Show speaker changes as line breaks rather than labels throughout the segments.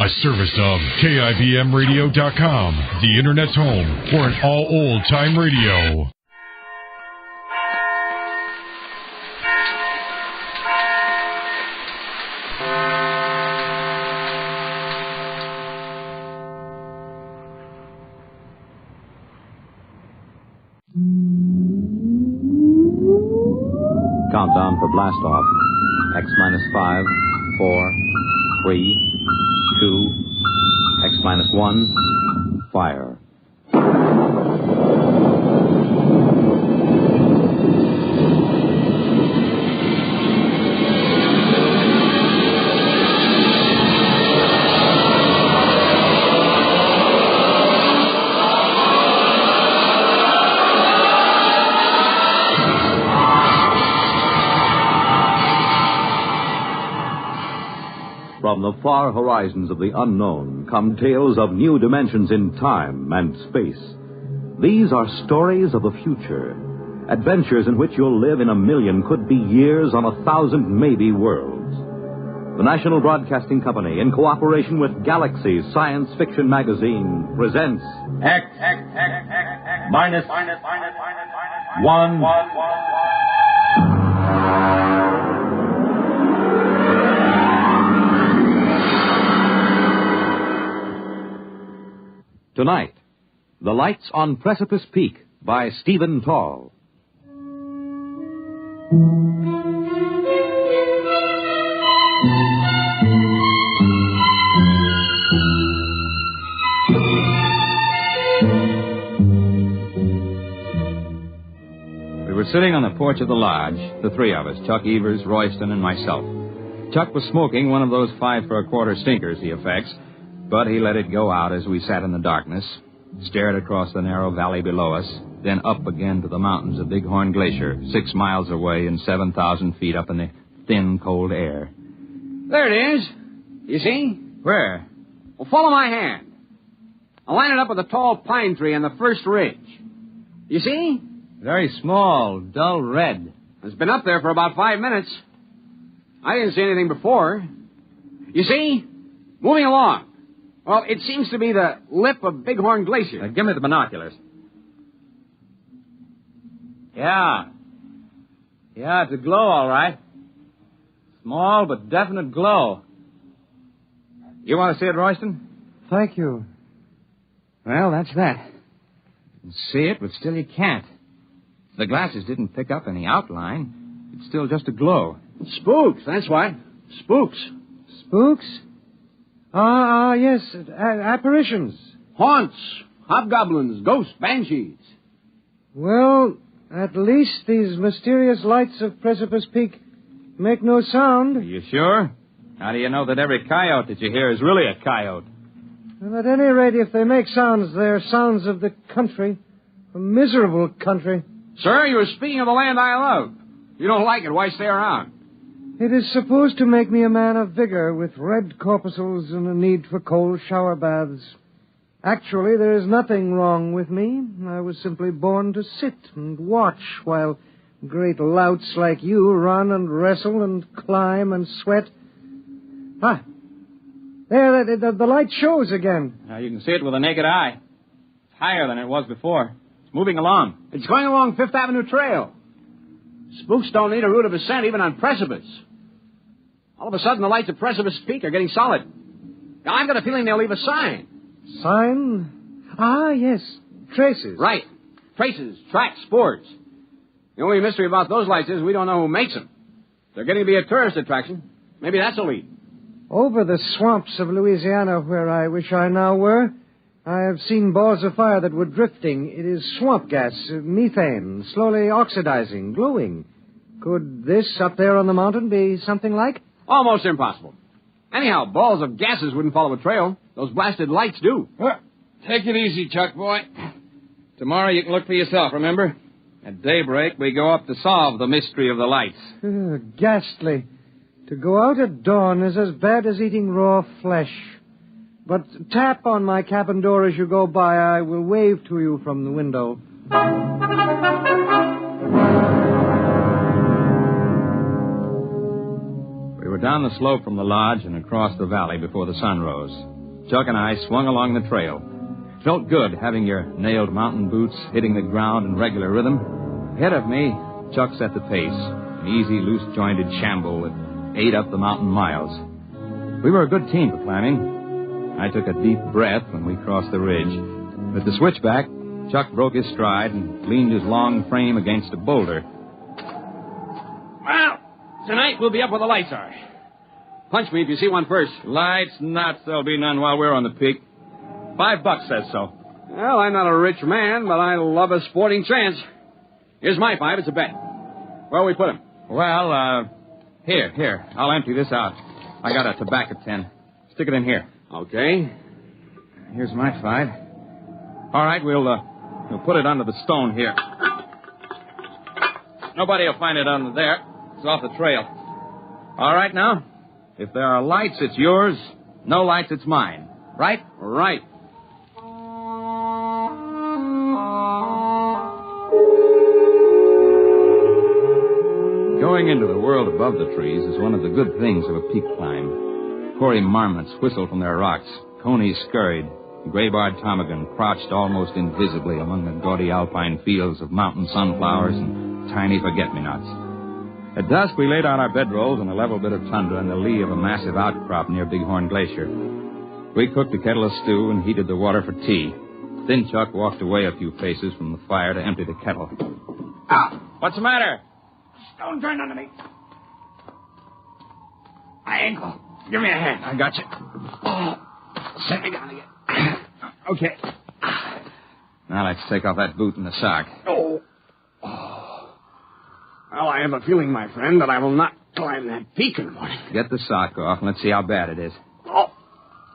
A service of KIBMradio.com, the Internet's home for an all old-time radio.
Countdown for blast off. X-5, 4, 3, 2, X-1, fire. From the far horizons of the unknown come tales of new dimensions in time and space. These are stories of the future, adventures in which you'll live in a million, could be years, on 1,000 maybe worlds. The National Broadcasting Company, in cooperation with Galaxy's science fiction magazine, presents
X minus 1.
Tonight, The Lights on Precipice Pek by Stephen Tall.
We were sitting on the porch of the lodge, the three of us, Chuck Evers, Royston, and myself. Chuck was smoking one of those 5 for a quarter stinkers he affects, but he let it go out as we sat in the darkness, stared across the narrow valley below us, then up again to the mountains of Bighorn Glacier, 6 miles away and 7,000 feet up in the thin, cold air.
There it is. You see?
Where?
Well, follow my hand. I'll line it up with a tall pine tree on the first ridge. You see?
Very small, dull red.
It's been up there for about 5 minutes. I didn't see anything before. You see? Moving along. Well, it seems to be the lip of Bighorn Glacier.
Give me the binoculars. Yeah, it's a glow, all right. Small but definite glow. You want to see it, Royston?
Thank you. Well, that's that.
You can see it, but still you can't. The glasses didn't pick up any outline. It's still just a glow.
Spooks, that's what. Spooks.
Spooks? Yes, apparitions.
Haunts, hobgoblins, ghosts, banshees.
Well, at least these mysterious lights of Precipice Pek make no sound.
Are you sure? How do you know that every coyote that you hear is really a coyote?
And at any rate, if they make sounds, they're sounds of the country. A miserable country.
Sir, you were speaking of the land I love. If you don't like it, why stay around?
It is supposed to make me a man of vigor with red corpuscles and a need for cold shower baths. Actually, there is nothing wrong with me. I was simply born to sit and watch while great louts like you run and wrestle and climb and sweat. Ah, there, the light shows again.
Now, you can see it with the naked eye. It's higher than it was before. It's moving along.
It's going along Fifth Avenue Trail. Spooks don't need a route of ascent even on precipice. All of a sudden, the lights of Precipice Pek are getting solid. Now, I've got a feeling they'll leave a sign.
Sign? Ah, yes. Traces.
Right. Traces, tracks, spoors. The only mystery about those lights is we don't know who makes them. They're getting to be a tourist attraction. Maybe that's a lead.
Over the swamps of Louisiana, where I wish I now were, I have seen balls of fire that were drifting. It is swamp gas, methane, slowly oxidizing, glowing. Could this up there on the mountain be something like?
Almost impossible. Anyhow, balls of gases wouldn't follow a trail. Those blasted lights do.
Well, take it easy, Chuck boy. Tomorrow you can look for yourself, remember? At daybreak, we go up to solve the mystery of the lights.
Ghastly. To go out at dawn is as bad as eating raw flesh. But tap on my cabin door as you go by. I will wave to you from the window.
We were down the slope from the lodge and across the valley before the sun rose. Chuck and I swung along the trail. Felt good having your nailed mountain boots hitting the ground in regular rhythm. Ahead of me, Chuck set the pace, an easy, loose-jointed shamble that ate up the mountain miles. We were a good team for climbing. I took a deep breath when we crossed the ridge. At the switchback, Chuck broke his stride and leaned his long frame against a boulder.
Well, tonight we'll be up where the lights are. Punch me if you see one first.
Lights, nuts, there'll be none while we're on the peak. $5 says so.
Well, I'm not a rich man, but I love a sporting chance. Here's my 5. It's a bet. Where'll we put him?
Well, here. I'll empty this out. I got a tobacco tin. Stick it in here.
Okay.
Here's my 5. All right, we'll put it under the stone here. Nobody will find it under there. It's off the trail. All right, now, if there are lights, it's yours. No lights, it's mine. Right?
Right.
Going into the world above the trees is one of the good things of a peak climb. Hoary marmots whistled from their rocks. Conies scurried. Gray-barred ptarmigan crouched almost invisibly among the gaudy alpine fields of mountain sunflowers and tiny forget-me-nots. At dusk, we laid out our bedrolls on a level bit of tundra in the lee of a massive outcrop near Bighorn Glacier. We cooked a kettle of stew and heated the water for tea. Then Chuck walked away a few paces from the fire to empty the kettle. What's the matter?
Stone turned under me. My ankle. Give me a hand.
I got you.
Set me down again. Okay.
Now let's take off that boot and the sock.
Oh. Well, I have a feeling, my friend, that I will not climb that peak in the morning.
Get the sock off and let's see how bad it is.
Oh.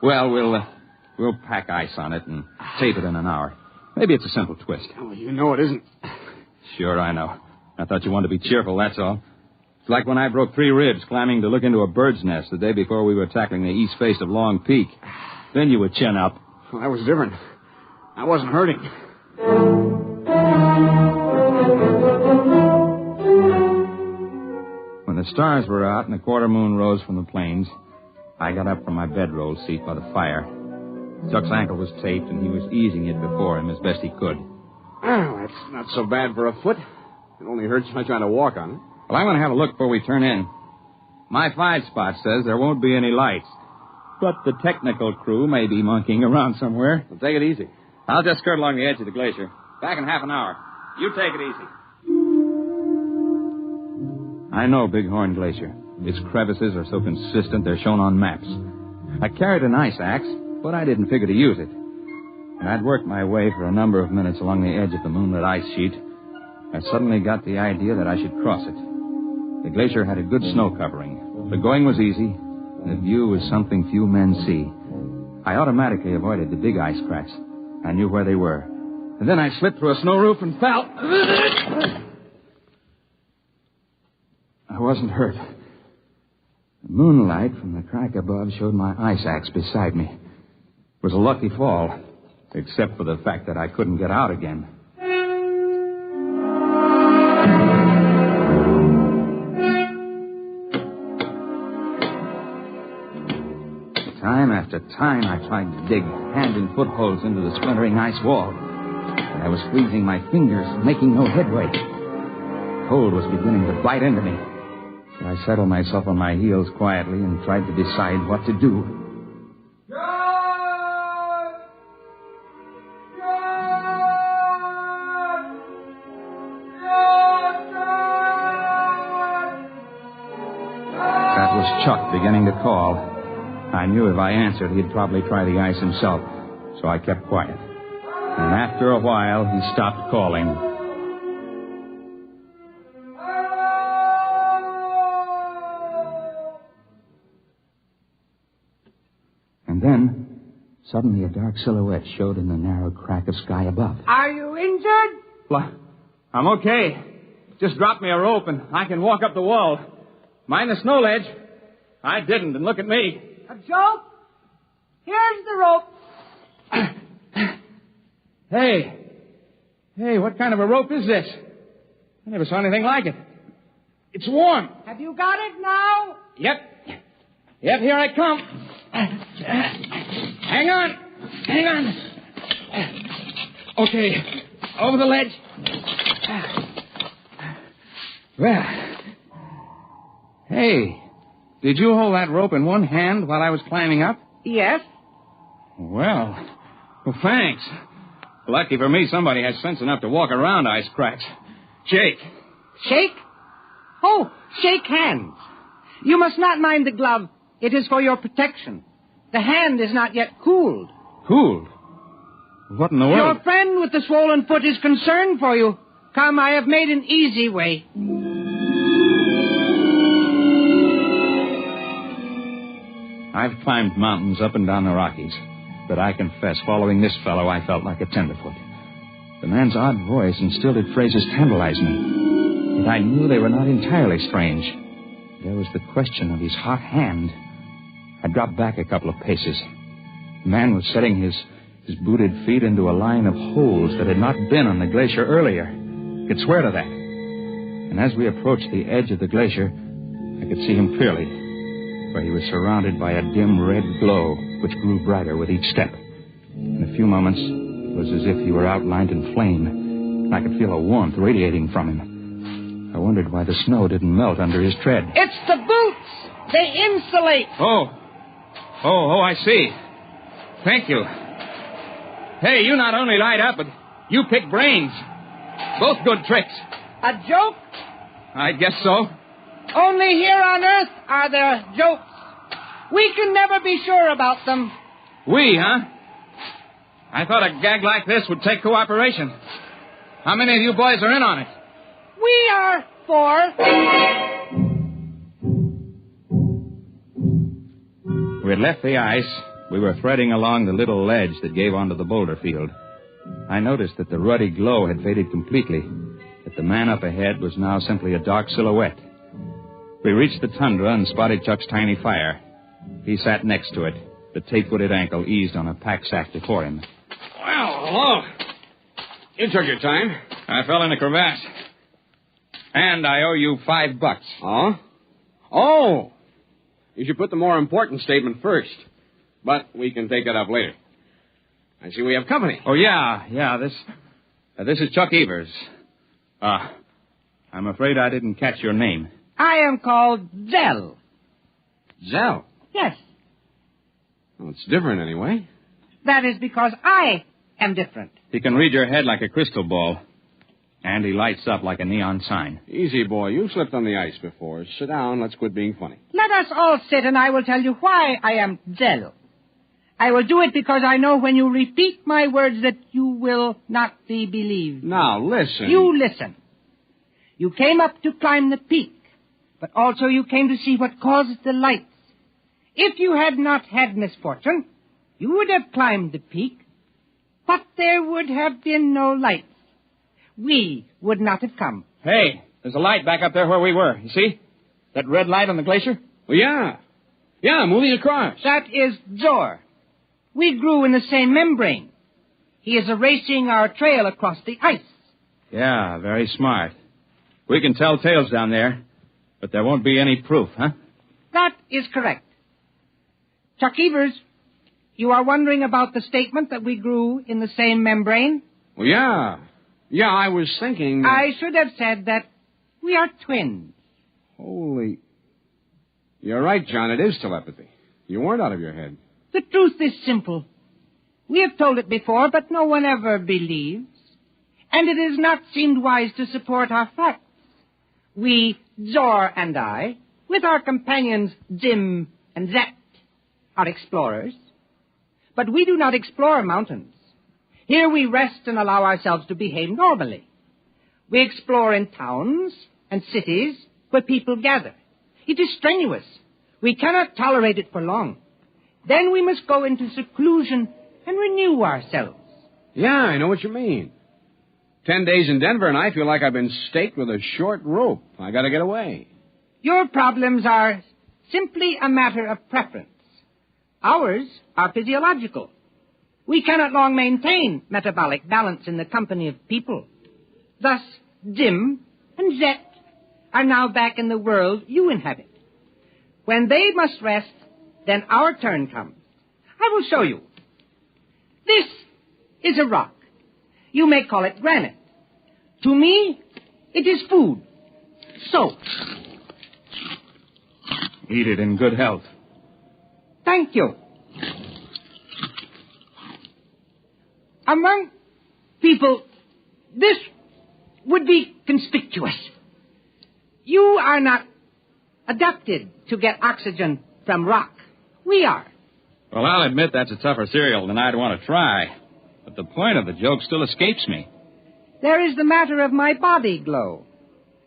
Well, we'll pack ice on it and tape it in an hour. Maybe it's a simple twist.
Oh, you know it isn't.
Sure, I know. I thought you wanted to be cheerful, that's all. It's like when I broke 3 ribs climbing to look into a bird's nest the day before we were tackling the east face of Long Peak. Then you would chin up.
Well, that was different. I wasn't hurting.
When the stars were out and the quarter moon rose from the plains, I got up from my bedroll seat by the fire. Chuck's ankle was taped, and he was easing it before him as best he could.
Well, that's not so bad for a foot. It only hurts by trying to walk on it.
Well, I'm going to have a look before we turn in. My 5 spot says there won't be any lights, but the technical crew may be monkeying around somewhere.
Well, take it easy.
I'll just skirt along the edge of the glacier. Back in half an hour. You take it easy. I know Bighorn Glacier. Its crevices are so consistent they're shown on maps. I carried an ice axe, but I didn't figure to use it. And I'd worked my way for a number of minutes along the edge of the moonlit ice sheet. I suddenly got the idea that I should cross it. The glacier had a good snow covering. The going was easy. The view was something few men see. I automatically avoided the big ice cracks. I knew where they were. And then I slipped through a snow roof and fell. I wasn't hurt. The moonlight from the crack above showed my ice axe beside me. It was a lucky fall, except for the fact that I couldn't get out again. Time after time, I tried to dig hand and foot holes into the splintering ice wall. But I was squeezing my fingers, making no headway. Cold was beginning to bite into me. So I settled myself on my heels quietly and tried to decide what to do. That was Chuck beginning to call. I knew if I answered, he'd probably try the ice himself, so I kept quiet. And after a while, he stopped calling. And then, suddenly a dark silhouette showed in the narrow crack of sky above.
Are you injured?
Well, I'm okay. Just drop me a rope and I can walk up the wall. Mind the snow ledge. I didn't, and look at me.
A joke? Here's the rope.
Hey, what kind of a rope is this? I never saw anything like it. It's warm.
Have you got it now?
Yep.
Yep, here I come. Hang on. Okay, over the ledge. Well, hey, did you hold that rope in one hand while I was climbing up?
Yes?
Well, thanks. Lucky for me, somebody has sense enough to walk around ice cracks. Shake.
Shake? Oh, shake hands. You must not mind the glove. It is for your protection. The hand is not yet cooled.
Cooled? What in the world?
Your friend with the swollen foot is concerned for you. Come, I have made an easy way.
I've climbed mountains up and down the Rockies, but I confess, following this fellow, I felt like a tenderfoot. The man's odd voice and stilted phrases tantalized me, but I knew they were not entirely strange. There was the question of his hot hand. I dropped back a couple of paces. The man was setting his booted feet into a line of holes that had not been on the glacier earlier. I could swear to that. And as we approached the edge of the glacier, I could see him clearly, for he was surrounded by a dim red glow which grew brighter with each step. In a few moments, it was as if he were outlined in flame, and I could feel a warmth radiating from him. I wondered why the snow didn't melt under his tread.
It's the boots! They insulate!
Oh, I see. Thank you. Hey, you not only light up, but you pick brains. Both good tricks.
A joke?
I guess so.
Only here on Earth are there jokes. We can never be sure about them.
We, huh? I thought a gag like this would take cooperation. How many of you boys are in on it?
We are 4.
We had left the ice. We were threading along the little ledge that gave onto the boulder field. I noticed that the ruddy glow had faded completely, that the man up ahead was now simply a dark silhouette. We reached the tundra and spotted Chuck's tiny fire. He sat next to it, the tape-footed ankle eased on a pack sack before him.
Well, hello. You took your time.
I fell in a crevasse. And I owe you $5.
Oh? Oh! You should put the more important statement first. But we can take that up later. I see we have company.
Oh, yeah. This is Chuck Evers. I'm afraid I didn't catch your name.
I am called Zell.
Zell?
Yes.
Well, it's different anyway.
That is because I am different.
He can read your head like a crystal ball. And he lights up like a neon sign.
Easy, boy. You slipped on the ice before. Sit down. Let's quit being funny.
Let us all sit and I will tell you why I am Zell. I will do it because I know when you repeat my words that you will not be believed.
Now, listen.
You listen. You came up to climb the peak, but also you came to see what caused the lights. If you had not had misfortune, you would have climbed the peak, but there would have been no lights. We would not have come.
Hey, there's a light back up there where we were. You see? That red light on the glacier?
Well, yeah. Yeah, moving across.
That is Zor. We grew in the same membrane. He is erasing our trail across the ice.
Yeah, very smart. We can tell tales down there, but there won't be any proof, huh?
That is correct. Chuck Evers, you are wondering about the statement that we grew in the same membrane?
Well, yeah. Yeah, I was thinking...
I should have said that we are twins.
Holy... You're right, John. It is telepathy. You weren't out of your head.
The truth is simple. We have told it before, but no one ever believes. And it has not seemed wise to support our facts. We, Zor and I, with our companions Jim and Zet, are explorers. But we do not explore mountains. Here we rest and allow ourselves to behave normally. We explore in towns and cities where people gather. It is strenuous. We cannot tolerate it for long. Then we must go into seclusion and renew ourselves.
Yeah, I know what you mean. 10 days in Denver and I feel like I've been staked with a short rope. I gotta get away.
Your problems are simply a matter of preference. Ours are physiological. We cannot long maintain metabolic balance in the company of people. Thus, Jim and Zet are now back in the world you inhabit. When they must rest,
Then our turn comes. I will show you. This is a rock. You may call it granite. To me, it is food. So.
Eat it in good health.
Thank you. Among people, this would be conspicuous. You are not adapted to get oxygen from rock. We are.
Well, I'll admit that's a tougher cereal than I'd want to try. But the point of the joke still escapes me.
There is the matter of my body glow.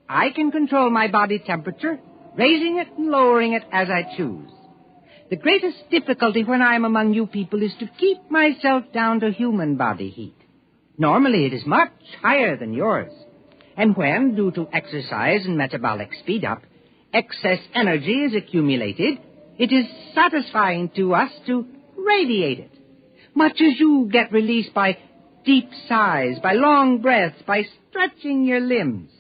I can control my body temperature, raising it and lowering it as I choose. The greatest difficulty when I am among you people is to keep myself down to human body heat. Normally it is much higher than yours. And when, due to exercise and metabolic speed-up, excess energy is accumulated, it is satisfying to us to radiate it, much as you get released by deep sighs, by long breaths, by stretching your limbs.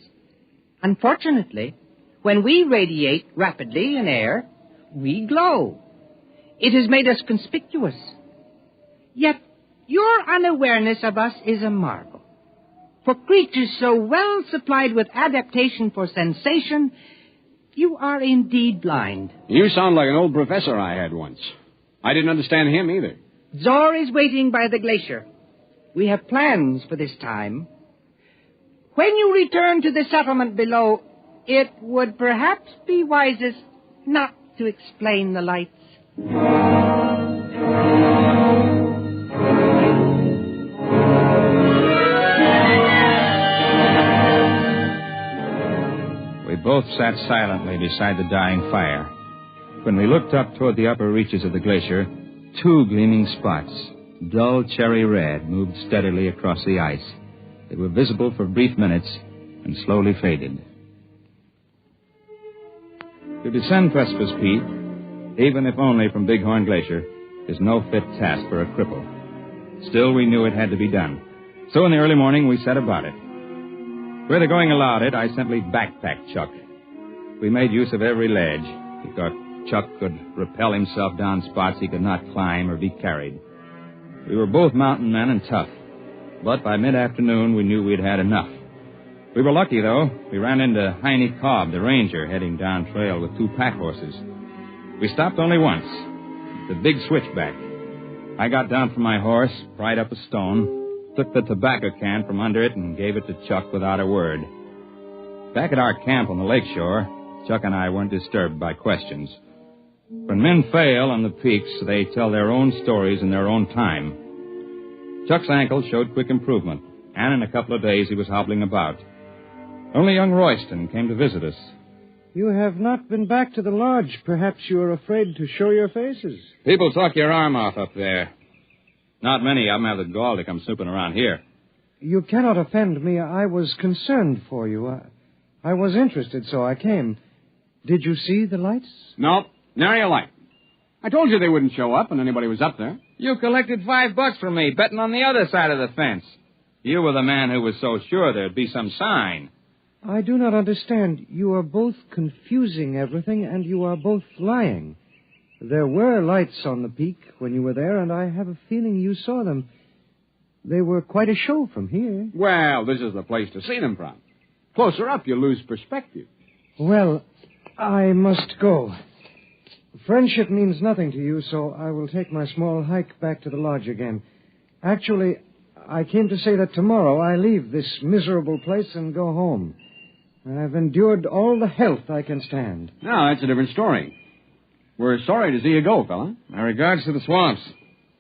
Unfortunately, when we radiate rapidly in air, we glow. It has made us conspicuous. Yet your unawareness of us is a marvel. For creatures so well supplied with adaptation for sensation, you are indeed blind.
You sound like an old professor I had once. I didn't understand him either.
Zor is waiting by the glacier. We have plans for this time. When you return to the settlement below, it would perhaps be wisest not to explain the lights.
We both sat silently beside the dying fire. When we looked up toward the upper reaches of the glacier, two gleaming spots, dull cherry red, moved steadily across the ice. They were visible for brief minutes and slowly faded. To descend Precipice Pek, even if only from Bighorn Glacier, is no fit task for a cripple. Still, we knew it had to be done. So in the early morning, we set about it. Where the going allowed it, I simply backpacked Chuck. We made use of every ledge. We thought Chuck could rappel himself down spots he could not climb or be carried. We were both mountain men and tough. But by mid-afternoon, we knew we'd had enough. We were lucky, though. We ran into Heine Cobb, the ranger, heading down trail with two pack horses. We stopped only once, the big switchback. I got down from my horse, pried up a stone, took the tobacco can from under it, and gave it to Chuck without a word. Back at our camp on the lakeshore, Chuck and I weren't disturbed by questions. When men fail on the peaks, they tell their own stories in their own time. Chuck's ankle showed quick improvement, and in a couple of days he was hobbling about. Only young Royston came to visit us.
You have not been back to the lodge. Perhaps you are afraid to show your faces.
People talk your arm off up there. Not many of them have the gall to come snooping around here.
You cannot offend me. I was concerned for you. I was interested, so I came. Did you see the lights?
No, nary a light. I told you they wouldn't show up when anybody was up there.
You collected $5 from me, betting on the other side of the fence. You were the man who was so sure there'd be some sign.
I do not understand. You are both confusing everything, and you are both lying. There were lights on the peak when you were there, and I have a feeling you saw them. They were quite a show from here.
Well, this is the place to see them from. Closer up, you lose perspective.
Well, I must go. Friendship means nothing to you, so I will take my small hike back to the lodge again. Actually, I came to say that tomorrow I leave this miserable place and go home. I've endured all the health I can stand.
No, that's a different story. We're sorry to see you go, fella.
My regards to the swamps.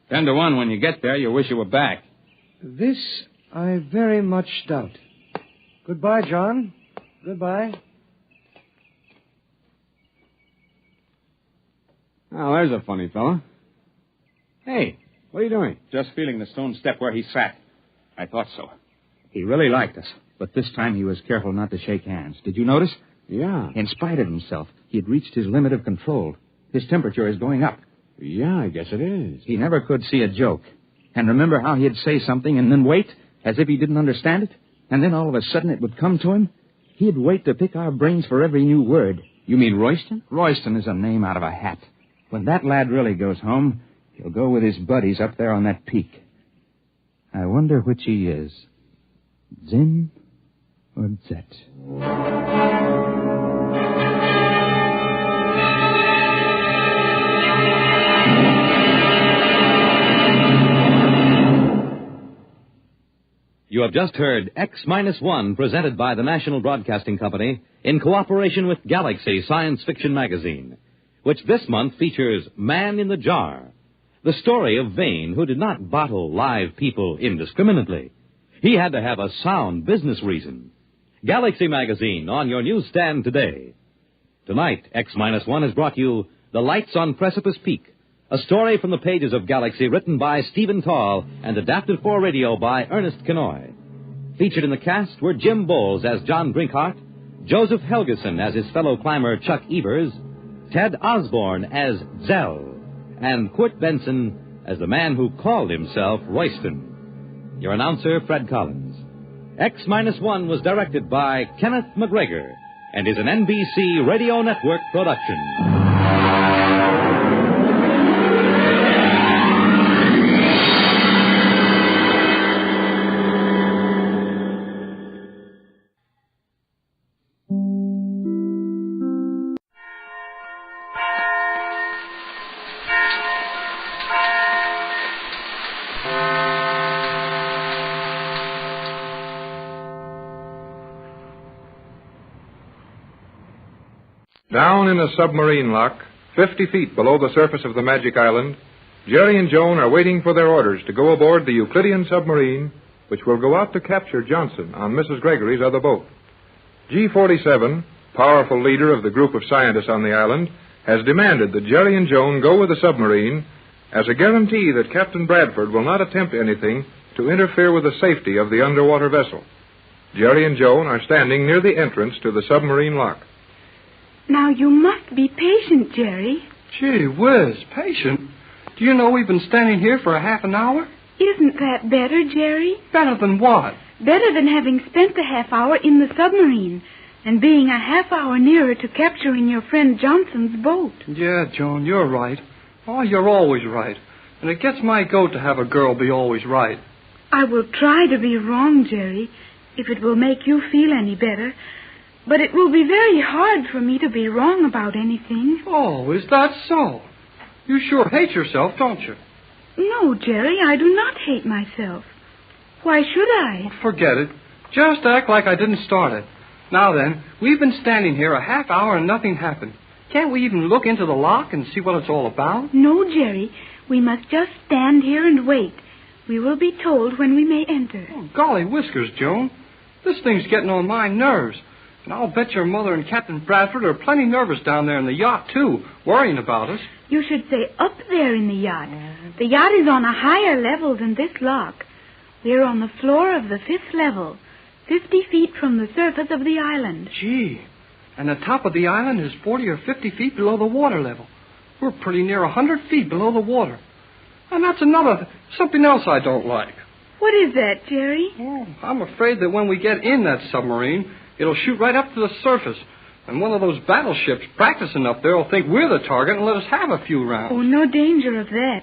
10 to 1 when you get there, you'll wish you were back.
This I very much doubt. Goodbye, John. Goodbye.
Oh, there's a funny fella. Hey, what are you doing?
Just feeling the stone step where he sat. I thought so. He really liked us, but this time he was careful not to shake hands. Did you notice?
Yeah.
In spite of himself, he had reached his limit of control. His temperature is going up.
Yeah, I guess it is.
He never could see a joke. And remember how he'd say something and then wait, as if he didn't understand it? And then all of a sudden it would come to him? He'd wait to pick our brains for every new word.
You mean Royston?
Royston is a name out of a hat. When that lad really goes home, he'll go with his buddies up there on that peak. I wonder which he is, Zin or Zet.
You have just heard X-1 presented by the National Broadcasting Company in cooperation with Galaxy Science Fiction Magazine, which this month features Man in the Jar, the story of Vane, who did not bottle live people indiscriminately. He had to have a sound business reason. Galaxy Magazine on your newsstand today. Tonight, X-1 has brought you The Lights on Precipice Pek, a story from the pages of Galaxy written by Stephen Tall and adapted for radio by Ernest Kenoy. Featured in the cast were Jim Bowles as John Brinkhart, Joseph Helgeson as his fellow climber Chuck Evers, Ted Osborne as Zell, and Kurt Benson as the man who called himself Royston. Your announcer, Fred Collins. X-1 was directed by Kenneth McGregor and is an NBC Radio Network production.
Down in a submarine lock, 50 feet below the surface of the Magic Island, Jerry and Joan are waiting for their orders to go aboard the Euclidean submarine, which will go out to capture Johnson on Mrs. Gregory's other boat. G-47, powerful leader of the group of scientists on the island, has demanded that Jerry and Joan go with the submarine as a guarantee that Captain Bradford will not attempt anything to interfere with the safety of the underwater vessel. Jerry and Joan are standing near the entrance to the submarine lock.
Now, you must be patient, Jerry.
Gee whiz, patient? Do you know we've been standing here for a half an hour?
Isn't that better, Jerry?
Better than what?
Better than having spent the half hour in the submarine and being a half hour nearer to capturing your friend Johnson's boat.
Yeah, Joan, you're right. Oh, you're always right. And it gets my goat to have a girl be always right.
I will try to be wrong, Jerry, if it will make you feel any better. But it will be very hard for me to be wrong about anything.
Oh, is that so? You sure hate yourself, don't you?
No, Jerry, I do not hate myself. Why should I?
Oh, forget it. Just act like I didn't start it. Now then, we've been standing here a half hour and nothing happened. Can't we even look into the lock and see what it's all about?
No, Jerry. We must just stand here and wait. We will be told when we may enter.
Oh, golly whiskers, Joan. This thing's getting on my nerves. And I'll bet your mother and Captain Bradford are plenty nervous down there in the yacht, too, worrying about us.
You should say up there in the yacht. The yacht is on a higher level than this lock. We're on the floor of the 5th level, 50 feet from the surface of the island.
Gee, and the top of the island is 40 or 50 feet below the water level. We're pretty near 100 feet below the water. And that's something else I don't like.
What is that, Jerry?
Oh, I'm afraid that when we get in that submarine, it'll shoot right up to the surface. And one of those battleships practicing up there will think we're the target and let us have a few rounds.
Oh, no danger of that.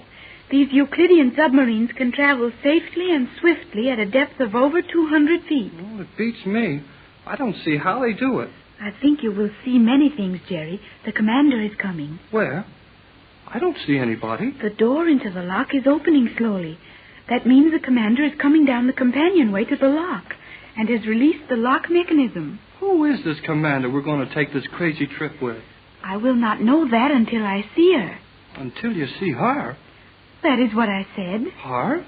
These Euclidean submarines can travel safely and swiftly at a depth of over 200 feet.
Well, it beats me. I don't see how they do it.
I think you will see many things, Jerry. The commander is coming.
Where? I don't see anybody.
The door into the lock is opening slowly. That means the commander is coming down the companionway to the lock and has released the lock mechanism.
Who is this commander we're going to take this crazy trip with?
I will not know that until I see her.
Until you see her?
That is what I said.
Her?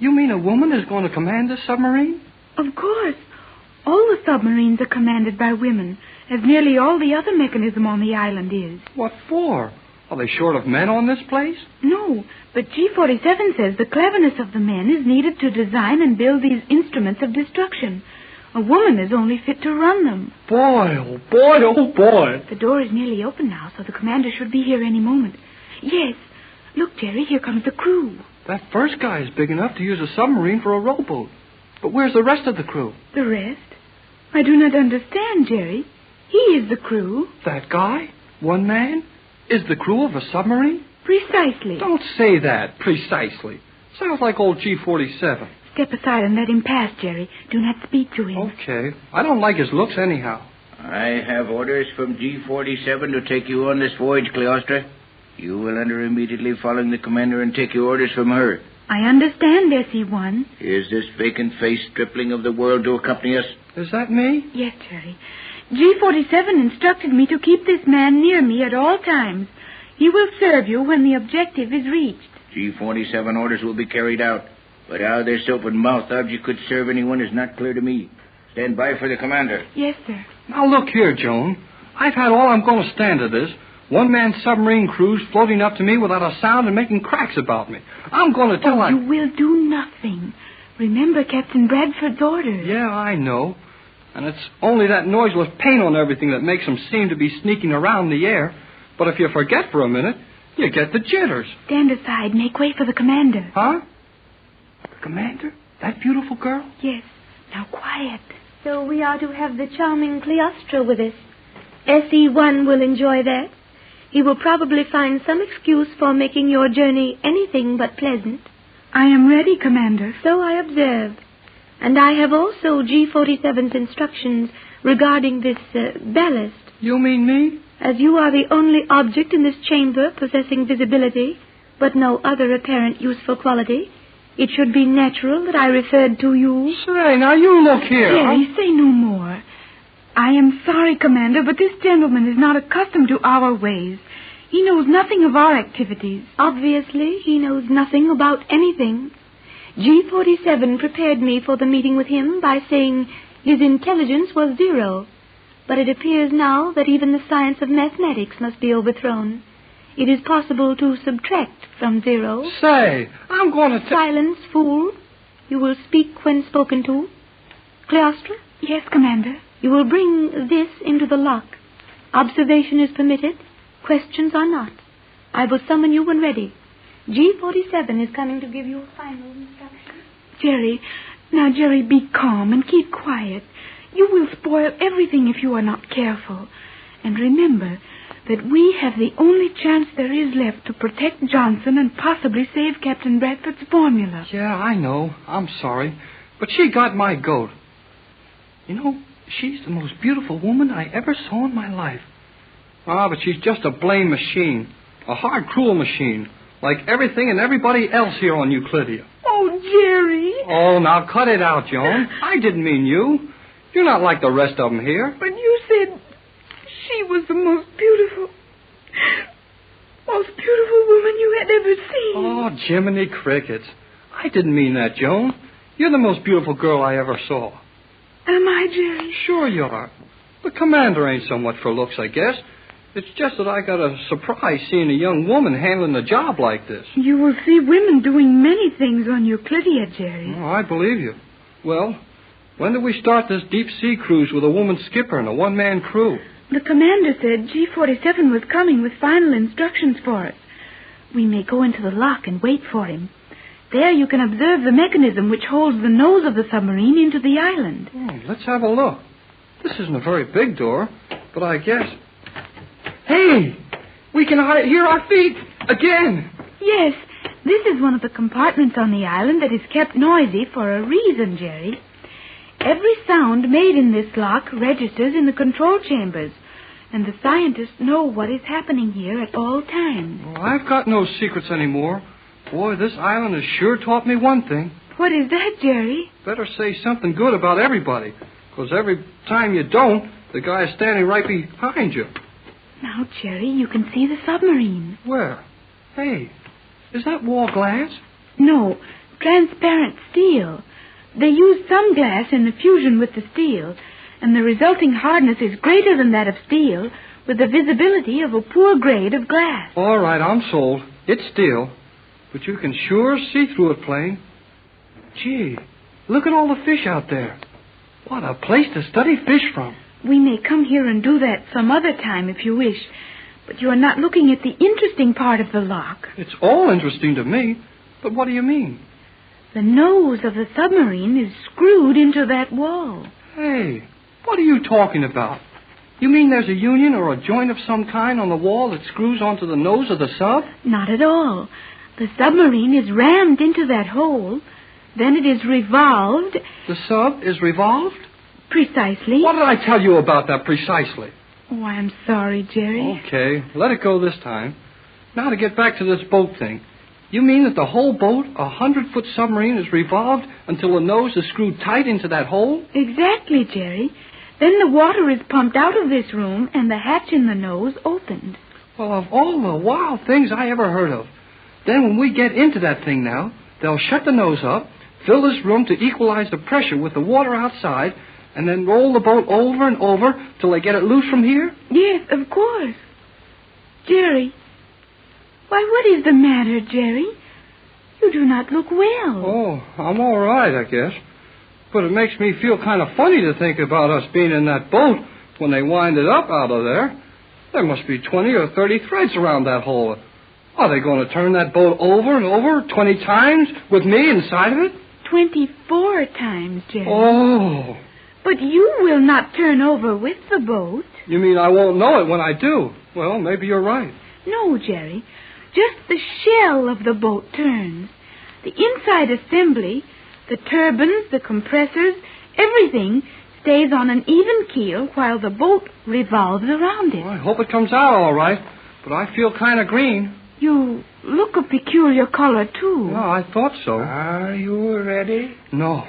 You mean a woman is going to command this submarine?
Of course. All the submarines are commanded by women, as nearly all the other mechanism on the island is.
What for? Are they short of men on this place?
No, but G-47 says the cleverness of the men is needed to design and build these instruments of destruction. A woman is only fit to run them.
Boy, oh boy, oh boy.
The door is nearly open now, so the commander should be here any moment. Yes. Look, Jerry, here comes the crew.
That first guy is big enough to use a submarine for a rowboat. But where's the rest of the crew?
The rest? I do not understand, Jerry. He is the crew.
That guy? One man? is the crew of a submarine?
Precisely.
Don't say that, precisely. Sounds like old G-47.
Step aside and let him pass, Jerry. Do not speak to him.
Okay. I don't like his looks anyhow.
I have orders from G-47 to take you on this voyage, Cleostra. You will enter immediately following the commander and take your orders from her.
I understand, SE-1.
Is this vacant-faced stripling of the world to accompany us?
Is that me?
Yes, Jerry. G-47 instructed me to keep this man near me at all times. He will serve you when the objective is reached.
G-47 orders will be carried out. But how this open-mouthed object could serve anyone is not clear to me. Stand by for the commander.
Yes, sir.
Now, look here, Joan. I've had all I'm going to stand of this. One-man submarine crews floating up to me without a sound and making cracks about me. I'm going to tell
you will do nothing. Remember Captain Bradford's orders.
Yeah, I know. And it's only that noiseless paint on everything that makes them seem to be sneaking around the air. But if you forget for a minute, you get the jitters.
Stand aside. Make way for the commander.
Huh? The commander? That beautiful girl?
Yes. Now quiet.
So we are to have the charming Cleostra with us. SE-1 will enjoy that. He will probably find some excuse for making your journey anything but pleasant.
I am ready, Commander.
So I observe. And I have also G-47's instructions regarding this ballast.
You mean me?
As you are the only object in this chamber possessing visibility, but no other apparent useful quality, it should be natural that I referred to you.
Say, now you look here.
Jerry, say no more. I am sorry, Commander, but this gentleman is not accustomed to our ways. He knows nothing of our activities.
Obviously, he knows nothing about anything. G-47 prepared me for the meeting with him by saying his intelligence was 0. But it appears now that even the science of mathematics must be overthrown. It is possible to subtract from 0.
Say, I'm going to...
Silence, fool. You will speak when spoken to. Cleostra?
Yes, Commander.
You will bring this into the lock. Observation is permitted. Questions are not. I will summon you when ready. G-47 is coming to give you final instructions.
Jerry, be calm and keep quiet. You will spoil everything if you are not careful. And remember that we have the only chance there is left to protect Johnson and possibly save Captain Bradford's formula.
Yeah, I know. I'm sorry. But she got my goat. You know, she's the most beautiful woman I ever saw in my life. But she's just a blame machine. A hard, cruel machine. Like everything and everybody else here on Euclidia.
Oh, Jerry.
Oh, now cut it out, Joan. I didn't mean you. You're not like the rest of them here.
But you said she was the most beautiful woman you had ever seen.
Oh, Jiminy Crickets. I didn't mean that, Joan. You're the most beautiful girl I ever saw.
Am I, Jerry?
Sure you are. The commander ain't so much for looks, I guess. It's just that I got a surprise seeing a young woman handling a job like this.
You will see women doing many things on Euclidia, Jerry.
Oh, I believe you. Well, when do we start this deep-sea cruise with a woman skipper and a one-man crew?
The commander said G-47 was coming with final instructions for us. We may go into the lock and wait for him. There you can observe the mechanism which holds the nose of the submarine into the island.
Oh, let's have a look. This isn't a very big door, but I guess... Hey! We can hear our feet again!
Yes, this is one of the compartments on the island that is kept noisy for a reason, Jerry. Every sound made in this lock registers in the control chambers, and the scientists know what is happening here at all times.
Well, I've got no secrets anymore. Boy, this island has sure taught me one thing.
What is that, Jerry?
Better say something good about everybody, because every time you don't, the guy is standing right behind you.
Now, Jerry, you can see the submarine.
Where? Hey, is that wall glass?
No, transparent steel. They use some glass in the fusion with the steel, and the resulting hardness is greater than that of steel, with the visibility of a poor grade of glass.
All right, I'm sold. It's steel, but you can sure see through it plain. Gee, look at all the fish out there. What a place to study fish from.
We may come here and do that some other time if you wish, but you are not looking at the interesting part of the lock.
It's all interesting to me, but what do you mean?
The nose of the submarine is screwed into that wall.
Hey, what are you talking about? You mean there's a union or a joint of some kind on the wall that screws onto the nose of the sub?
Not at all. The submarine is rammed into that hole. Then it is revolved.
The sub is revolved?
Precisely.
What did I tell you about that precisely?
Oh, I'm sorry, Jerry.
Okay, let it go this time. Now to get back to this boat thing. You mean that the whole boat, 100-foot submarine, is revolved until the nose is screwed tight into that hole?
Exactly, Jerry. Then the water is pumped out of this room and the hatch in the nose opened.
Well, of all the wild things I ever heard of. Then when we get into that thing now, they'll shut the nose up, fill this room to equalize the pressure with the water outside, and then roll the boat over and over till they get it loose from here?
Yes, of course. Jerry. Why, what is the matter, Jerry? You do not look well.
Oh, I'm all right, I guess. But it makes me feel kind of funny to think about us being in that boat when they wind it up out of there. There must be 20 or 30 threads around that hole. Are they going to turn that boat over and over 20 times with me inside of it?
24 times, Jerry.
Oh.
But you will not turn over with the boat.
You mean I won't know it when I do? Well, maybe you're right.
No, Jerry. Just the shell of the boat turns. The inside assembly, the turbines, the compressors, everything stays on an even keel while the boat revolves around it.
Well, I hope it comes out all right, but I feel kind of green.
You look a peculiar color, too.
Well, I thought so.
Are you ready?
No.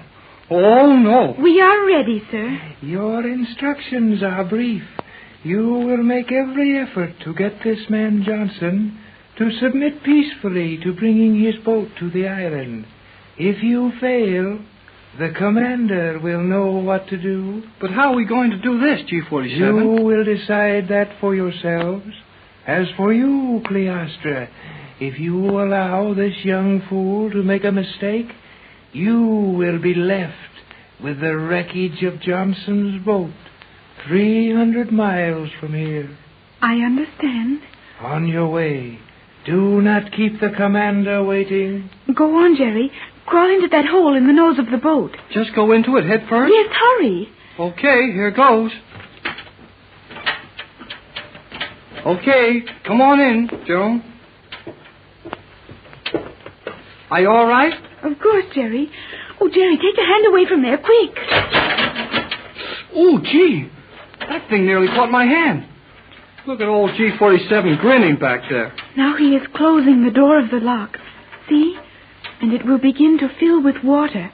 Oh, no.
We are ready, sir.
Your instructions are brief. You will make every effort to get this man Johnson to submit peacefully to bringing his boat to the island. If you fail, the commander will know what to do.
But how are we going to do this, G47?
You will decide that for yourselves. As for you, Cleostra, if you allow this young fool to make a mistake, you will be left with the wreckage of Johnson's boat 300 miles from here.
I understand.
On your way. Do not keep the commander waiting.
Go on, Jerry. Crawl into that hole in the nose of the boat.
Just go into it head first?
Yes, hurry.
Okay, here goes. Okay, come on in, Joan. Are you all right?
Of course, Jerry. Oh, Jerry, take your hand away from there, quick.
Oh, gee. That thing nearly caught my hand. Look at old G47 grinning back there.
Now he is closing the door of the lock. See? And it will begin to fill with water.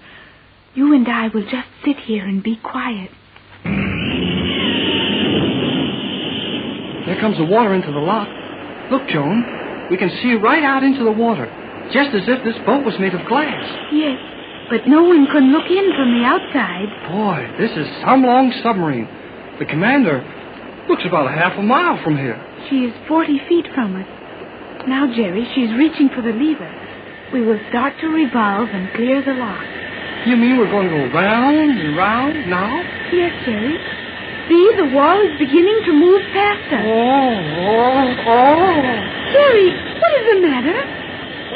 You and I will just sit here and be quiet.
There comes the water into the lock. Look, Joan. We can see right out into the water, just as if this boat was made of glass.
Yes, but no one can look in from the outside.
Boy, this is some long submarine. The commander looks about half a mile from here.
She is 40 feet from us. Now, Jerry, she's reaching for the lever. We will start to revolve and clear the lock.
You mean we're going to go round and round now?
Yes, Jerry. See, the wall is beginning to move past us.
Oh.
Jerry, what is the matter?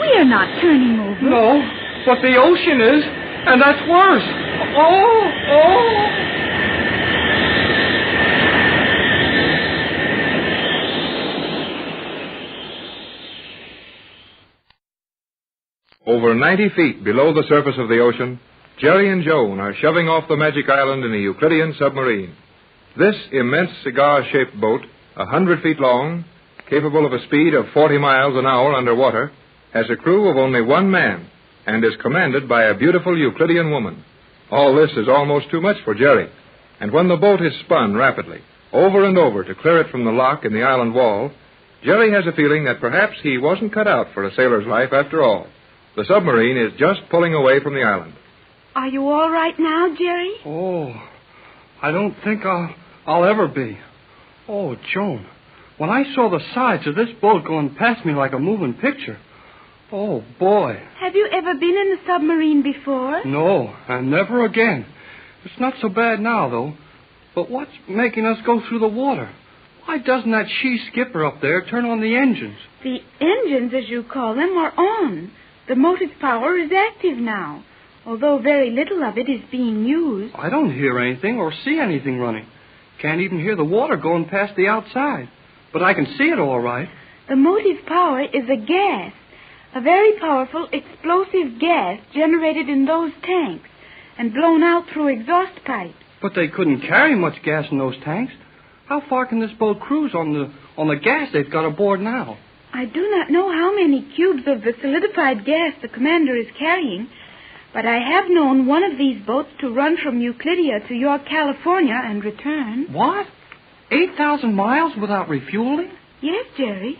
We are not turning over.
No, but the ocean is, and that's worse. Oh.
Over 90 feet below the surface of the ocean, Jerry and Joan are shoving off the Magic Island in a Euclidean submarine. This immense cigar-shaped boat, 100 feet long, capable of a speed of 40 miles an hour underwater, has a crew of only one man and is commanded by a beautiful Euclidean woman. All this is almost too much for Jerry, and when the boat is spun rapidly, over and over to clear it from the lock in the island wall, Jerry has a feeling that perhaps he wasn't cut out for a sailor's life after all. The submarine is just pulling away from the island.
Are you all right now, Jerry?
Oh, I don't think I'll ever be. Oh, Joan, when I saw the sides of this boat going past me like a moving picture, oh, boy.
Have you ever been in a submarine before?
No, and never again. It's not so bad now, though. But what's making us go through the water? Why doesn't that she-skipper up there turn on the engines?
The engines, as you call them, are on. The motive power is active now, although very little of it is being used.
I don't hear anything or see anything running. Can't even hear the water going past the outside. But I can see it all right.
The motive power is a gas, a very powerful explosive gas generated in those tanks and blown out through exhaust pipes.
But they couldn't carry much gas in those tanks. How far can this boat cruise on the gas they've got aboard now?
I do not know how many cubes of the solidified gas the commander is carrying, but I have known one of these boats to run from Euclidia to York, California, and return.
What? 8,000 miles without refueling?
Yes, Jerry.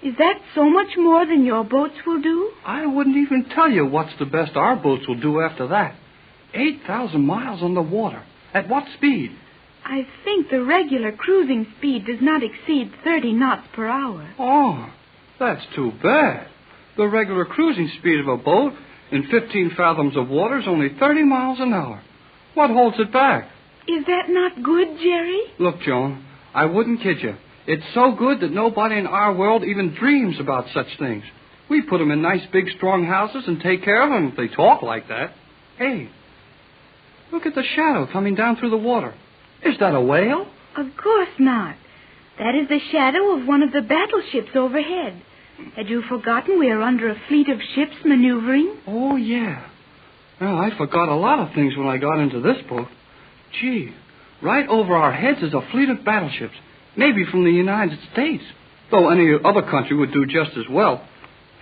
Is that so much more than your boats will do?
I wouldn't even tell you what's the best our boats will do after that. 8,000 miles on the water. At what speed?
I think the regular cruising speed does not exceed 30 knots per hour.
Oh, that's too bad. The regular cruising speed of a boat in 15 fathoms of water is only 30 miles an hour. What holds it back?
Is that not good, Jerry?
Look, Joan, I wouldn't kid you. It's so good that nobody in our world even dreams about such things. We put them in nice, big, strong houses and take care of them if they talk like that. Hey, look at the shadow coming down through the water. Is that a whale?
Of course not. That is the shadow of one of the battleships overhead. Had you forgotten we are under a fleet of ships maneuvering?
Oh, yeah. Well, I forgot a lot of things when I got into this boat. Gee, right over our heads is a fleet of battleships, maybe from the United States, though any other country would do just as well.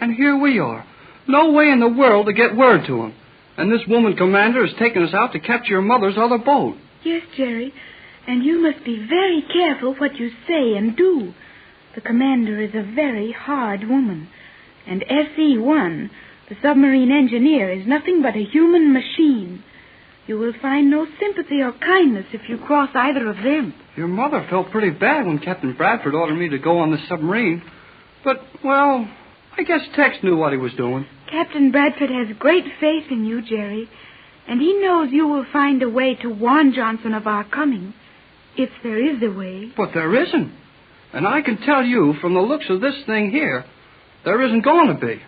And here we are. No way in the world to get word to them. And this woman commander has taken us out to catch your mother's other boat.
Yes, Jerry. And you must be very careful what you say and do. The commander is a very hard woman. And SE-1, the submarine engineer, is nothing but a human machine. You will find no sympathy or kindness if you cross either of them.
Your mother felt pretty bad when Captain Bradford ordered me to go on the submarine. But, well, I guess Tex knew what he was doing.
Captain Bradford has great faith in you, Jerry. And he knows you will find a way to warn Johnson of our coming. If there is a way.
But there isn't. And I can tell you, from the looks of this thing here, there isn't going to be.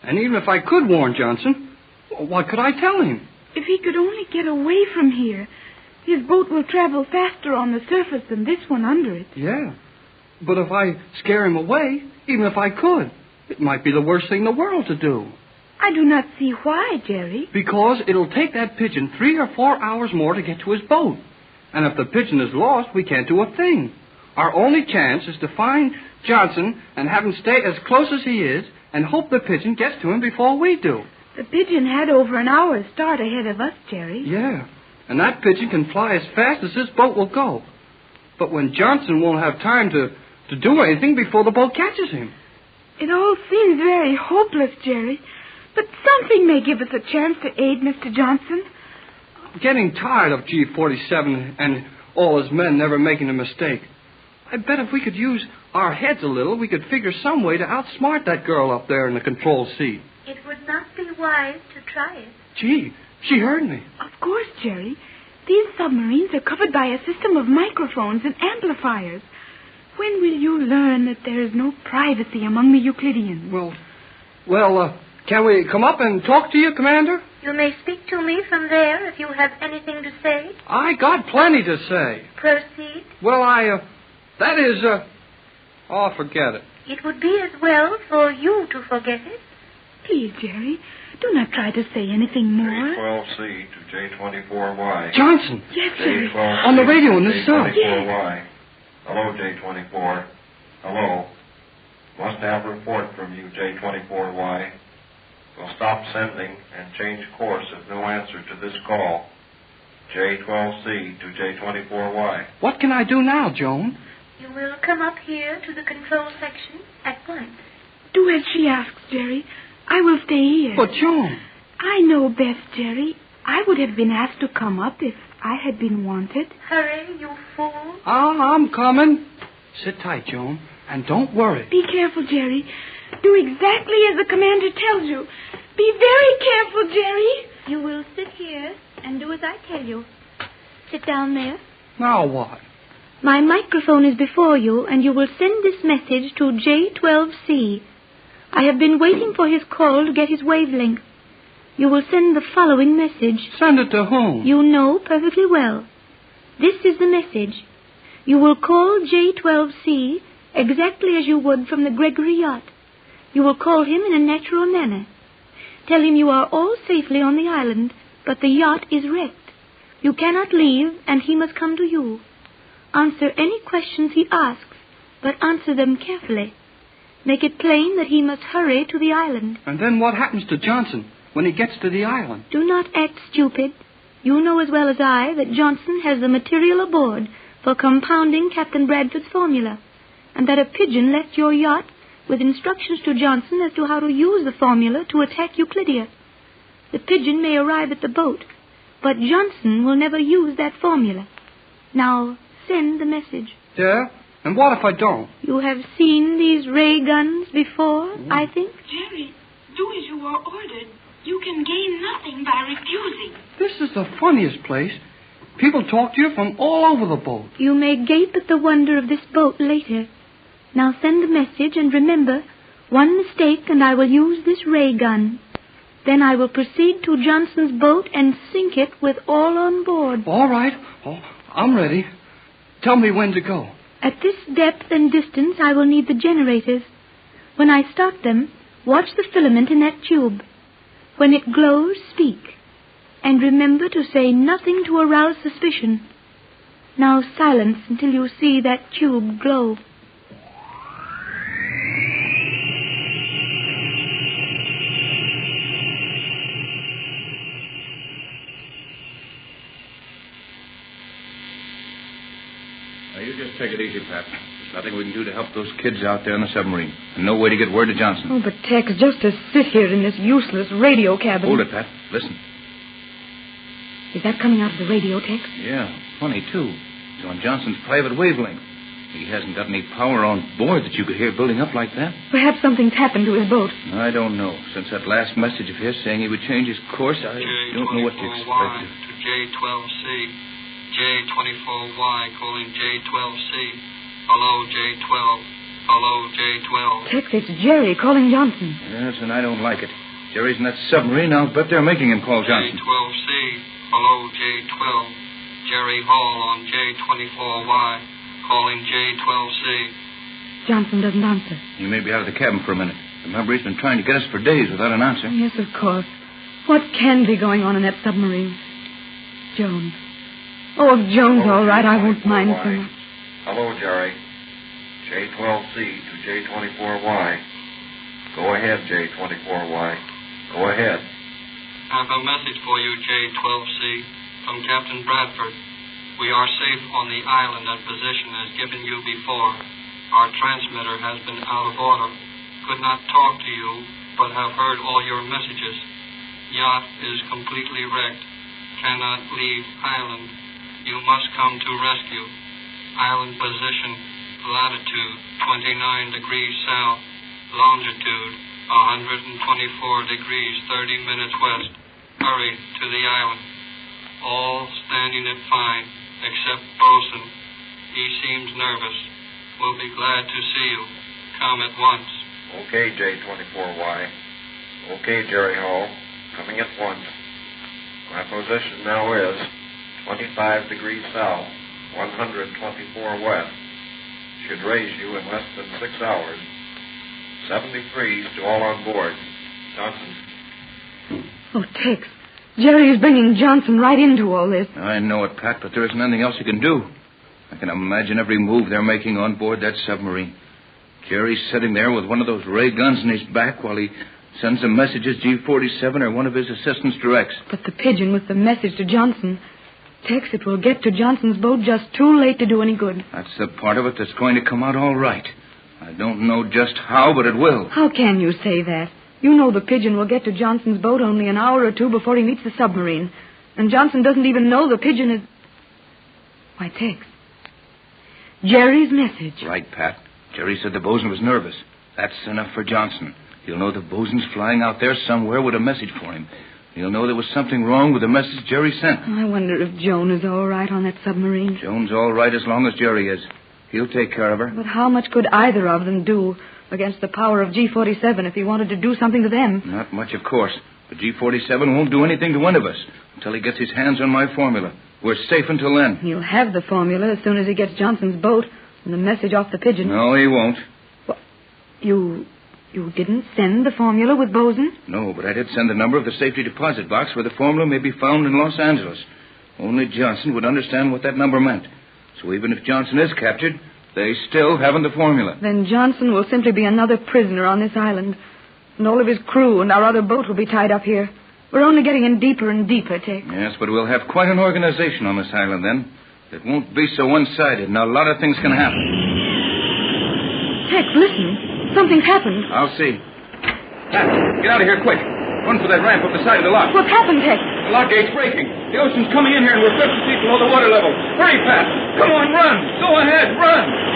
And even if I could warn Johnson, what could I tell him?
If he could only get away from here, his boat will travel faster on the surface than this one under it.
Yeah. But if I scare him away, even if I could, it might be the worst thing in the world to do.
I do not see why, Jerry.
Because it'll take that pigeon 3 or 4 hours more to get to his boat. And if the pigeon is lost, we can't do a thing. Our only chance is to find Johnson and have him stay as close as he is and hope the pigeon gets to him before we do.
The pigeon had over an hour's start ahead of us, Jerry.
Yeah, and that pigeon can fly as fast as this boat will go. But when Johnson won't have time to do anything before the boat catches him.
It all seems very hopeless, Jerry. But something may give us a chance to aid Mr. Johnson.
I'm getting tired of G47 and all his men never making a mistake. I bet if we could use our heads a little, we could figure some way to outsmart that girl up there in the control seat.
It would not be wise to try it.
Gee, she heard me.
Of course, Jerry. These submarines are covered by a system of microphones and amplifiers. When will you learn that there is no privacy among the Euclideans?
Well, can we come up and talk to you, Commander?
You may speak to me from there if you have anything to say.
I got plenty to say.
Proceed.
Well, forget it.
It would be as well for you to forget it.
Please, Jerry, do not try to say anything more.
J12C to J24Y.
Johnson!
Yes, Jerry.
On the radio in this cell.
J24Y. Hello, J24. Hello. Must have a report from you, J24Y. We'll stop sending and change course if no answer to this call. J12C to J24Y.
What can I do now, Joan?
You will come up here to the control section at once.
Do as she asks, Jerry. I will stay here.
But, Joan...
I know best, Jerry. I would have been asked to come up if I had been wanted.
Hurry, you fool.
I'm coming. Sit tight, Joan, and don't worry.
Be careful, Jerry. Do exactly as the commander tells you. Be very careful, Jerry.
You will sit here and do as I tell you. Sit down there.
Now what?
My microphone is before you, and you will send this message to J12C. I have been waiting for his call to get his wavelength. You will send the following message.
Send it to whom?
You know perfectly well. This is the message. You will call J12C exactly as you would from the Gregory yacht. You will call him in a natural manner. Tell him you are all safely on the island, but the yacht is wrecked. You cannot leave, and he must come to you. Answer any questions he asks, but answer them carefully. Make it plain that he must hurry to the island.
And then what happens to Johnson when he gets to the island?
Do not act stupid. You know as well as I that Johnson has the material aboard for compounding Captain Bradford's formula, and that a pigeon left your yacht with instructions to Johnson as to how to use the formula to attack Euclidia. The pigeon may arrive at the boat, but Johnson will never use that formula. Now, send the message.
Yeah? And what if I don't?
You have seen these ray guns before, I think?
Jerry, do as you are ordered. You can gain nothing by refusing.
This is the funniest place. People talk to you from all over the boat.
You may gape at the wonder of this boat later. Now send the message, and remember, one mistake and I will use this ray gun. Then I will proceed to Johnson's boat and sink it with all on board.
All right. Oh, I'm ready. Tell me when to go.
At this depth and distance, I will need the generators. When I start them, watch the filament in that tube. When it glows, speak. And remember to say nothing to arouse suspicion. Now silence until you see that tube glow.
Now, you just take it easy, Pat. There's nothing we can do to help those kids out there in the submarine. And no way to get word to Johnson.
Oh, but Tex, just to sit here in this useless radio cabin.
Hold it, Pat. Listen.
Is that coming out of the radio, Tex?
Yeah, funny, too. It's on Johnson's private wavelength. He hasn't got any power on board that you could hear building up like that.
Perhaps something's happened to his boat.
I don't know. Since that last message of his saying he would change his course, I don't know what to expect.
J24Y to J12C. J24Y calling J12C. Hello, J12. Hello, J12.
Tex, it's Jerry calling Johnson.
Yes, and I don't like it. Jerry's in that submarine. I'll bet they're making him call Johnson.
J12C. Hello, J12. Jerry Hall on J24Y calling J12C.
Johnson doesn't answer.
He may be out of the cabin for a minute. Remember, he's been trying to get us for days without an answer.
Yes, of course. What can be going on in that submarine? Jones. Oh, if Jones all right, I won't mind so much.
Hello, Jerry. J12C to J24Y. Go ahead, J24Y. Go ahead.
I have a message for you, J12C, from Captain Bradford. We are safe on the island and position as given you before. Our transmitter has been out of order. Could not talk to you, but have heard all your messages. Yacht is completely wrecked. Cannot leave island. You must come to rescue. Island position, latitude 29 degrees south, longitude 124 degrees 30 minutes west. Hurry to the island. All standing it fine, except Bosun. He seems nervous. We'll be glad to see you. Come at once.
Okay, J24Y. Okay, Jerry Hall. Coming at once. My position now is 25 degrees south, 124 west. Should raise you in less than 6 hours. 73s to all on board. Johnson.
Oh, Tex. Jerry is bringing Johnson right into all this.
I know it, Pat, but there isn't anything else you can do. I can imagine every move they're making on board that submarine. Jerry's sitting there with one of those ray guns in his back while he sends the messages G47 or one of his assistants directs.
But the pigeon with the message to Johnson. Tex, it will get to Johnson's boat just too late to do any good.
That's the part of it that's going to come out all right. I don't know just how, but it will.
How can you say that? You know the pigeon will get to Johnson's boat only an hour or two before he meets the submarine. And Johnson doesn't even know the pigeon is... Why, Tex. Jerry's message.
Right, Pat. Jerry said the bosun was nervous. That's enough for Johnson. He'll know the bosun's flying out there somewhere with a message for him. He'll know there was something wrong with the message Jerry sent.
I wonder if Joan is all right on that submarine.
Joan's all right as long as Jerry is. He'll take care of her.
But how much could either of them do against the power of G47 if he wanted to do something to them?
Not much, of course. But G47 won't do anything to one of us until he gets his hands on my formula. We're safe until then.
He'll have the formula as soon as he gets Johnson's boat and the message off the pigeon.
No, he won't.
What? You didn't send the formula with Boson?
No, but I did send the number of the safety deposit box where the formula may be found in Los Angeles. Only Johnson would understand what that number meant. So even if Johnson is captured, they still haven't the formula.
Then Johnson will simply be another prisoner on this island. And all of his crew and our other boat will be tied up here. We're only getting in deeper and deeper, Tex.
Yes, but we'll have quite an organization on this island then. It won't be so one-sided, and a lot of things can happen.
Tex, listen. Something's happened.
I'll see. Get out of here quick. Run for that ramp up the side of the lock.
What's happened, Tex?
The lock gate's breaking. The ocean's coming in here, and we're 50 feet below the water level. Hurry, Pat. Come on, run. Go ahead, run.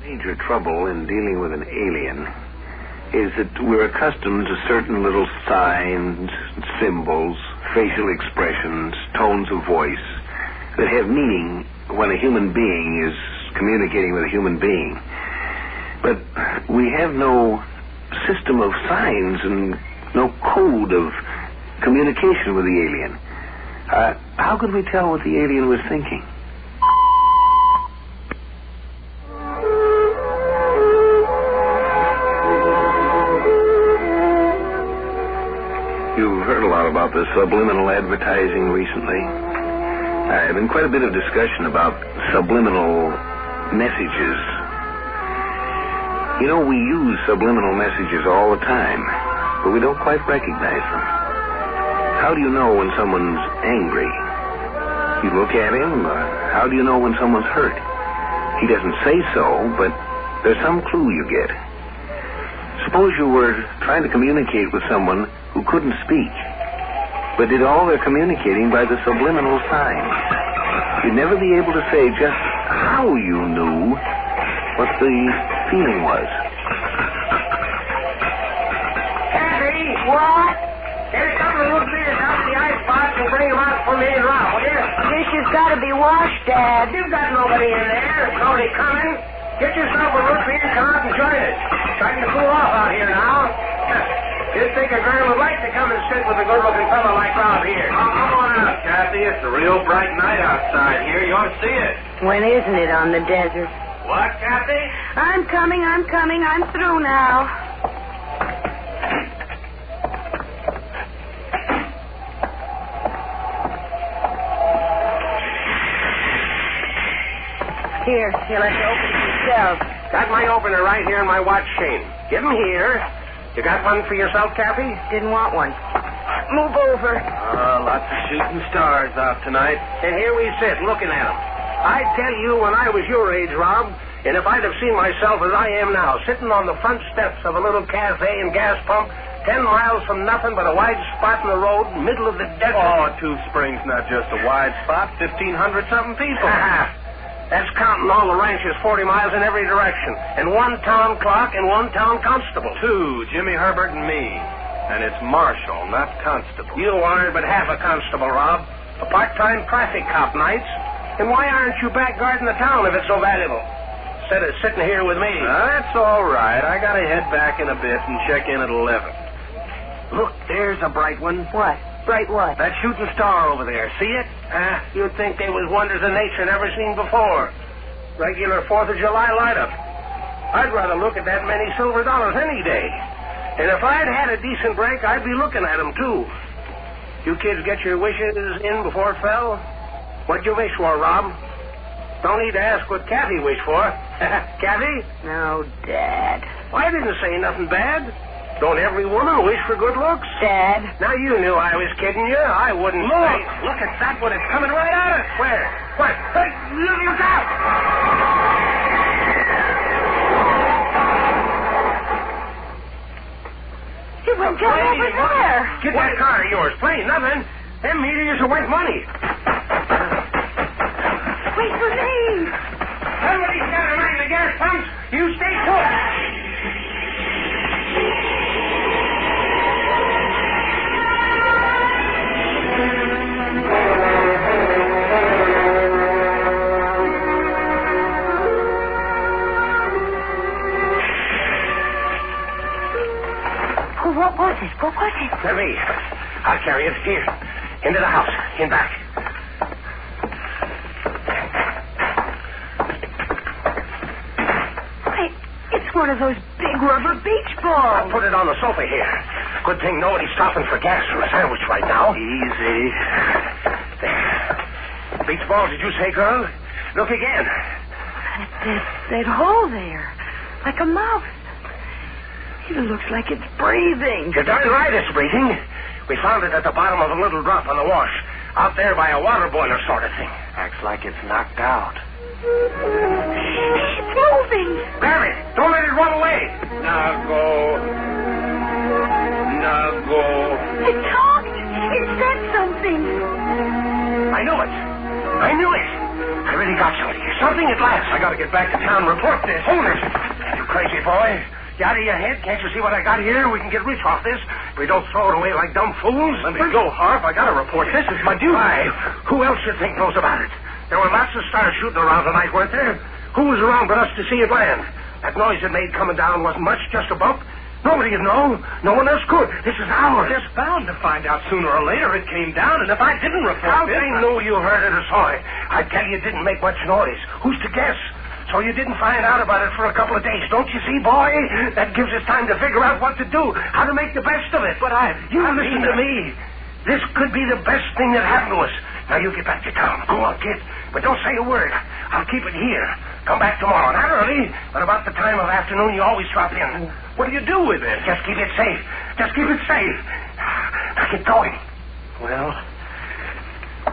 Major trouble in dealing with an alien is that we're accustomed to certain little signs, symbols, facial expressions, tones of voice that have meaning when a human being is communicating with a human being. But we have no system of signs and no code of communication with the alien. How could we tell what the alien was thinking? You've heard a lot about the subliminal advertising recently. There's been quite a bit of discussion about subliminal messages. You know, we use subliminal messages all the time, but we don't quite recognize them. How do you know when someone's angry? You look at him. How do you know when someone's hurt? He doesn't say so, but there's some clue you get. Suppose you were trying to communicate with someone who couldn't speak, but did all their communicating by the subliminal signs. You'd never be able to say just how you knew what the feeling was.
Kathy, what? Get a couple of root beers out of the icebox and bring them out for me and Rob, will you?
Dishes got to be washed, Dad.
You've got nobody in there. Nobody coming. Get yourself a root beer and come out and join us. Starting to cool off out here now. Just think a girl would like to come and sit with a good-looking fellow like Rob here. Come on out, Kathy. It's a real bright night outside here. You ought to see it.
When isn't it on the desert?
What, Kathy?
I'm coming. I'm through now. Here, let's open it yourself.
Got my opener right here in my watch chain. Give him here. You got one for yourself, Kathy?
Didn't want one. Move over.
Lots of shooting stars out tonight. And here we sit, looking at them. I tell you, when I was your age, Rob, and if I'd have seen myself as I am now, sitting on the front steps of a little cafe and gas pump, 10 miles from nothing but a wide spot in the road, middle of the desert.
Oh, Two Springs, not just a wide spot, 1,500-something people.
That's counting all the ranches 40 miles in every direction. And one town clerk and one town constable.
Two, Jimmy Herbert and me. And it's marshal, not constable.
You aren't but half a constable, Rob. A part-time traffic cop nights. And why aren't you back guarding the town if it's so valuable? Instead of sitting here with me.
That's all right. I gotta head back in a bit and check in at 11.
Look, there's a bright one.
What? Bright what?
That shooting star over there. See it? You'd think they was wonders of nature never seen before. Regular 4th of July light-up. I'd rather look at that many silver dollars any day. And if I'd had a decent break, I'd be looking at them, too. You kids get your wishes in before it fell? What'd you wish for, Rob? Don't need to ask what Kathy wished for. Kathy?
No, Dad.
Well, I didn't say nothing bad. Don't every woman wish for good looks?
Dad.
Now, you knew I was kidding you. I wouldn't say... Look at that one. It's coming right at us. Where? What? Hey, look out!
It went just over there.
Get that car of yours. Plain nothing. Them meteors are worth money.
Wait for me.
Let me. I'll carry it. Here. Into the house. In back.
Hey, it's one of those big rubber beach balls.
I'll put it on the sofa here. Good thing nobody's stopping for gas or a sandwich right now. Easy. There. Beach ball, did you say, girl? Look again.
That hole there. Like a mouse. It looks like it's breathing.
You're darn right it's breathing. We found it at the bottom of a little drop on the wash. Out there by a water boiler sort of thing. Acts like it's knocked out.
It's moving.
Grab it. Don't let it run away. Now go.
It talked. It said something.
I knew it. I really got something. Something at last. I got to get back to town and report this. Hold it. You crazy boy. You out of your head? Can't you see what I got here? We can get rich off this. If we don't throw it away like dumb fools. Let me go, Harp. I got to report this. It's my duty. Why? Who else you think knows about it? There were lots of stars shooting around tonight, weren't there? Who was around but us to see it land? That noise it made coming down wasn't much, just a bump. Nobody'd know. No one else could. This is ours.
They're bound to find out sooner or later it came down, and if I didn't report
How
it...
they knew you heard it or saw it? I tell you, it didn't make much noise. Who's to guess? So you didn't find out about it for a couple of days. Don't you see, boy? That gives us time to figure out what to do, how to make the best of it. But You listen to me. This could be the best thing that happened to us. Now, you get back to town. Go on, kid. But don't say a word. I'll keep it here. Come back tomorrow. Not early, but about the time of afternoon you always drop in.
What do you do with it?
Just keep it safe. Just keep it safe. Now, get going. Well,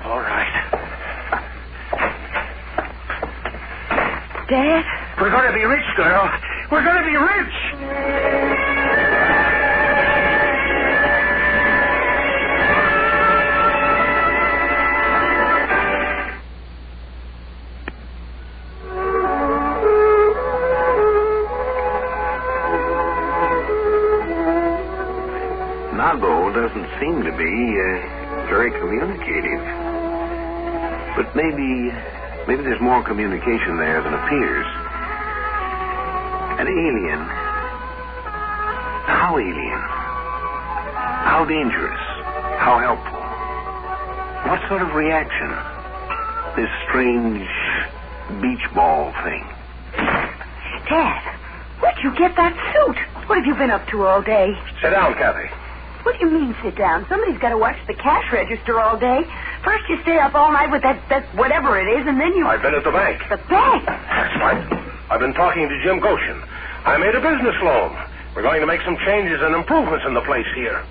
all right.
Dad?
We're going to be rich, girl. We're going to be rich.
Nago doesn't seem to be very communicative. But maybe there's more communication there than appears. An alien. How alien? How dangerous? How helpful? What sort of reaction? This strange beach ball thing.
Dad, where'd you get that suit? What have you been up to all day?
Sit down, Kathy.
What do you mean, sit down? Somebody's got to watch the cash register all day. First you stay up all night with that whatever it is, and then you...
I've been at the bank.
The bank?
That's right. I've been talking to Jim Goshen. I made a business loan. We're going to make some changes and improvements in the place here.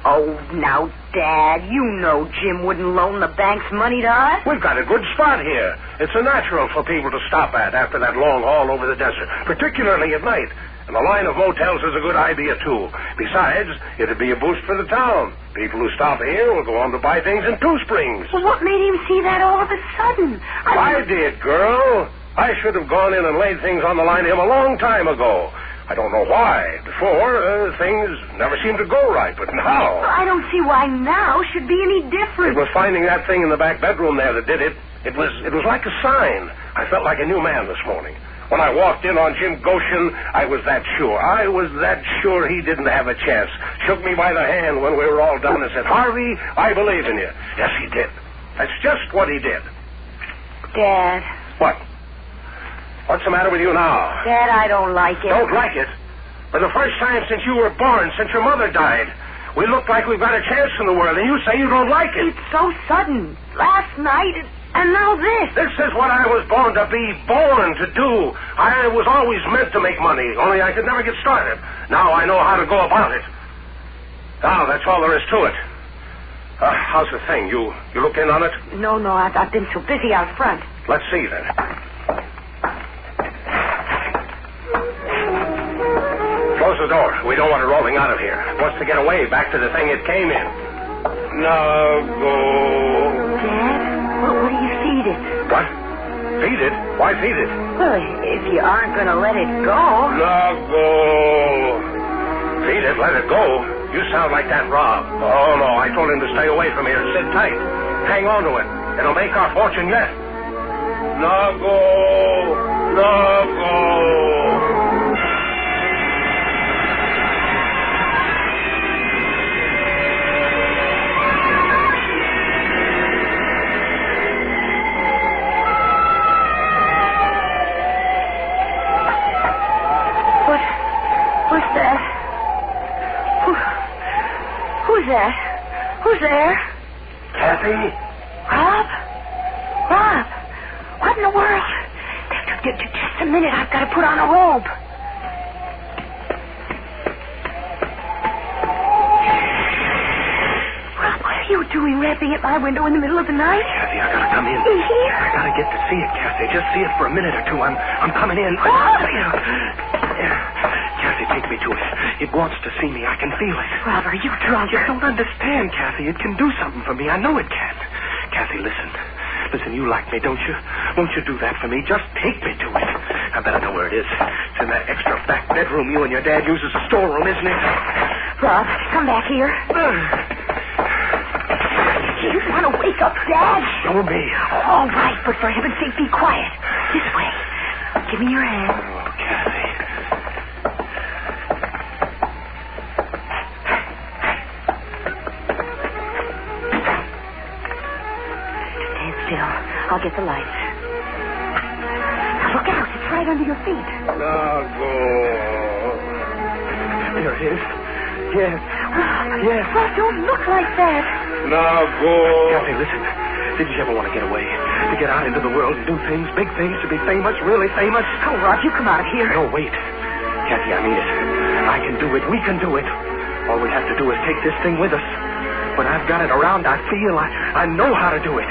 Oh, now, Dad, you know Jim wouldn't loan the bank's money to us.
We've got a good spot here. It's a natural for people to stop at after that long haul over the desert, particularly at night. And the line of motels is a good idea, too. Besides, it'd be a boost for the town. People who stop here will go on to buy things in Two Springs.
Well, what made him see that all of a sudden?
I did, girl. I should have gone in and laid things on the line to him a long time ago. I don't know why. Before, things never seemed to go right, but now...
Well, I don't see why now should be any different.
It was finding that thing in the back bedroom there that did it. It was like a sign. I felt like a new man this morning. When I walked in on Jim Goshen, I was that sure. I was that sure he didn't have a chance. Shook me by the hand when we were all done and said, Harvey, I believe in you. Yes, he did. That's just what he did.
Dad.
What? What's the matter with you now?
Dad, I don't like it.
Don't like it? For the first time since you were born, since your mother died, we look like we've got a chance in the world, and you say you don't like it.
It's so sudden. Last night, and now this.
This is what I was born to be, born to do. I was always meant to make money, only I could never get started. Now I know how to go about it. Now, that's all there is to it. How's the thing? You look in on it?
No, I've been so busy out front.
Let's see, then. Close the door. We don't want it rolling out of here. It wants to get away back to the thing it came in. Now, go.
Dad, what do you feed it?
What? Feed it? Why feed it?
Well, if you aren't going to let it go.
Now, go. Feed it, let it go. You sound like that Rob. Oh, no, I told him to stay away from here. Sit tight. Hang on to it. It'll make our fortune yet. Now, go. Now, go. Kathy!
Rob? Rob? What in the world? Just a minute. I've got to put on a robe. Rob, what are you doing rapping at my window in the middle of the night?
Kathy, I gotta come in.
In here?
I gotta get to see it, Kathy. Just see it for a minute or two. I'm coming in.
Rob!
Kathy, take me to it. It wants to see me. I can feel it.
Rob, are you drunk?
You don't understand, Kathy. It can do something for me. I know it can. Kathy, listen. Listen, you like me, don't you? Won't you do that for me? Just take me to it. I bet I know where it is. It's in that extra back bedroom you and your dad use as a storeroom, isn't it?
Rob, come back here. You want to wake up Dad?
Show me.
All right, but for heaven's sake, be quiet. This way. Give me your hand.
Oh, Kathy.
Stand still. I'll get the lights. Now look out. It's right under your feet.
Nago. There it is. Yes. Yes.
Oh, don't look like that.
Nago. Kathy, listen. Didn't you ever want to get away? To get out into the world and do things, big things, to be famous, really famous?
Oh, Rod, you come out of here.
No, wait. Kathy, I mean it. I can do it. We can do it. All we have to do is take this thing with us. When I've got it around, I feel I know how to do it.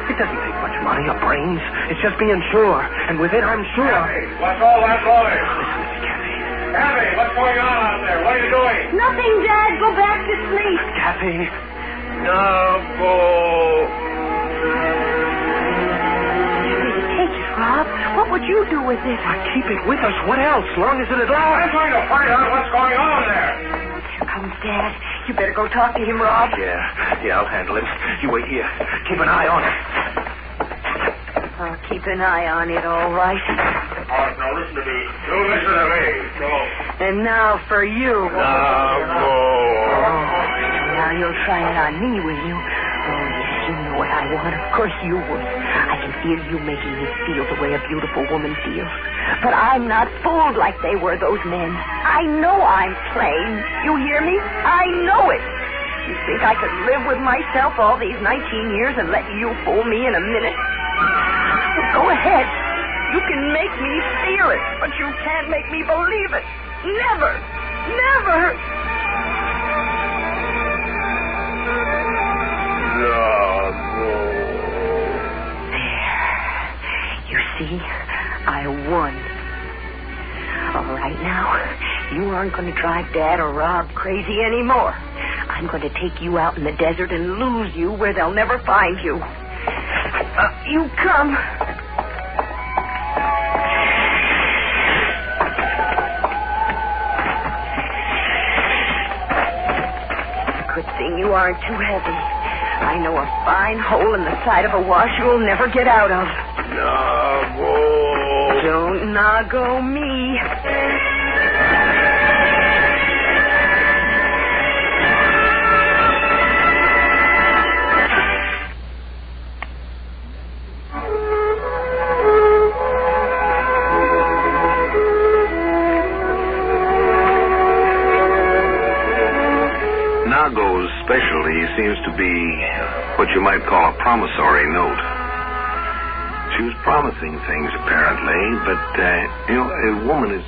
It doesn't take much money or brains. It's just being sure. And with it, I'm sure.
Kathy, what's all that noise?
Listen, Kathy.
Kathy, what's going on out there? What are you doing?
Nothing, Dad. Go back to sleep.
Kathy.
Nago.
Take it, Rob. What would you do with it?
I keep it with us. What else? Long as it'll last.
I'm going to find out what's going on there.
Here comes Dad. You better go talk to him, Rob.
Yeah, I'll handle him. You wait here. Keep an eye on it.
I'll keep an eye on it, all right.
Now listen to me. You listen to me. Go.
And now for you.
Nago.
Now you'll try it on me, will you? Oh, yes, you know what I want. Of course you would. I can feel you making me feel the way a beautiful woman feels. But I'm not fooled like they were, those men. I know I'm plain. You hear me? I know it. You think I could live with myself all these 19 years and let you fool me in a minute? Well, go ahead. You can make me feel it, but you can't make me believe it. Never. Never. You see, I won. All right now, you aren't going to drive Dad or Rob crazy anymore. I'm going to take you out in the desert and lose you where they'll never find you. You come. Good thing you aren't too heavy. I know a fine hole in the side of a wash you'll never get out of.
Nago.
Don't nago me.
Nago's specialty seems to be what you might call a promissory note. She was promising things, apparently, but, a woman is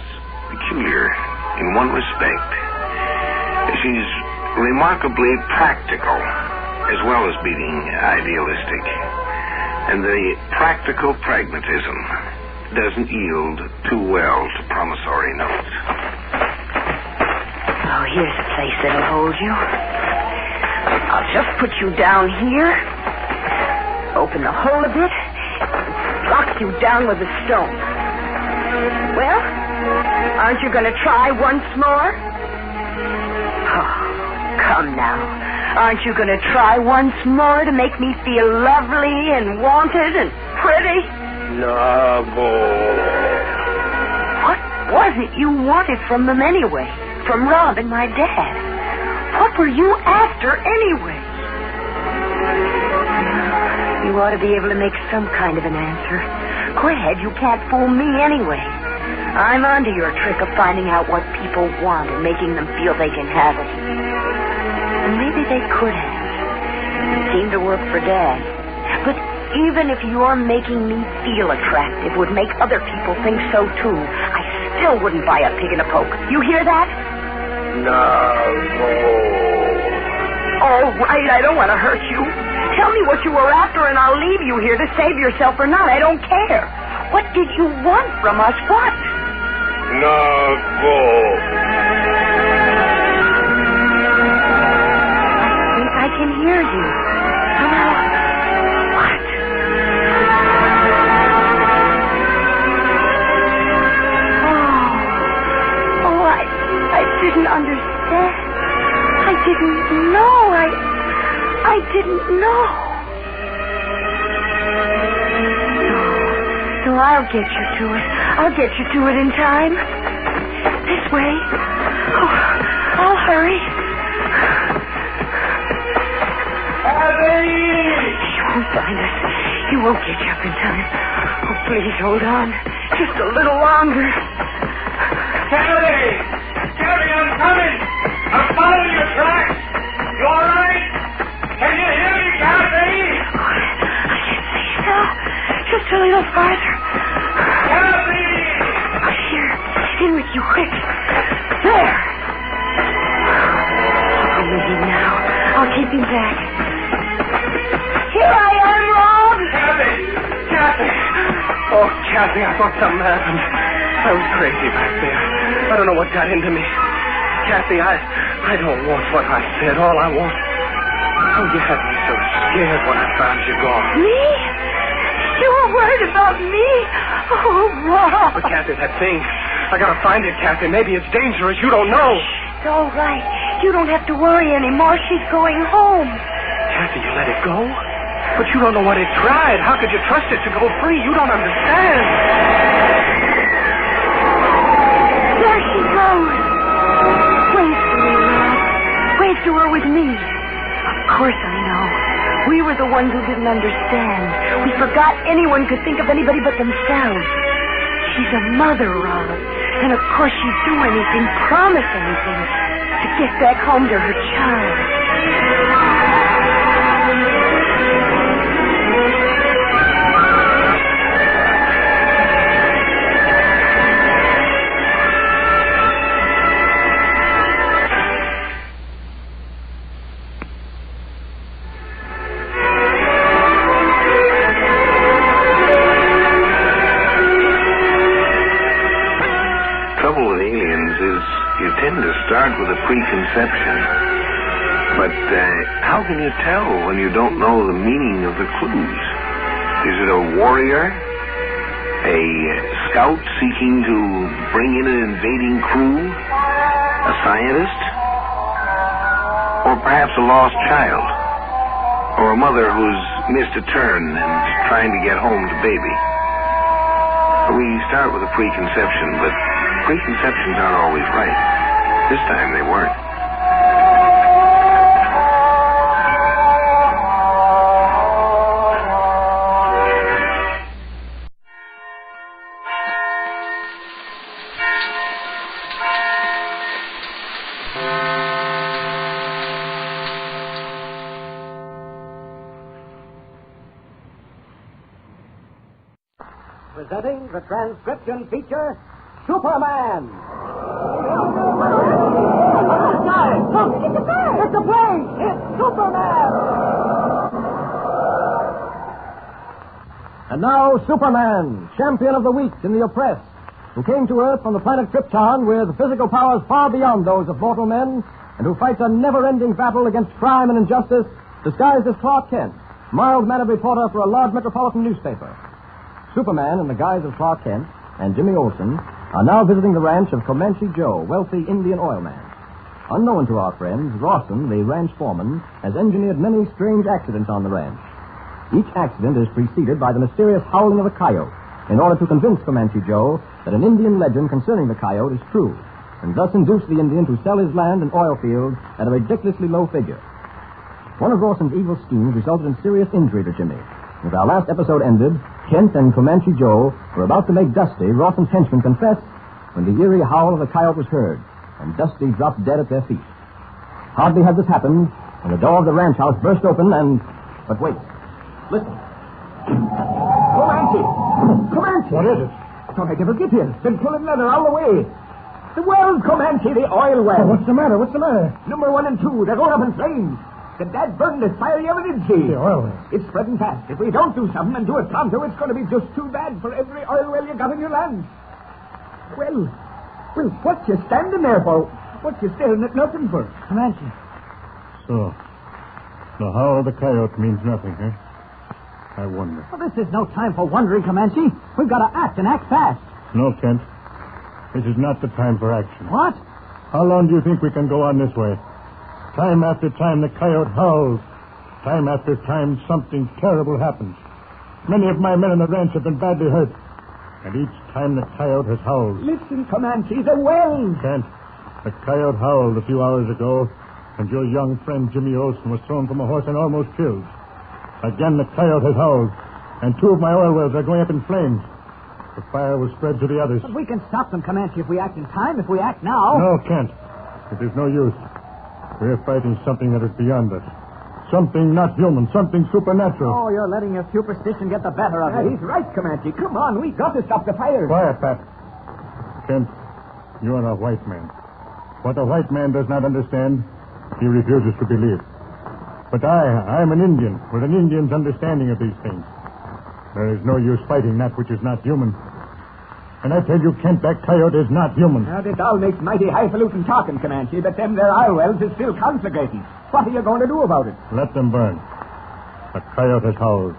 peculiar in one respect. She's remarkably practical, as well as being idealistic. And the practical pragmatism doesn't yield too well to promissory notes.
Oh, here's a place that'll hold you. I'll just put you down here, open the hole a bit, lock you down with a stone. Well, aren't you going to try once more? Oh, come now. Aren't you going to try once more to make me feel lovely and wanted and pretty?
Nago.
What was it you wanted from them anyway? From Rob and my dad? What were you after anyway? You ought to be able to make some kind of an answer. Go ahead, you can't fool me anyway. I'm onto your trick of finding out what people want and making them feel they can have it. And maybe they could have. Seemed to work for Dad. But even if your making me feel attractive would make other people think so, too, I still wouldn't buy a pig in a poke. You hear that?
No.
All right, I don't want to hurt you. Tell me what you were after, and I'll leave you here to save yourself or not. I don't care. What did you want from us? What?
No.
I think I can hear you. Somehow. What? Oh, I didn't understand. I didn't know. I didn't know. So I'll get you to it. I'll get you to it in time. This way. Oh, I'll hurry.
Abby!
You won't find us. You won't get you up in time. Oh, please hold on. Just a little longer.
Cadet! Cadet, I'm coming! I'm following your tracks! You all right? Can you hear me, Cadet?
I can see you now. Just a little farther. Here, in with you, quick. There. I'll leave him now. I'll keep him back. Here I am, Rob.
Kathy! Oh, Kathy, I thought something happened. I was crazy back there. I don't know what got into me. Kathy, I don't want what I said. All I want... Oh, you had me so scared when I found you gone.
Me? You were worried about me? Oh, Rob.
But, Kathy, that thing... I gotta find it, Kathy. Maybe it's dangerous. You don't know.
It's all right. You don't have to worry anymore. She's going home.
Kathy, you let it go? But you don't know what it tried. How could you trust it to go free? You don't understand.
There she goes. Wave to me, Rob. Wave to her with me. Of course I know. We were the ones who didn't understand. We forgot anyone could think of anybody but themselves. She's a mother, Rob. And of course she'd do anything, promise anything, to get back home to her child.
Start with a preconception. But how can you tell when you don't know the meaning of the clues? Is it a warrior? A scout seeking to bring in an invading crew? A scientist? Or perhaps a lost child? Or a mother who's missed a turn and trying to get home to baby? We start with a preconception, but preconceptions aren't always right. This time they weren't.
Presenting the transcription feature, Superman. Look, it's a bird! It's a plane! It's Superman!
And now, Superman, champion of the weak and the oppressed, who came to Earth from the planet Krypton with physical powers far beyond those of mortal men, and who fights a never-ending battle against crime and injustice, disguised as Clark Kent, mild-mannered reporter for a large metropolitan newspaper. Superman, in the guise of Clark Kent, and Jimmy Olsen, are now visiting the ranch of Comanche Joe, wealthy Indian oil man. Unknown to our friends, Rawson, the ranch foreman, has engineered many strange accidents on the ranch. Each accident is preceded by the mysterious howling of a coyote, in order to convince Comanche Joe that an Indian legend concerning the coyote is true, and thus induce the Indian to sell his land and oil fields at a ridiculously low figure. One of Rawson's evil schemes resulted in serious injury to Jimmy. As our last episode ended, Kent and Comanche Joe were about to make Dusty, Rawson's henchman, confess when the eerie howl of the coyote was heard, and Dusty dropped dead at their feet. Hardly had this happened and the door of the ranch house burst open and... But wait. Listen. Comanche! Comanche!
What is it?
I thought I'd never get here. Been pulling leather all the way. The wells, Comanche, the oil wells.
What's the matter? What's the matter?
Number 1 and 2, they're going up in flames. The dad burned as fire you ever did see.
The oil wells.
It's spreading fast. If we don't do something and do it pronto, it's going to be just too bad for every oil well you got in your land. Well, what you standing there for? What you staring at nothing for?
Comanche. So, the howl of the coyote means nothing, huh? I wonder.
Well, this is no time for wondering, Comanche. We've got to act and act fast.
No, Kent. This is not the time for action.
What?
How long do you think we can go on this way? Time after time, the coyote howls. Time after time, something terrible happens. Many of my men on the ranch have been badly hurt. And each time the coyote has howled.
Listen, Comanche, the wells.
Kent, the coyote howled a few hours ago, and your young friend Jimmy Olsen was thrown from a horse and almost killed. Again, the coyote has howled, and 2 of my oil wells are going up in flames. The fire will spread to the others.
But we can stop them, Comanche, if we act in time, if we act now.
No, Kent. It is no use. We're fighting something that is beyond us. Something not human, something supernatural.
Oh, you're letting your superstition get the better of you. He's right, Comanche. Come on, we've got to stop the fire.
Quiet, Pat. Kent, you're a white man. What a white man does not understand, he refuses to believe. But I'm an Indian, with an Indian's understanding of these things. There is no use fighting that which is not human. And I tell you, Kent, that coyote is not human.
Now, this all makes mighty highfalutin talking, Comanche, but them there oil wells is still conflagrating. What are you going to do about it?
Let them burn. The coyote has howled.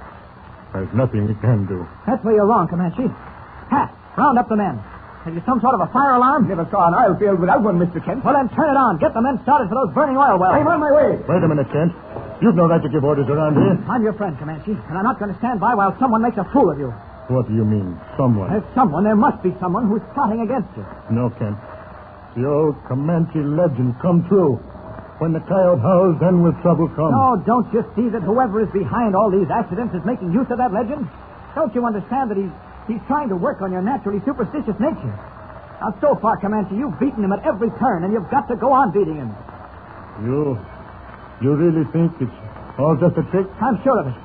There's nothing we can do.
That's where you're wrong, Comanche. Pat, round up the men. Have you some sort of a fire alarm? Never saw an oil field without one, Mr. Kent. Well, then turn it on. Get the men started for those burning oil wells. I'm on my way.
Wait a minute, Kent. You've no right to give orders around here.
I'm your friend, Comanche, and I'm not going to stand by while someone makes a fool of you.
What do you mean, someone?
There's someone. There must be someone who's plotting against you.
No, Kent. The old Comanche legend come true. When the coyote howls, then will trouble come.
No, don't you see that whoever is behind all these accidents is making use of that legend? Don't you understand that he's trying to work on your naturally superstitious nature? Now, so far, Comanche, you've beaten him at every turn, and you've got to go on beating him.
You really think it's all just a trick?
I'm sure of it.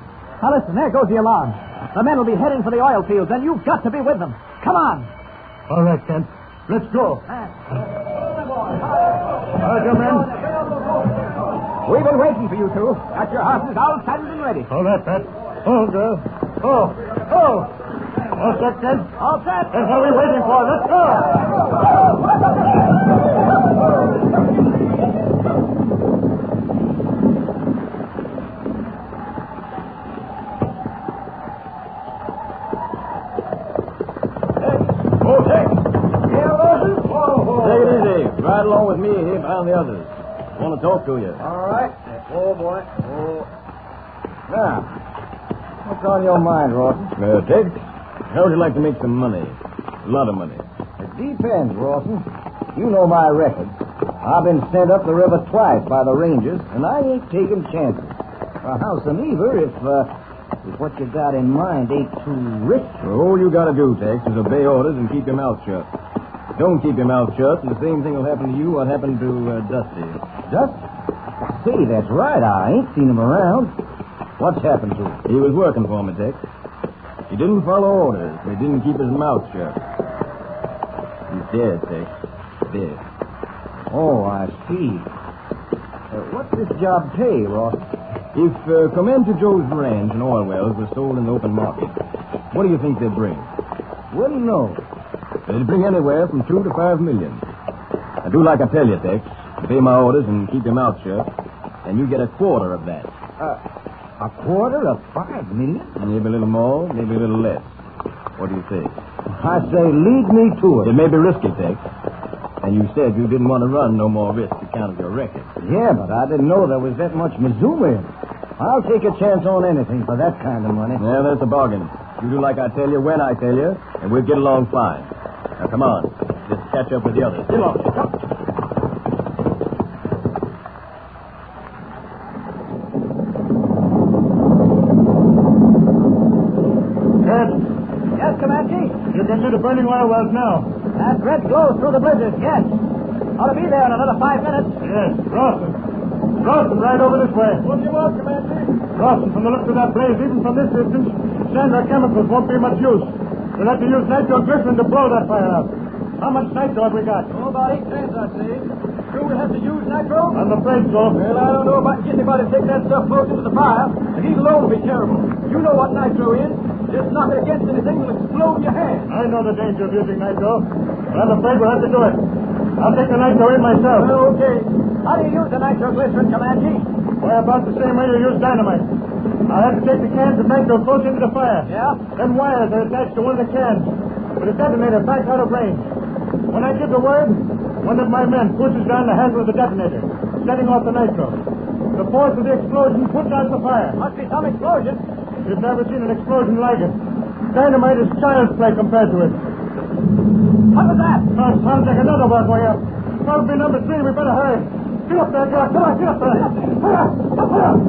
Now, listen, there goes the alarm. The men will be heading for the oil fields, and you've got to be with them. Come on.
All right, Kent. Let's go. All right, you men.
We've been waiting for you two. Got your horses all saddled and ready.
All right, Pat. Oh, girl. Oh. All set, Kent?
All set.
That's what we're waiting for. Let's go.
Take it easy. Ride along with me here behind the others. I want to talk to you.
All right. Oh, boy. Oh.
Now, what's on your mind, Rawson? Dick, how would you like to make some money? A lot of money.
It depends, Rawson. You know my record. I've been sent up the river twice by the Rangers, and I ain't taking chances. Howsomever, if what you got in mind ain't too risky.
Well, all you got to do, Tex, is obey orders and keep your mouth shut. Don't keep your mouth shut, and the same thing will happen to you what happened to Dusty.
Dusty? Say, that's right. I ain't seen him around. What's happened to him?
He was working for me, Tex. He didn't follow orders. He didn't keep his mouth shut. He's dead, Tex. Dead.
Oh, I see. What's this job pay, Ross?
If Commander Joe's ranch and oil wells were sold in the open market, what do you think they'd bring?
Wouldn't know.
They'd bring anywhere from $2 to $5 million. I do like I tell you, Tex. Obey my orders and keep your mouth shut, and you get a quarter of that.
A quarter of $5 million?
Maybe a little more, maybe a little less. What do you say?
I say lead me to it.
It may be risky, Tex. And you said you didn't want to run no more risk account of your record.
Yeah, but I didn't know there was that much Missoula in it. I'll take a chance on anything for that kind of money.
Yeah, that's a bargain. You do like I tell you, when I tell you, and we'll get along fine. Now, come on. Let's catch up with the others. Get along.
Ed?
Yes, Comanche?
You can see the burning oil wells now.
That red glows through the blizzard, yes. Ought to be there in another 5 minutes.
Yes, Rawson. Rawson, right over this way.
What do you want, Commander?
Rawson, from the looks of that blaze, even from this distance, sand or chemicals won't be much use. We'll have to use nitroglycerin to blow that fire out. How much nitro have we got?
Oh, about 8 cans, I say. Sure we'll have to use nitro?
I'm afraid so.
Well, I don't know if I can get anybody to take that stuff close into the fire. The heat alone will be terrible. You know what nitro is. Just knock it against anything will explode in your hand.
I know the danger of using nitro, but I'm afraid we'll have to do it. I'll take the nitro in myself.
Well, okay. How do you use the nitroglycerin, Comanche?
Why, about the same way you use dynamite. I'll have to take the cans of nitro close into the fire.
Yeah?
Then wires are attached to one of the cans, with a detonator back out of range. When I give the word, one of my men pushes down the handle of the detonator, setting off the nitro. The force of the explosion puts out the fire.
Must be some explosion.
You've never seen an explosion like it. Dynamite is child's play compared to it.
What was that?
Oh, it sounds like another work way up. Probably number 3. We better hurry. Get up there, Jack. Come on, get up there. Hurry up. Hurry up.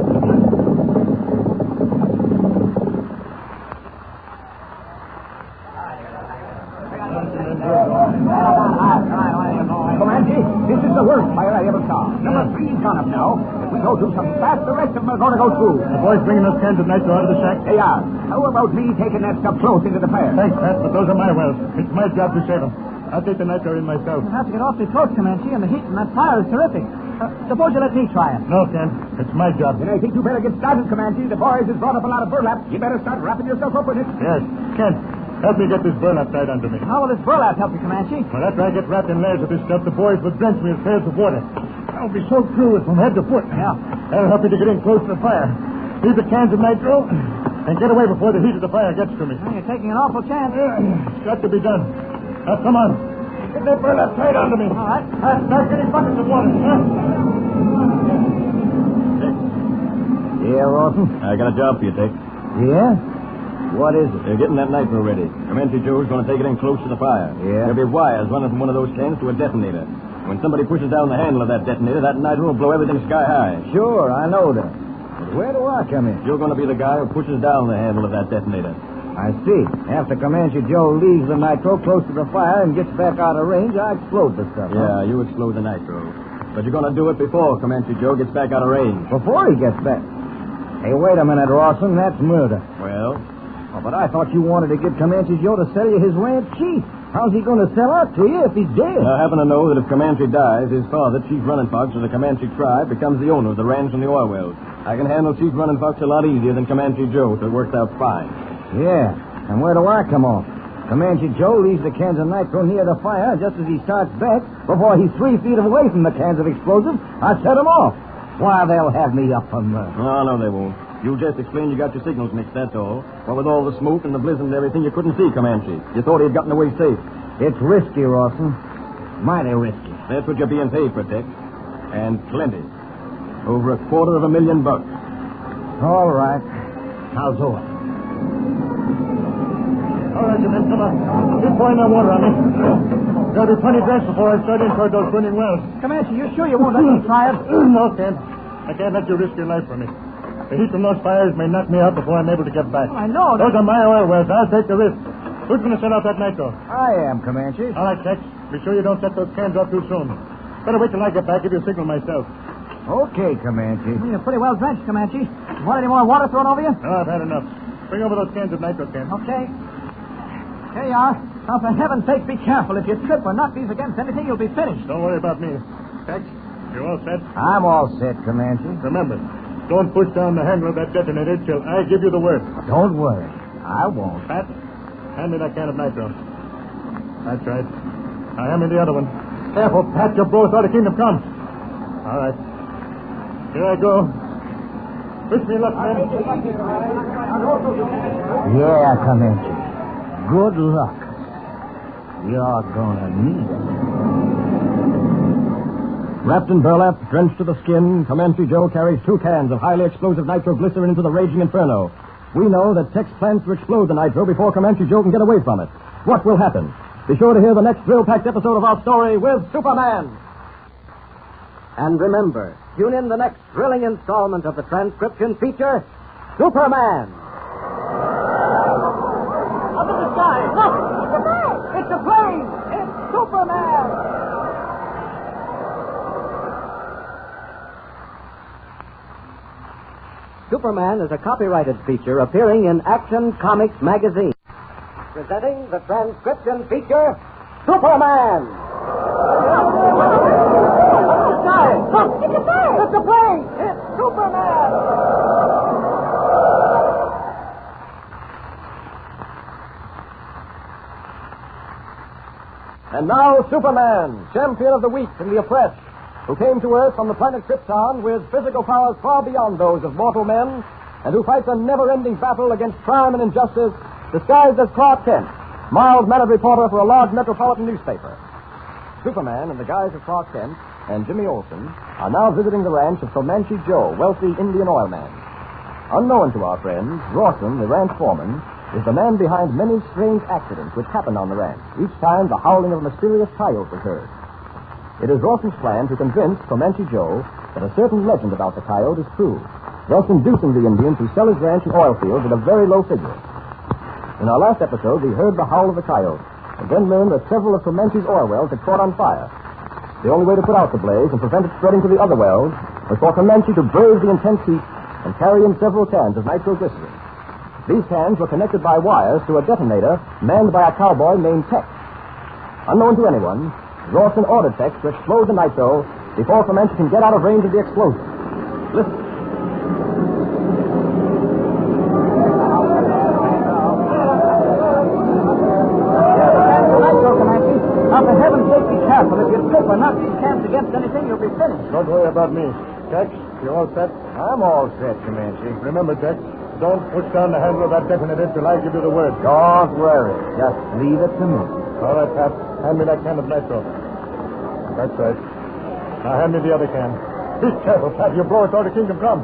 Comanche, this is the worst fire I ever saw. Number 3's gone up now. If we go through some fast, the rest of them are going to go through.
The boys bringing those cans of nitro out of the shack?
They are. How about me taking that stuff close into the fire?
Thanks, Pat, but those are my wells. It's my job to save them. I'll take the nitro in myself.
You'll have to get awfully close, Comanche, and the heat from that fire is terrific. Suppose you let me try it.
No, Ken. It's my job.
Then I think you better get started, Comanche. The boys has brought up a lot of burlap. You better start wrapping yourself up with it.
Yes. Ken, help me get this burlap tied under me.
How will this burlap help you, Comanche?
Well, after I get wrapped in layers of this stuff, the boys will drench me with pails of water. I'll be soaked through it from head to foot.
Yeah.
That'll help me to get in close to the fire. Leave the cans of nitro and get away before the heat of the fire gets to me.
Well, you're taking an awful chance.
It's got to be done. Now, come on. Get that burlap tied onto me.
All right.
Start getting buckets of water.
Yeah, Rawson?
I got a job for you, Dick.
Yeah? What is it?
They're getting that nitro ready. Comanche Joe's going to take it in close to the fire.
Yeah?
There'll be wires running from one of those cans to a detonator. When somebody pushes down the handle of that detonator, that nitro will blow everything sky high.
Sure, I know that. But where do I come in?
You're going to be the guy who pushes down the handle of that detonator.
I see. After Comanche Joe leaves the nitro close to the fire and gets back out of range, I explode the stuff.
Yeah, you explode the nitro. But you're going to do it before Comanche Joe gets back out of range.
Before he gets back? Hey, wait a minute, Rawson. That's murder.
Well?
Oh, but I thought you wanted to get Comanche Joe to sell you his ranch chief. How's he going to sell out to you if he's dead?
I happen to know that if Comanche dies, his father, Chief Running Fox of the Comanche tribe, becomes the owner of the ranch and the oil wells. I can handle Chief Running Fox a lot easier than Comanche Joe, so it works out fine.
Yeah. And where do I come off? Comanche Joe leaves the cans of nitro near the fire just as he starts back. Before he's 3 feet away from the cans of explosive, I set him off. Why, they'll have me up for murder.
Oh, no, they won't. You just explained you got your signals mixed, that's all. Well, with all the smoke and the blizzard and everything, you couldn't see Comanche. You thought he'd gotten away safe.
It's risky, Rawson. Mighty risky.
That's what you're being paid for, Dick. And plenty. Over $250,000.
All right. I'll do it.
All right, you men, come on. Keep pouring that water on me. There'll be plenty dressed before I start in toward those burning wells.
Comanche, you sure you won't let me try it?
No, Ken. I can't let you risk your life for me. The heat from those fires may knock me out before I'm able to get back.
I know.
Those are my oil wells. I'll take the risk. Who's going to set off that nitro?
I am, Comanche.
All right, Tex. Be sure you don't set those cans off too soon. Better wait till I get back. Give you a signal myself.
Okay, Comanche. Well, you're pretty well drenched, Comanche. Want any more water thrown over you?
No, I've had enough. Bring over those cans of nitro, Ken.
Okay. Here you are. Now, for heaven's sake, be careful. If you trip or knock these against anything, you'll be finished.
Don't worry about me. Tex, you all set?
I'm all set, Comanche.
Remember, don't push down the handle of that detonator till I give you the word.
Don't worry. I won't.
Pat, hand me that can of nitro. That's right. Now, hand me the other one. Careful, Pat. You're both out of kingdom come. All right. Here I go. Wish me luck, man.
Yeah, Comanche. Good luck. You're gonna need it.
Wrapped in burlap, drenched to the skin, Comanche Joe carries 2 cans of highly explosive nitroglycerin into the raging inferno. We know that Tex plans to explode the nitro before Comanche Joe can get away from it. What will happen? Be sure to hear the next thrill-packed episode of our story with Superman.
And remember, tune in the next thrilling installment of the transcription feature, Superman. Up in the sky, look! It's a bird! It's a plane! It's Superman! Superman is a copyrighted feature appearing in Action Comics magazine. Presenting the transcription feature, Superman! Look, it's a plane! It's a plane! It's Superman! And now, Superman, champion of the weak and the oppressed, who came to Earth on the planet Krypton with physical powers far beyond those of mortal men, and who fights a never-ending battle against crime and injustice, disguised as Clark Kent, mild-mannered reporter for a large metropolitan newspaper. Superman, in the guise of Clark Kent, and Jimmy Olsen are now visiting the ranch of Comanche Joe, wealthy Indian oil man. Unknown to our friends, Rawson, the ranch foreman, is the man behind many strange accidents which happen on the ranch. Each time the howling of a mysterious coyote was heard. It is Rawson's plan to convince Comanche Joe that a certain legend about the coyote is true, thus inducing the Indian to sell his ranch and oil fields at a very low figure. In our last episode, we heard the howl of the coyote, and then learned that several of Comanche's oil wells had caught on fire. The only way to put out the blaze and prevent it spreading to the other wells was for Comanche to brave the intense heat and carry in several cans of nitroglycerin. These cans were connected by wires to a detonator manned by a cowboy named Tex. Unknown to anyone, Rawson ordered Tex to explode the nitro before Comanche can get out of range of the explosion. Listen. If you slip or knock these cans against anything, you'll be finished.
Don't worry about me. Tex, you all set?
I'm all set, Comanche.
Remember, Tex, don't push down the handle of that detonator till I give you the word.
Don't worry. Just leave it to me.
All right, Pat. Hand me that can of nitro. That's right. Now hand me the other can. Be careful, Pat. You'll blow it all to kingdom come.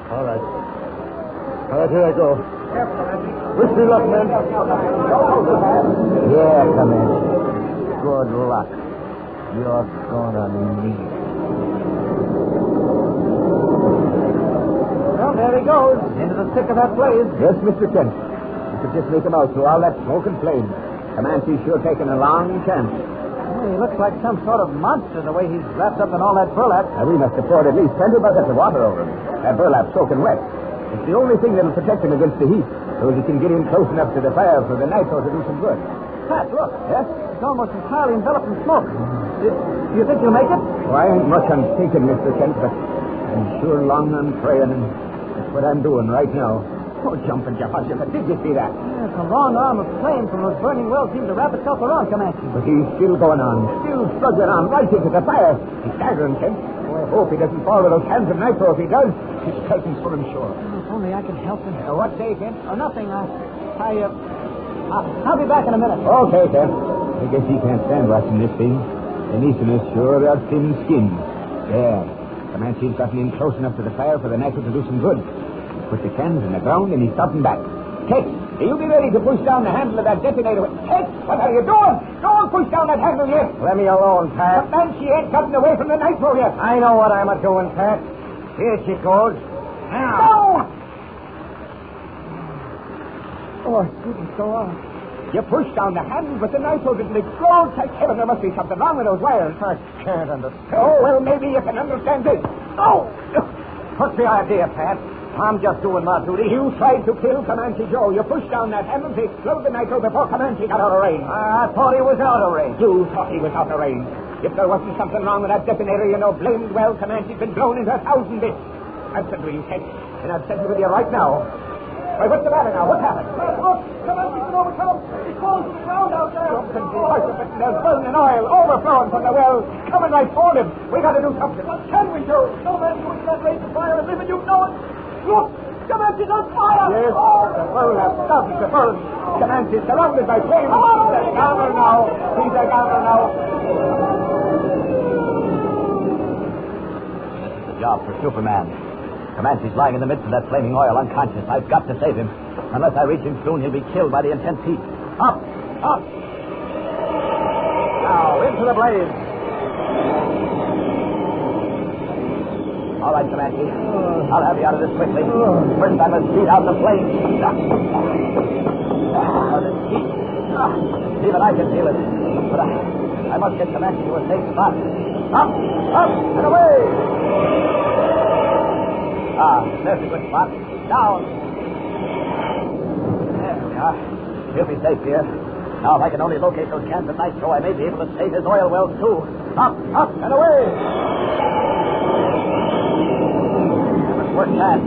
All right. All right, here I go.
Careful, Comanche.
Wish me luck, men.
Yeah, Comanche. Good luck. You're gonna need it. Well, there he goes, into the thick of that blaze. Yes, Mr. Kent. You could just make him out through all that smoke and flame. Comanche's sure taking a long chance. Well, he looks like some sort of monster, the way he's wrapped up in all that burlap. Now, we must have poured at least 20 buckets of water over him. That burlap's soaking wet. It's the only thing that'll protect him against the heat, so as he can get in close enough to the fire for the nitro to do some good. Pat, look. Yes? It's almost entirely enveloped in smoke. Do you think you'll make it? Well, I ain't much on thinking, Mr. Kent, but I'm sure long on praying, and that's what I'm doing right now. Oh, jumping, Jehoshaphat, did you see that? Yes, a long arm of flame from those burning wells seemed to wrap itself around Comanche. But he's still going on, still struggling on right into the fire. He's staggering, Kent. Oh, I hope he doesn't fall with those cans of nitro. If he does, his cousin's for him sure. If only I can help him. What say, Kent? Oh, nothing. I'll be back in a minute. Okay, Kent. I guess he can't stand watching this thing. The Easterners sure are thin-skinned. There. Comanche's gotten in close enough to the fire for the nitro to do some good. He put the cans in the ground and he's stopping back. Tex, you be ready to push down the handle of that detonator. Tex, what are you doing? Don't push down that handle yet. Let me alone, Pat. Comanche ain't gotten away from the nitro yet. I know what I'm a-doing, Pat. Here she goes. Now. No! Oh, it didn't go on. You pushed down the handle, but the nitro didn't explode. Thank heaven, there must be something wrong with those wires. I can't understand. Oh, well, maybe you can understand this. Oh! What's the idea, Pat? I'm just doing my duty. You tried to kill Comanche Joe. You pushed down that handle to explode the nitro before Comanche got out of range. I thought he was out of range. You thought he was out of range. If there wasn't something wrong with that detonator, you know blamed well Comanche's been blown into 1,000 bits. I've said to you, Tex, and I've said it with you right now. Why, what's the matter now? What happened? Look, Comanche's been overcome. He's falling to the ground out there. There's burning oil overflowing from the well. Coming right toward him. We got to do something. What can we do? No man who can't raise the fire and live, and you know it. Look, Comanche's on fire. Yes, the well has started to burn. Comanche's surrounded by flames. He's a goner now. He's a goner now. This is a job for Superman. Comanche's lying in the midst of that flaming oil, unconscious. I've got to save him. Unless I reach him soon, he'll be killed by the intense heat. Up! Up! Now, into the blaze. All right, Comanche. I'll have you out of this quickly. First, I must beat out the flames. Even I can feel it. But I must get Comanche to a safe spot. Up! Up! And away! There's a good spot. Down. There we are. He'll be safe here. Now, if I can only locate those cans of nitro, I may be able to save his oil wells, too. Up, and away! Work that.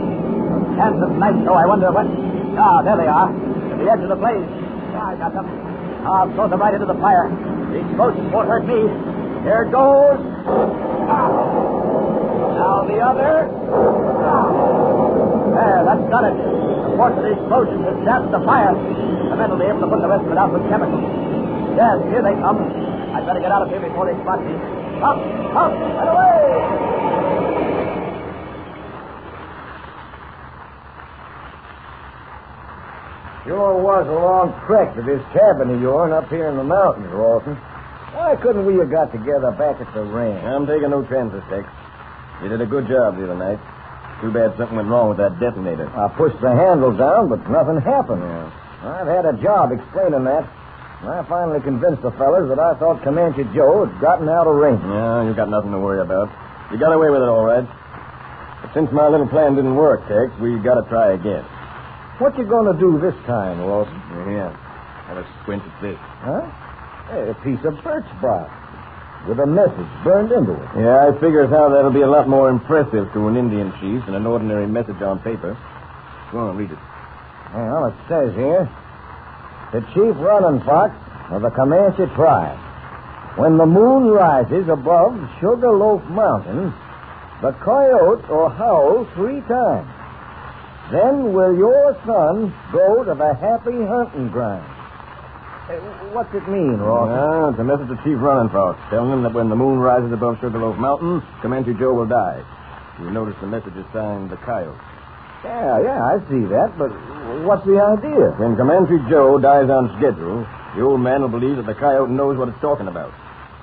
Cans of nitro, I wonder what... there they are. At the edge of the blaze. I got them. I'll throw them right into the fire. The explosion won't hurt me. Here goes. Now the other. There, that's done it. The force of the explosion has damped the fire. The men will be able to put the rest of it out with chemicals. Yes, here they come. I'd better get out of here before they spot me. Up, and away!
Sure was a long trek to this cabin of yours up here in the mountains, Rawson. Why couldn't we have got together back at the ranch?
I'm taking no chances, Tex. You did a good job the other night. Too bad something went wrong with that detonator.
I pushed the handle down, but nothing happened. Yeah. I've had a job explaining that. I finally convinced the fellas that I thought Comanche Joe had gotten out of range.
Yeah, you got nothing to worry about. You got away with it all right. But since my little plan didn't work, Tex, we got to try again.
What you going to do this time, Rawson?
Yeah. Have a squint at this.
Huh? Hey, a piece of birch bark with a message burned into it.
Yeah, I figure as how that'll be a lot more impressive to an Indian chief than an ordinary message on paper. Go on, read it.
Well, it says here, the chief running fox of the Comanche tribe. When the moon rises above Sugarloaf Mountain, the coyote will howl 3 times. Then will your son go to the happy hunting ground. Hey, what's it mean, Rawson?
Well, it's a message to Chief Running Fox, telling him that when the moon rises above Sugarloaf Mountain, Comanche Joe will die. You notice the message is signed the Coyote.
Yeah, I see that, but what's the idea?
When Comanche Joe dies on schedule, the old man will believe that the Coyote knows what it's talking about.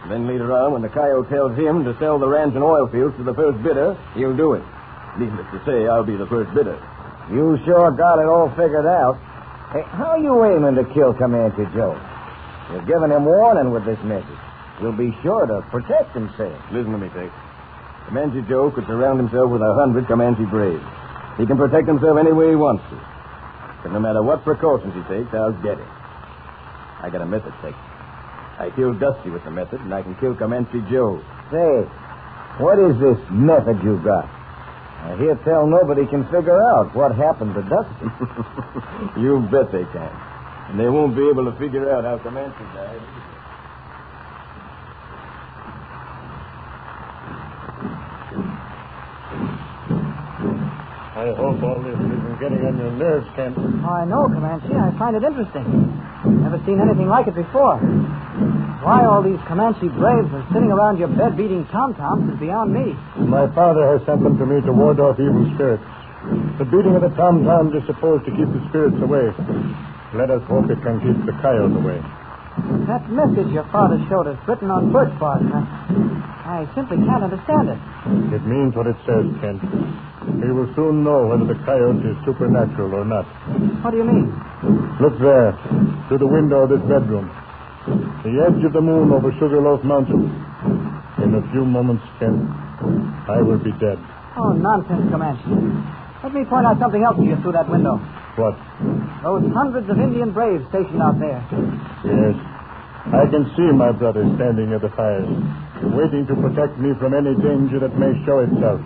And then later on, when the Coyote tells him to sell the ranch and oil fields to the first bidder, he'll do it. Needless to say, I'll be the first bidder.
You sure got it all figured out. Hey, how are you aiming to kill Comanche Joe? You're giving him warning with this message. You'll be sure to protect himself.
Listen to me, Tex. Comanche Joe could surround himself with 100 Comanche braves. He can protect himself any way he wants to. But no matter what precautions he takes, I'll get him. I got a method, Tex. I killed Dusty with the method, and I can kill Comanche Joe.
Say, what is this method you got? I hear tell nobody can figure out what happened to Dusty.
You bet they can. And they won't be able to figure out how Comanche died.
I hope all this isn't getting on your nerves, Kent.
Oh, I know, Comanche. I find it interesting. Never seen anything like it before. Why all these Comanche braves are sitting around your bed beating tom-toms is beyond me.
My father has sent them to me to ward off evil spirits. The beating of the tom-toms is supposed to keep the spirits away. Let us hope it can keep the coyote away.
That message your father showed us, written on birch bark, I simply can't understand it.
It means what it says, Kent. We will soon know whether the coyote is supernatural or not.
What do you mean?
Look there, through the window of this bedroom. The edge of the moon over Sugarloaf Mountain. In a few moments, Kent, I will be dead.
Oh, nonsense, Comanche. Let me point out something else to you through that window.
What?
Those hundreds of Indian braves stationed out there.
Yes. I can see my brother standing near the fires, waiting to protect me from any danger that may show itself.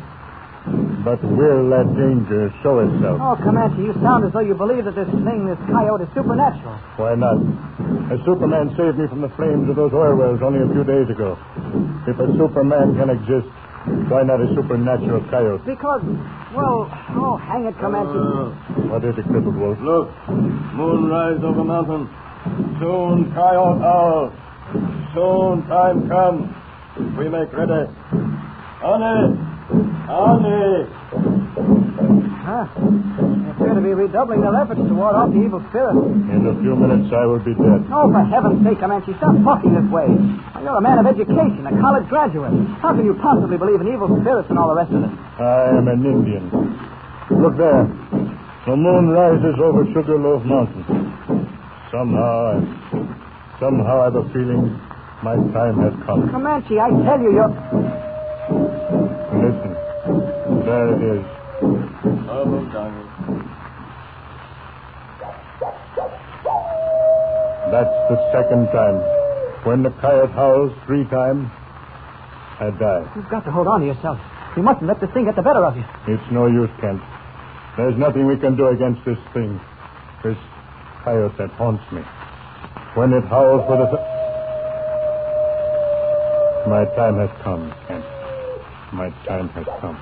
But will that danger show itself?
Oh, Comanche, you sound as though you believe that this coyote is supernatural.
Why not? A Superman saved me from the flames of those oil wells only a few days ago. If a Superman can exist, why not a supernatural coyote?
Because, well, oh, hang it, Comanche.
What is it, crippled wolf?
Look, moon rise over mountain. Soon coyote owl. Soon time come. We make ready. On it.
Huh? They appear to be redoubling their efforts to ward off the evil spirit.
In a few minutes, I will be dead.
Oh, for heaven's sake, Comanche, stop talking this way. You're a man of education, a college graduate. How can you possibly believe in evil spirits and all the rest of it?
I am an Indian. Look there. The moon rises over Sugarloaf Mountain. Somehow I have a feeling my time has come.
Comanche, I tell you, you're...
Listen. There it is. That's the second time. When the coyote howls 3 times, I die.
You've got to hold on to yourself. You mustn't let this thing get the better of you.
It's no use, Kent. There's nothing we can do against this thing. This coyote that haunts me. When it howls for the... My time has come, Kent. My time has come.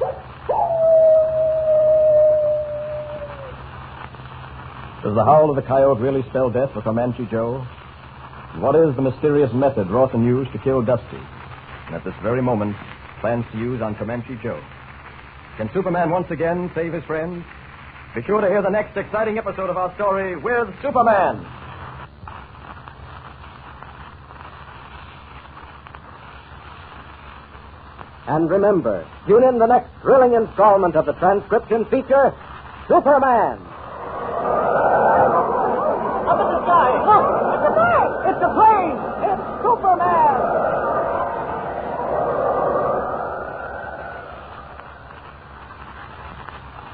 Does the howl of the coyote really spell death for Comanche Joe? And what is the mysterious method Rawson used to kill Dusty, and at this very moment plans to use on Comanche Joe? Can Superman once again save his friends? Be sure to hear the next exciting episode of our story with Superman. And remember, tune in the next thrilling installment of the transcription feature, Superman. Up in the sky! Look! It's a bird! It's a plane! It's Superman!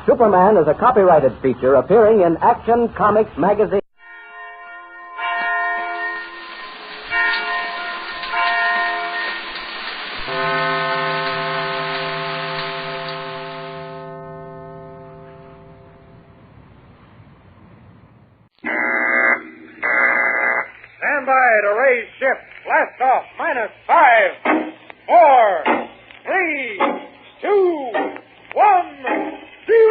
Superman is a copyrighted feature appearing in Action Comics magazine.
Stand by to raise ship. Blast off. -5, 4, 3, 2, 1, 0!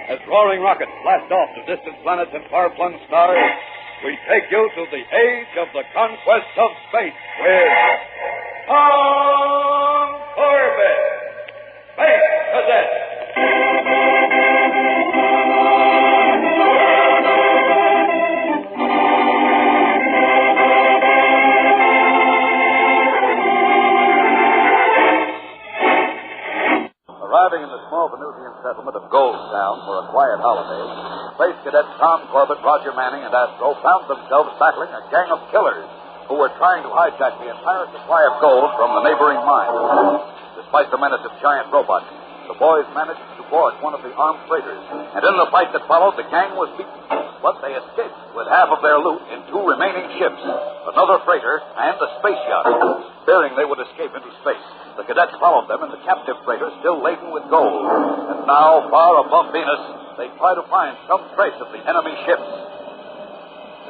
As roaring rockets blast off to distant planets and far-flung stars, we take you to the age of the conquest of space with Tom Corbett, Space Cadet.
Arriving in the small Venusian settlement of Goldstown for a quiet holiday, Space Cadets Tom Corbett, Roger Manning, and Astro found themselves battling a gang of killers who were trying to hijack the entire supply of gold from the neighboring mines. Despite the menace of giant robots, the boys managed to board one of the armed freighters, and in the fight that followed, the gang was beaten. But they escaped with half of their loot in 2 remaining ships, another freighter and a space yacht. Fearing they would escape into space, the cadets followed them in the captive freighter still laden with gold. And now, far above Venus, they try to find some trace of the enemy ships.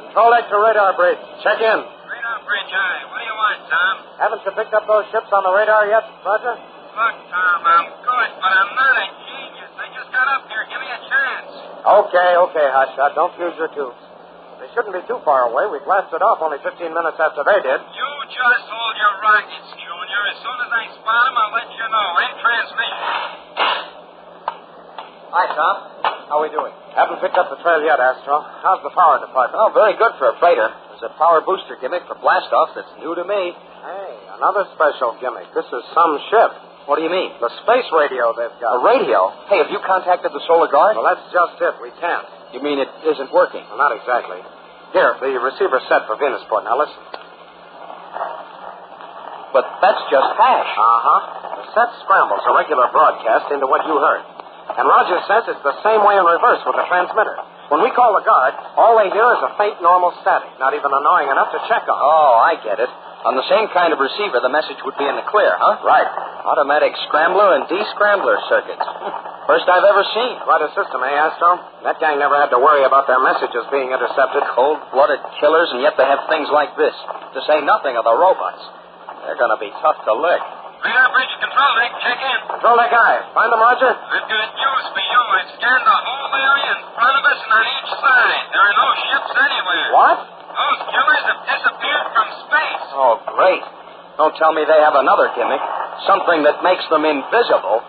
Control deck to radar bridge. Check in.
Radar bridge, aye. What do you want, Tom?
Haven't you picked up those ships on the radar yet, Roger?
Look, Tom, I'm good, but I'm not a genius. I just got up here. Give me a chance.
Okay, Hotshot. Don't fuse your tubes. They shouldn't be too far away. We blasted off only 15 minutes after they did.
You just hold your rockets, Junior. As soon as I spot them, I'll let you know. In transmission.
Hi, Tom. How are we doing? Haven't picked up the trail yet, Astro. How's the power department? Oh, very good for a freighter. There's a power booster gimmick for blast-offs that's new to me. Hey, another special gimmick. This is some ship. What do you mean? The space radio they've got. A radio? Hey, have you contacted the Solar Guard? Well, that's just it. We can't. You mean it isn't working? Well, not exactly. Here, the receiver's set for Venusport. Now, listen. But that's just hash. Uh-huh. The set scrambles a regular broadcast into what you heard. And Roger says it's the same way in reverse with the transmitter. When we call the guard, all they hear is a faint normal static, not even annoying enough to check on. Oh, I get it. On the same kind of receiver, the message would be in the clear, huh? Right. Automatic scrambler and de-scrambler circuits. First I've ever seen. Quite a system, eh, Astro? That gang never had to worry about their messages being intercepted. Cold-blooded killers, and yet they have things like this. To say nothing of the robots. They're going to be tough to lick.
Radar bridge control deck. Check in.
Control deck, aye. Find them, Roger?
I've got news for you. I've scanned the whole area in front of us and on each side. There are no ships anywhere.
What?
Those killers have disappeared from space.
Oh, great. Don't tell me they have another gimmick. Something that makes them invisible.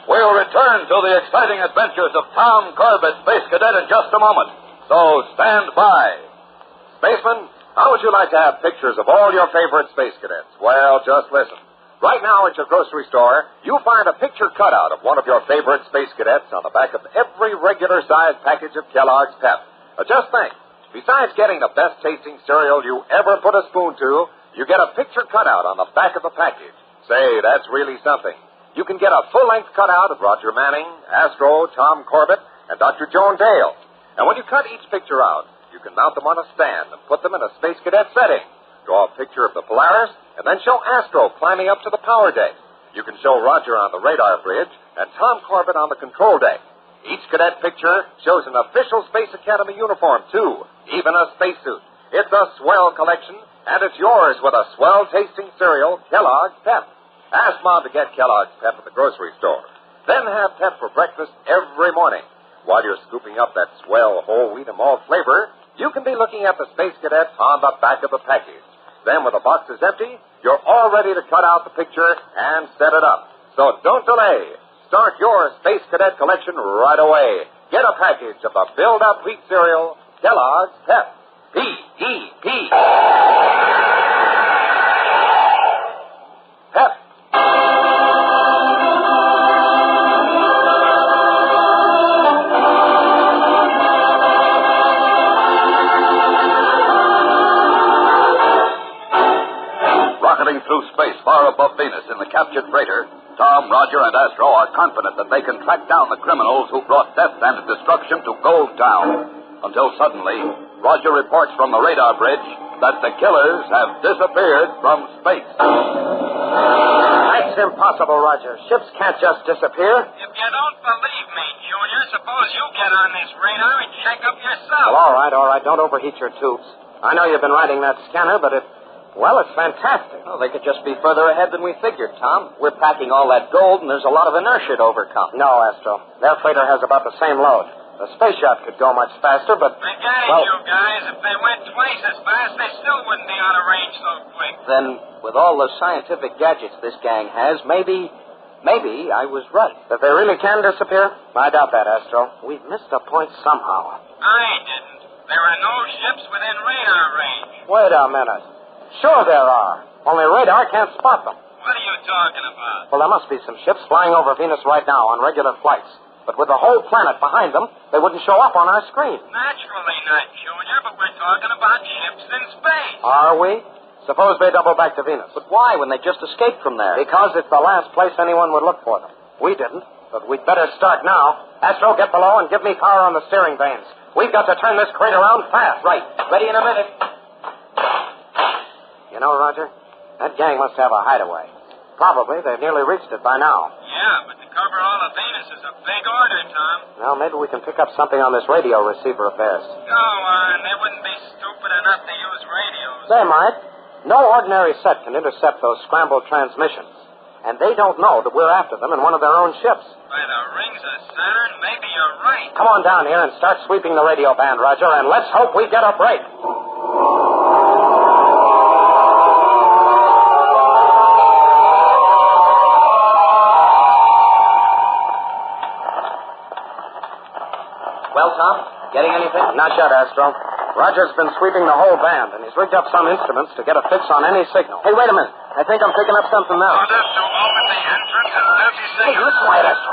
We'll return to the exciting adventures of Tom Corbett, Space Cadet, in just a moment. So stand by. Spaceman, how would you like to have pictures of all your favorite Space Cadets? Well, just listen. Right now at your grocery store, you'll find a picture cutout of one of your favorite Space Cadets on the back of every regular-sized package of Kellogg's Pep. Just think, besides getting the best-tasting cereal you ever put a spoon to, you get a picture cutout on the back of the package.
Say, that's really something. You can get a full-length cutout of Roger Manning, Astro, Tom Corbett, and Dr. Joan Dale. And when you cut each picture out, you can mount them on a stand and put them in a Space Cadet setting. Draw a picture of the Polaris, and then show Astro climbing up to the power deck. You can show Roger on the radar bridge and Tom Corbett on the control deck. Each cadet picture shows an official Space Academy uniform, too, even a spacesuit. It's a swell collection, and it's yours with a swell-tasting cereal, Kellogg's Pep. Ask Mom to get Kellogg's Pep at the grocery store. Then have Pep for breakfast every morning. While you're scooping up that swell whole wheat and malt flavor, you can be looking at the Space Cadet on the back of the package. Then, when the box is empty, you're all ready to cut out the picture and set it up. So don't delay. Start your Space Cadet collection right away. Get a package of the Build-Up Wheat Cereal, Kellogg's Pep. P-E-P. Pep.
Rocketing through space far above Venus in the captured freighter, Tom, Roger, and Astro are confident that they can track down the criminals who brought death and destruction to Gold Town. Until suddenly, Roger reports from the radar bridge that the killers have disappeared from space.
That's impossible, Roger. Ships can't just disappear.
If you don't believe me, Junior, suppose you get on this radar and check up yourself.
Well, all right. Don't overheat your tubes. I know you've been riding that scanner, but it's fantastic. Well, they could just be further ahead than we figured, Tom. We're packing all that gold, and there's a lot of inertia to overcome. No, Astro. Their freighter has about the same load. The space yacht could go much faster, but...
I got it, you guys. If they went twice as fast, they still wouldn't be out of range so quick.
Then, with all the scientific gadgets this gang has, maybe I was right. That they really can disappear? I doubt that, Astro. We've missed a point somehow.
I didn't. There are no ships within radar range.
Wait a minute. Sure there are. Only radar can't spot them.
What are you talking about?
Well, there must be some ships flying over Venus right now on regular flights. But with the whole planet behind them, they wouldn't show up on our screen.
Naturally not, Junior, but we're talking about ships in space.
Are we? Suppose they double back to Venus. But why, when they just escaped from there? Because it's the last place anyone would look for them. We didn't, but we'd better start now. Astro, get below and give me power on the steering vanes. We've got to turn this crate around fast. Right. Ready in a minute. You know, Roger, that gang must have a hideaway. Probably. They've nearly reached it by now.
Yeah, but to cover all of Venus is a big order, Tom.
Well, maybe we can pick up something on this radio receiver of theirs.
Go on. They wouldn't be stupid enough to use radios.
They might. No ordinary set can intercept those scrambled transmissions. And they don't know that we're after them in one of their own ships.
By the rings of Saturn, maybe you're right.
Come on down here and start sweeping the radio band, Roger, and let's hope we get a break. Well, Tom, getting anything? Not yet, Astro. Roger's been sweeping the whole band, and he's rigged up some instruments to get a fix on any signal. Hey, wait a minute. I think I'm picking up something now.
Order to open the entrance in 30 seconds.
Hey, you quiet, Astro.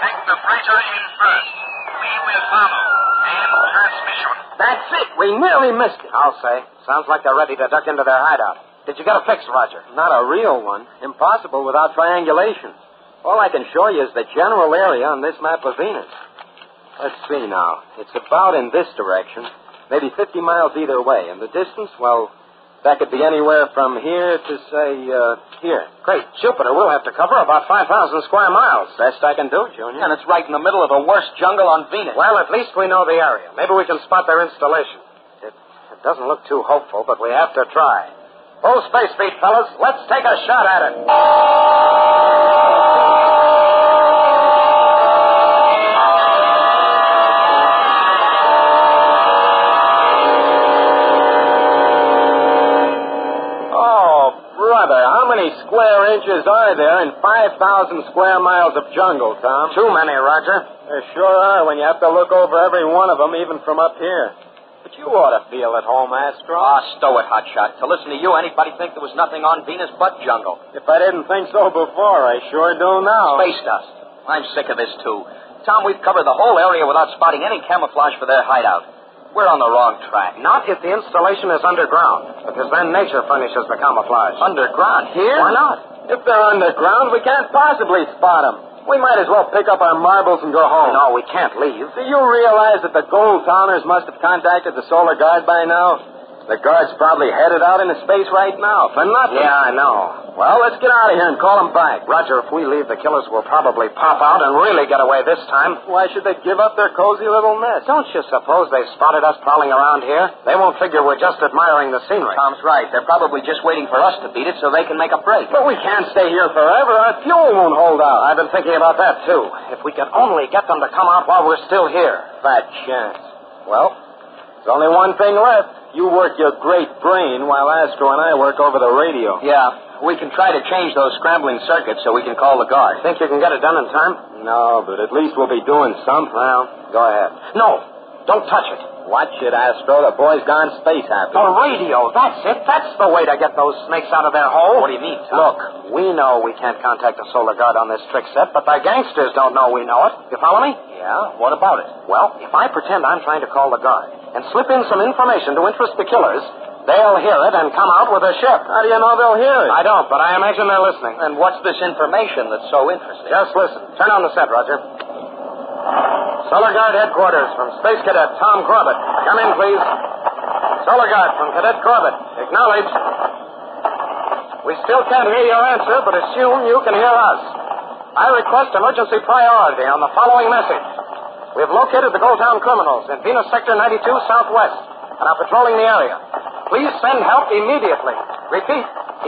Take the freighter in first. We will follow. And transmission.
That's it. We nearly missed it. I'll say. Sounds like they're ready to duck into their hideout. Did you get a fix, Roger? Not a real one. Impossible without triangulation. All I can show you is the general area on this map of Venus. Let's see now. It's about in this direction. Maybe 50 miles either way. And the distance, well, that could be anywhere from here to, say, here. Great Jupiter, we'll have to cover about 5,000 square miles. Best I can do, Junior. And it's right in the middle of the worst jungle on Venus. Well, at least we know the area. Maybe we can spot their installation. It doesn't look too hopeful, but we have to try. Full space speed, fellas. Let's take a shot at it. How many square inches are there in 5,000 square miles of jungle, Tom? Too many, Roger. There sure are when you have to look over every one of them, even from up here. But you ought to feel at home, Astro. Stow it, Hotshot. To listen to you, anybody think there was nothing on Venus but jungle? If I didn't think so before, I sure do now. Space dust. I'm sick of this, too. Tom, we've covered the whole area without spotting any camouflage for their hideout. We're on the wrong track. Not if the installation is underground, because then nature furnishes the camouflage.
Underground? Here?
Why not?
If they're underground, we can't possibly spot them. We might as well pick up our marbles and go home.
No, we can't leave.
Do you realize that the gold towners must have contacted the Solar Guard by now? The guard's probably headed out into space right now for nothing.
Yeah, I know.
Well, let's get out of here and call them back.
Roger, if we leave, the killers will probably pop out and really get away this time.
Why should they give up their cozy little nest?
Don't you suppose they've spotted us prowling around here? They won't figure we're just admiring the scenery.
Tom's right. They're probably just waiting for us to beat it so they can make a break. But we can't stay here forever. Our fuel won't hold out.
I've been thinking about that, too. If we could only get them to come out while we're still here.
Fat chance. Well, there's only one thing left. You work your great brain while Astro and I work over the radio.
Yeah, we can try to change those scrambling circuits so we can call the guard. Think you can get it done in time?
No, but at least we'll be doing something.
Well, go ahead. No, don't touch it.
Watch it, Astro. The boy's gone space happy.
The radio, that's it. That's the way to get those snakes out of their hole.
What do you mean, Tom?
Look, we know we can't contact the Solar Guard on this trick set, but the gangsters don't know we know it. You follow me?
Yeah, what about it?
Well, if I pretend I'm trying to call the guard and slip in some information to interest the killers, they'll hear it and come out with a ship.
How do you know they'll hear it?
I don't, but I imagine they're listening.
And what's this information that's so interesting?
Just listen. Turn on the set, Roger. Solar Guard headquarters from Space Cadet Tom Corbett. Come in, please. Solar Guard from Cadet Corbett. Acknowledge. We still can't hear your answer, but assume you can hear us. I request emergency priority on the following message. We have located the Gold Town criminals in Venus Sector 92 Southwest and are patrolling the area. Please send help immediately. Repeat,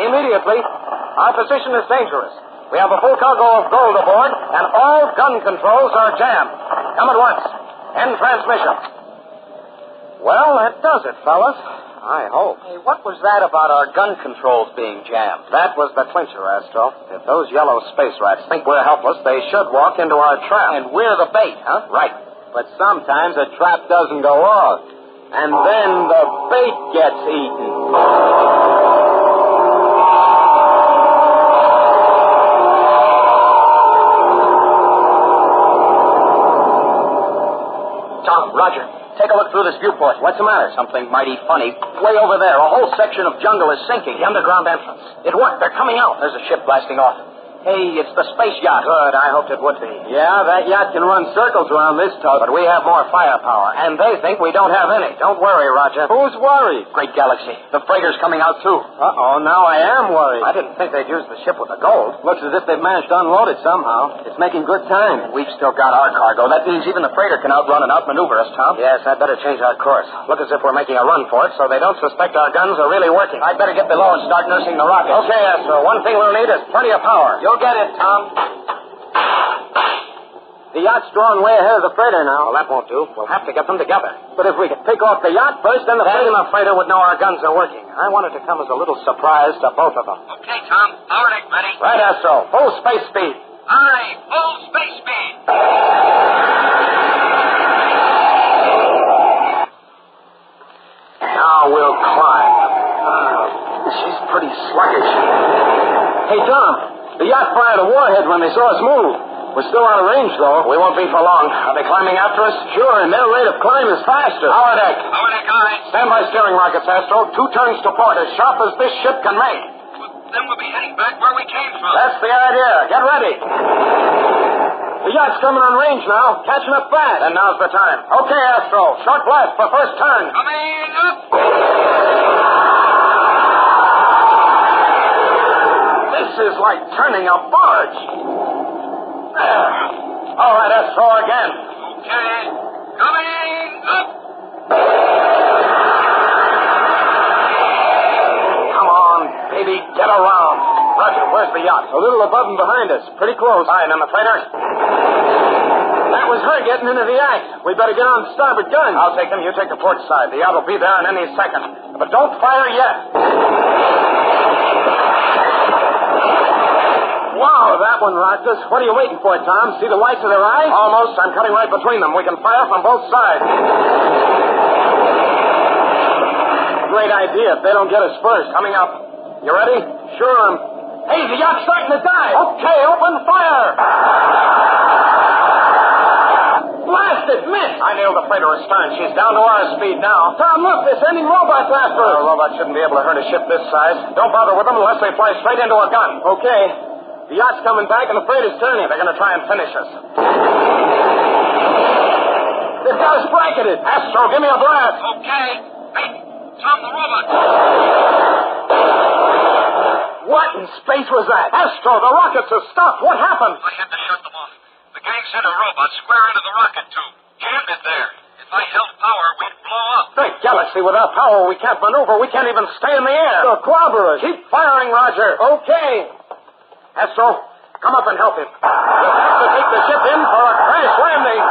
immediately. Our position is dangerous. We have a full cargo of gold aboard, and all gun controls are jammed. Come at once. End transmission. Well, that does it, fellas. I hope.
Hey, what was that about our gun controls being jammed?
That was the clincher, Astro. If those yellow space rats think we're helpless, they should walk into our trap.
And we're the bait, huh?
Right. But sometimes a trap doesn't go off. And then the bait gets eaten.
Roger, take a look through this viewport.
What's the matter?
Something mighty funny. Way over there, a whole section of jungle is sinking.
The underground entrance.
It worked. They're coming out.
There's a ship blasting off.
Hey, it's the space yacht.
Good. I hoped it would be. Yeah, that yacht can run circles around this tug. But we have more firepower. And they think we don't have any. Don't worry, Roger. Who's worried?
Great galaxy. The freighter's coming out, too.
Uh-oh, now I am worried. I didn't think they'd use the ship with the gold.
Looks as if they've managed to unload it somehow. It's making good time.
We've still got our cargo. That means even the freighter can outrun and outmaneuver us, Tom. Yes, I'd better change our course. Look as if we're making a run for it so they don't suspect our guns are really working.
I'd better get below and start nursing the rockets.
Okay, Astro. One thing we'll need is plenty of power.
You'll get it, Tom.
The yacht's drawing way ahead of the freighter now. Well, that won't do. We'll have to get them together. But if we could pick off the yacht first, then the freighter would know our guns are working. I want it to come as a little surprise to both of them.
Okay, Tom. Power deck ready.
Right, Astro. Full space speed.
All right. Full space speed.
Now we'll climb. She's pretty sluggish. Hey, Tom. The yacht fired a warhead when they saw us move. We're still out of range, though. We won't be for long. Are they climbing after us? Sure, and their rate of climb is faster. Power deck.
Power deck, all right.
Stand by steering rockets, Astro. 2 turns to port, as sharp as this ship can make.
Well, then we'll be heading back where we came from.
That's the idea. Get ready. The yacht's coming on range now, catching up fast. And now's the time. Okay, Astro. Short blast for first turn.
Coming up.
This is like turning a barge. There. All right, Astro, again.
Okay. Coming up.
Come on, baby, get around. Roger, where's the yacht? A little above and behind us. Pretty close. Fine, and the freighter? That was her getting into the act. We better get on the starboard gun. I'll take them. You take the port side. The yacht will be there in any second. But don't fire yet. Wow, that one rocked us. What are you waiting for, Tom? See the whites of their eyes? Almost. I'm cutting right between them. We can fire from both sides. Great idea if they don't get us first. Coming up. You ready? Sure. Hey, the yacht's starting to dive. Okay, open fire. Blast it, missed! I nailed the freighter astern. She's down to our speed now. Tom, look, they're sending robots after us. A robot shouldn't be able to hurt a ship this size. Don't bother with them unless they fly straight into a gun. Okay. The yacht's coming back and the freighter's turning. They're going to try and finish us. They've got us bracketed. Astro, give me a blast.
Okay. Hey, Tom, the robot.
What in space was that? Astro, the rockets are stopped. What happened?
I had to shut them off. The gang sent a robot square into the rocket tube. Jammed it there. If I held power, we'd blow up.
Great galaxy, without power, we can't maneuver. We can't even stay in the air. The clobberers. Keep firing, Roger. Okay. Astro, come up and help him. We'll have to take the ship in for a crash landing.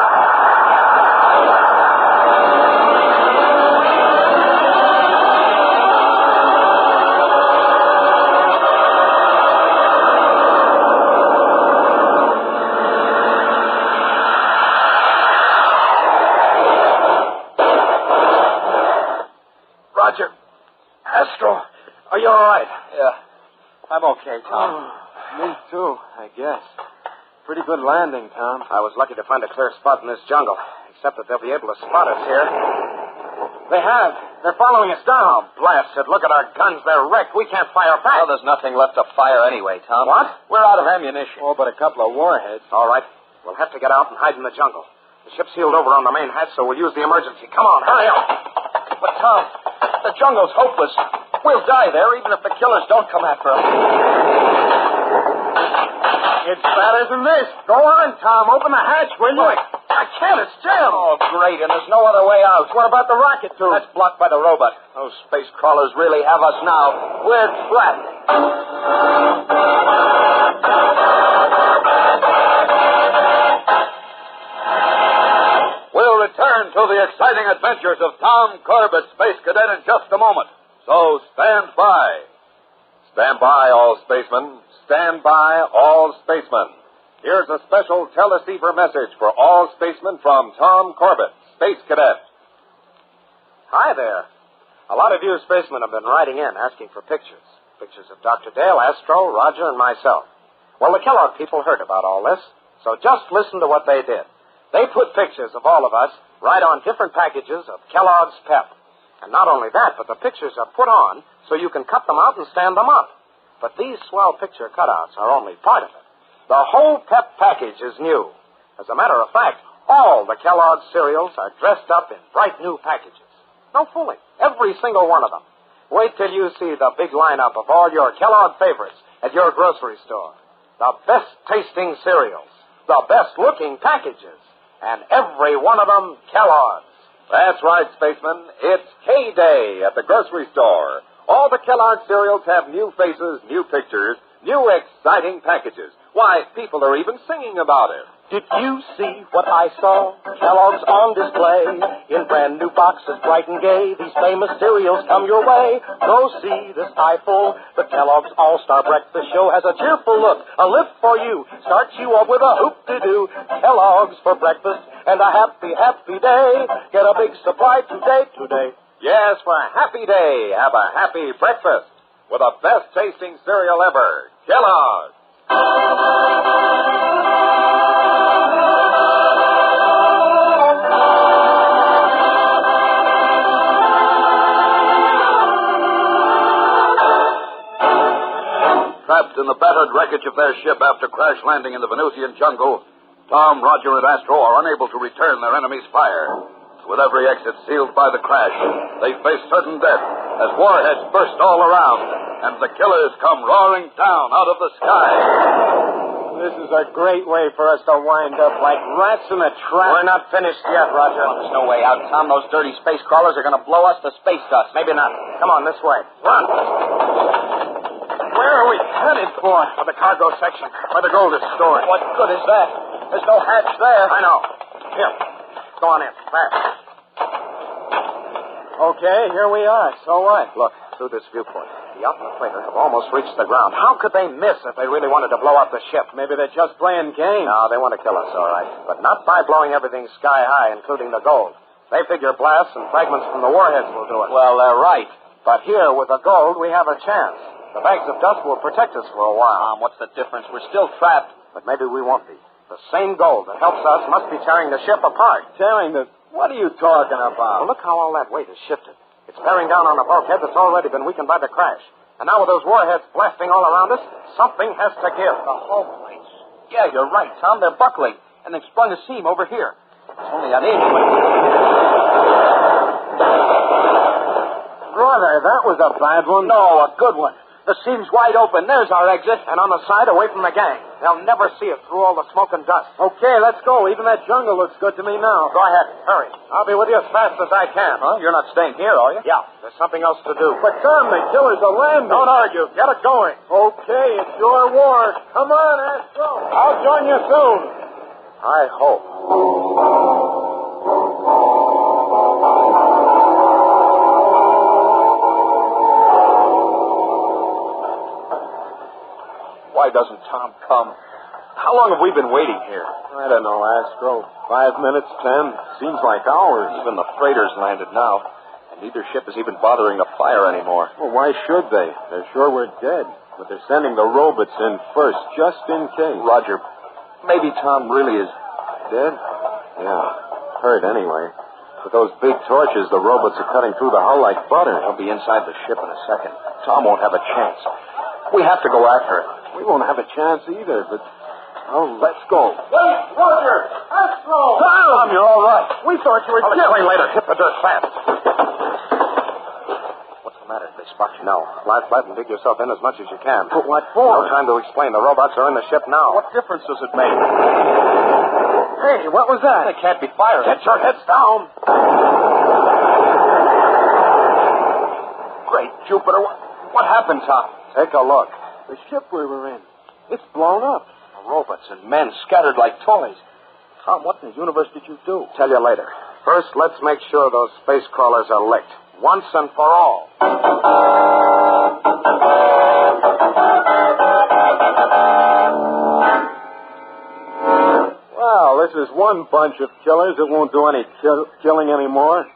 Roger. Astro, are you all right? Yeah. I'm okay, Tom. Me too, I guess. Pretty good landing, Tom. I was lucky to find a clear spot in this jungle, except that they'll be able to spot us here. They have. They're following us down. Blast it. Look at our guns. They're wrecked. We can't fire back. Well, there's nothing left to fire anyway, Tom. What? We're out of ammunition. Oh, but a couple of warheads. All right. We'll have to get out and hide in the jungle. The ship's sealed over on the main hatch, so we'll use the emergency. Come on, hurry up. But, Tom, the jungle's hopeless. We'll die there, even if the killers don't come after us. It's better than this. Go on, Tom. Open the hatch, will you? I can't. It's jammed. Oh, great. And there's no other way out. What about the rocket tube? That's blocked by the robot. Those space crawlers really have us now. We're trapped.
We'll return to the exciting adventures of Tom Corbett, Space Cadet, in just a moment. So stand by. Stand by, all spacemen. Stand by, all spacemen. Here's a special teleceiver message for all spacemen from Tom Corbett, Space Cadet.
Hi there. A lot of you spacemen have been writing in asking for pictures. Pictures of Dr. Dale, Astro, Roger, and myself. Well, the Kellogg people heard about all this, so just listen to what they did. They put pictures of all of us right on different packages of Kellogg's Pep. And not only that, but the pictures are put on so you can cut them out and stand them up. But these swell picture cutouts are only part of it. The whole Pep package is new. As a matter of fact, all the Kellogg cereals are dressed up in bright new packages. No fooling. Every single one of them. Wait till you see the big lineup of all your Kellogg favorites at your grocery store. The best tasting cereals. The best looking packages. And every one of them Kellogg's.
That's right, spacemen. It's K-Day at the grocery store. All the Kellogg cereals have new faces, new pictures, new exciting packages. Why, people are even singing about it.
Did you see what I saw? Kellogg's on display in brand new boxes, bright and gay. These famous cereals come your way. Go see this eyeful. The Kellogg's All-Star Breakfast Show has a cheerful look, a lift for you. Starts you off with a hoop-de-doo. Kellogg's for breakfast and a happy, happy day. Get a big supply today.
Yes, for a happy day, have a happy breakfast with the best tasting cereal ever, Kellogg's. Trapped in the battered wreckage of their ship after crash landing in the Venusian jungle, Tom, Roger, and Astro are unable to return their enemy's fire. With every exit sealed by the crash, they face certain death as warheads burst all around and the killers come roaring down out of the sky.
This is a great way for us to wind up like rats in a trap. We're not finished yet, Roger. Oh, there's no way out, Tom. Those dirty space crawlers are going to blow us to space dust. Maybe not. Come on, this way. Run. Where are we headed for? For the cargo section, where the gold is stored. What good is that? There's no hatch there. I know. Here. Go on in. Fast. Okay, here we are. So what? Look, through this viewport. The yacht and the freighter have almost reached the ground. How could they miss if they really wanted to blow up the ship? Maybe they're just playing games. No, they want to kill us, all right. But not by blowing everything sky high, including the gold. They figure blasts and fragments from the warheads will do it. Well, they're right. But here, with the gold, we have a chance. The bags of dust will protect us for a while. What's the difference? We're still trapped. But maybe we won't be. The same gold that helps us must be tearing the ship apart.
Tearing the... What are you talking about?
Well, look how all that weight has shifted. It's bearing down on the bulkhead that's already been weakened by the crash. And now with those warheads blasting all around us, something has to give.
The hull plates. Yeah, you're right, Tom. They're buckling. And they've sprung a seam over here. It's only an inch, but...
Brother, that was a bad one.
No, a good one. The seam's wide open. There's our exit.
And on the side, away from the gang. They'll never see it through all the smoke and dust.
Okay, let's go. Even that jungle looks good to me now.
Go ahead. Hurry. I'll be with you as fast as I can.
Huh? You're not staying here, are you?
Yeah. There's something else to do.
But, Tom, the killers are landing.
Don't argue. Get it going.
Okay, it's your war. Come on, Astro.
I'll join you soon. I hope.
Why doesn't Tom come? How long have we been waiting here?
I don't know, Astro. 5 minutes, 10. Seems like hours.
Even the freighters landed now, and neither ship is even bothering to fire anymore.
Well, why should they? They're sure we're dead. But they're sending the robots in first, just in case.
Roger, maybe Tom really is...
Dead? Yeah. Hurt anyway. With those big torches, the robots are cutting through the hull like butter.
He'll be inside the ship in a second. Tom won't have a chance. We have to go after it.
We won't have a chance either, but... Oh, let's go.
Wait, Roger! Astro! Tom, you're all right. We thought you were
I'll explain later. Hit the dirt fast. What's the matter? They spot you now. Lie flat and dig yourself in as much as you can.
But what for?
No time to explain. The robots are in the ship now.
What difference does it make?
Hey, what was that?
They can't be firing.
Get your heads down.
Great Jupiter. What happened, Tom?
Take a look. The ship we were in. It's blown up.
Robots and men scattered like toys. Tom, what in the universe did you do?
Tell you later. First, let's make sure those space crawlers are licked. Once and for all. Well, this is one bunch of killers that won't do any killing anymore.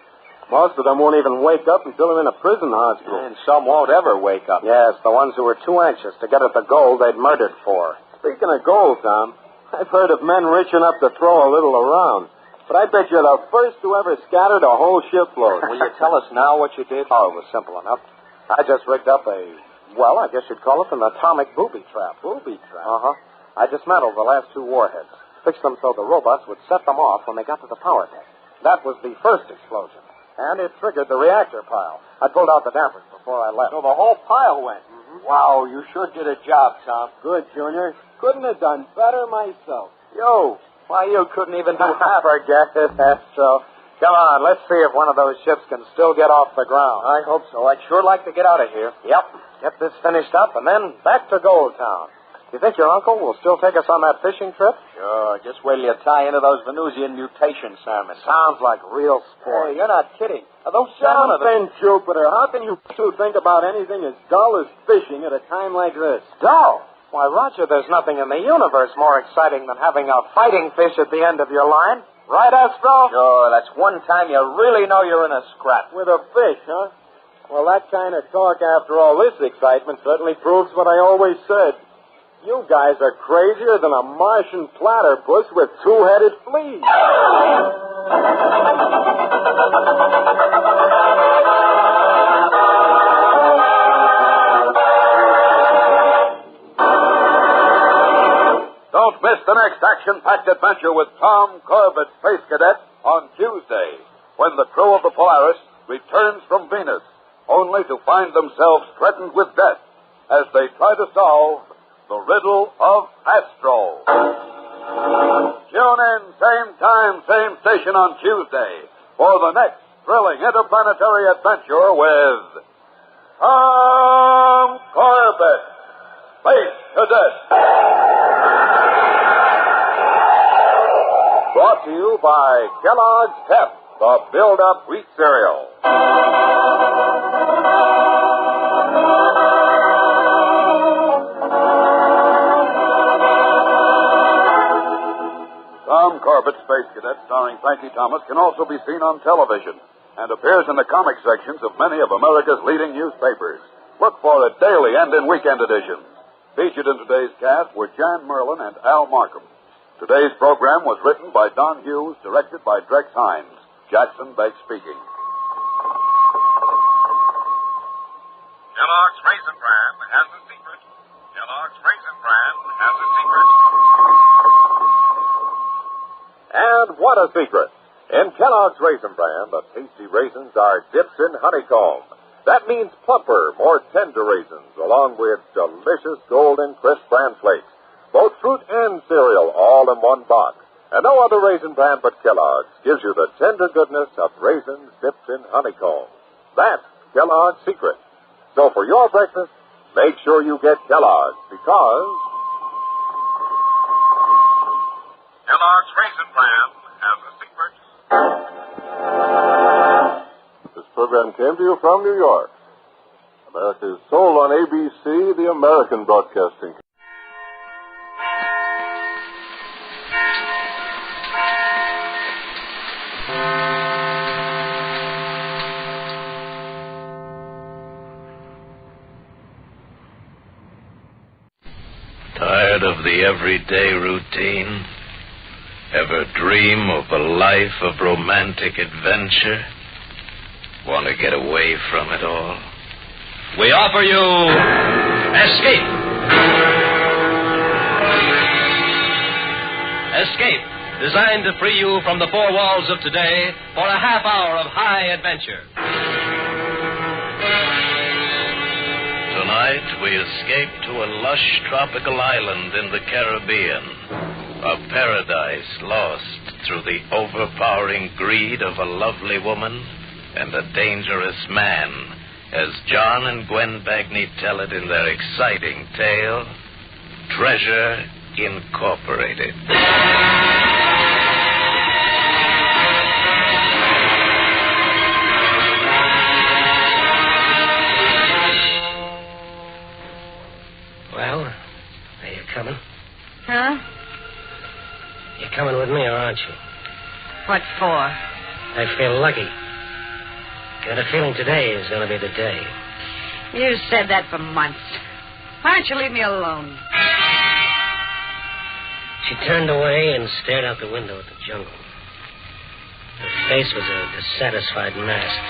Most of them won't even wake up until they're in a prison hospital.
And some won't ever wake up.
Yes, the ones who were too anxious to get at the gold they'd murdered for. Speaking of gold, Tom, I've heard of men rich enough to throw a little around. But I bet you're the first who ever scattered a whole shipload.
Will you tell us now what you did?
Oh, it was simple enough. I just rigged up I guess you'd call it an atomic booby trap. Booby trap? Uh-huh. I dismantled the last 2 warheads. Fixed them so the robots would set them off when they got to the power deck. That was the first explosion. And it triggered the reactor pile. I pulled out the dampers before I left.
So the whole pile went.
Mm-hmm.
Wow, you sure did a job, Tom.
Good, Junior. Couldn't have done better myself.
Yo, why, you couldn't even do half.
Forget it, Astro. Come on, let's see if one of those ships can still get off the ground.
I hope so. I'd sure like to get out of here.
Yep. Get this finished up and then back to Gold Town. You think your uncle will still take us on that fishing trip?
Sure. Just wait till you tie into those Venusian mutation salmon.
Sounds like real sport.
Hey, you're not kidding. Are those salmon...
Something, Jupiter. How can you two think about anything as dull as fishing at a time like this? Dull? Why, Roger, there's nothing in the universe more exciting than having a fighting fish at the end of your line. Right, Astro?
Sure. That's one time you really know you're in a scrap.
With a fish, huh? Well, that kind of talk after all this excitement certainly proves what I always said. You guys are crazier than a Martian platypus with 2-headed fleas.
Don't miss the next action-packed adventure with Tom Corbett, Space Cadet, on Tuesday, when the crew of the Polaris returns from Venus, only to find themselves threatened with death as they try to solve the riddle of Astro. Tune in, same time, same station on Tuesday for the next thrilling interplanetary adventure with Tom Corbett, Space Cadet. Brought to you by Kellogg's Pep, the Build-Up Wheat Cereal. Tom Corbett, Space Cadet, starring Frankie Thomas, can also be seen on television and appears in the comic sections of many of America's leading newspapers. Look for it daily and in weekend editions. Featured in today's cast were Jan Merlin and Al Markham. Today's program was written by Don Hughes, directed by Drex Hines. Jackson Begg speaking.
Kellogg's Raisin Bran has a secret. Kellogg's Raisin Bran has a secret.
And what a secret! In Kellogg's Raisin Bran, the tasty raisins are dipped in honeycomb. That means plumper, more tender raisins, along with delicious golden crisp bran flakes. Both fruit and cereal, all in one box. And no other raisin bran but Kellogg's gives you the tender goodness of raisins dipped in honeycomb. That's Kellogg's secret. So for your breakfast, make sure you get Kellogg's, because
Kellogg's Raisin Bran has a secret.
This program came to you from New York. America is sold on ABC, the American Broadcasting.
Tired of the everyday routine? Ever dream of a life of romantic adventure? Want to get away from it all? We offer you Escape. Escape, designed to free you from the four walls of today for a half hour of high adventure. Tonight, we escape to a lush tropical island in the Caribbean. A paradise lost through the overpowering greed of a lovely woman and a dangerous man, as John and Gwen Bagney tell it in their exciting tale, Treasure Incorporated.
Well, are you coming?
Huh?
You're coming with me, or aren't you?
What for?
I feel lucky. Got a feeling today is going to be the day.
You said that for months. Why don't you leave me alone?
She turned away and stared out the window at the jungle. Her face was a dissatisfied mask.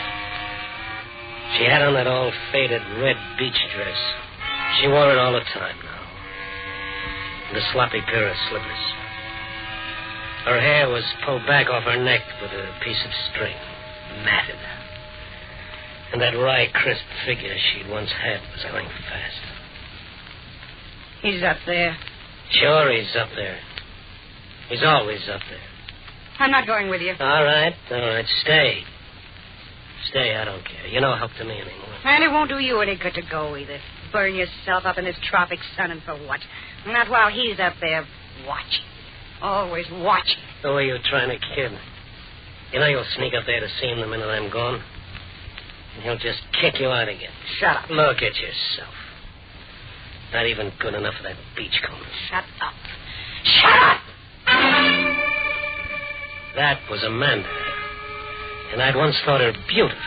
She had on that old faded red beach dress. She wore it all the time now. And a sloppy pair of slippers. Her hair was pulled back off her neck with a piece of string, matted. And that wry, crisp figure she'd once had was going fast.
He's up there.
Sure, he's up there. He's always up there.
I'm not going with you.
All right. Stay. Stay, I don't care. You're no help to me anymore.
And it won't do you any good to go either. Burn yourself up in this tropic sun, and for what? Not while he's up there watching. Always watching.
Who are you trying to kid? You know you'll sneak up there to see him the minute I'm gone. And he'll just kick you out again.
Shut up.
Look at yourself. Not even good enough for that beachcomber.
Shut up. Shut up!
That was Amanda. And I'd once thought her beautiful.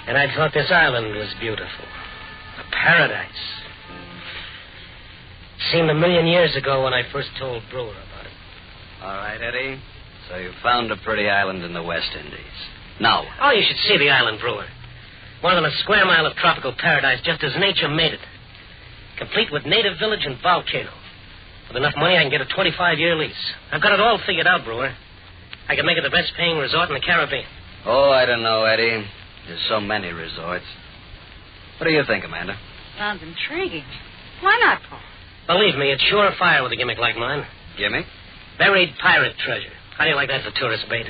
And I thought this island was beautiful. A paradise. It seemed 1,000,000 years ago when I first told Brewer about it.
All right, Eddie. So you found a pretty island in the West Indies. Now what?
Oh, you should see the island, Brewer. More than a square mile of tropical paradise, just as nature made it. Complete with native village and volcano. With enough money, I can get a 25-year lease. I've got it all figured out, Brewer. I can make it the best-paying resort in the Caribbean.
Oh, I don't know, Eddie. There's so many resorts. What do you think, Amanda?
Sounds intriguing. Why not, Paul?
Believe me, it's sure fire with a gimmick like mine.
Gimmick?
Buried pirate treasure. How do you like that for tourist bait?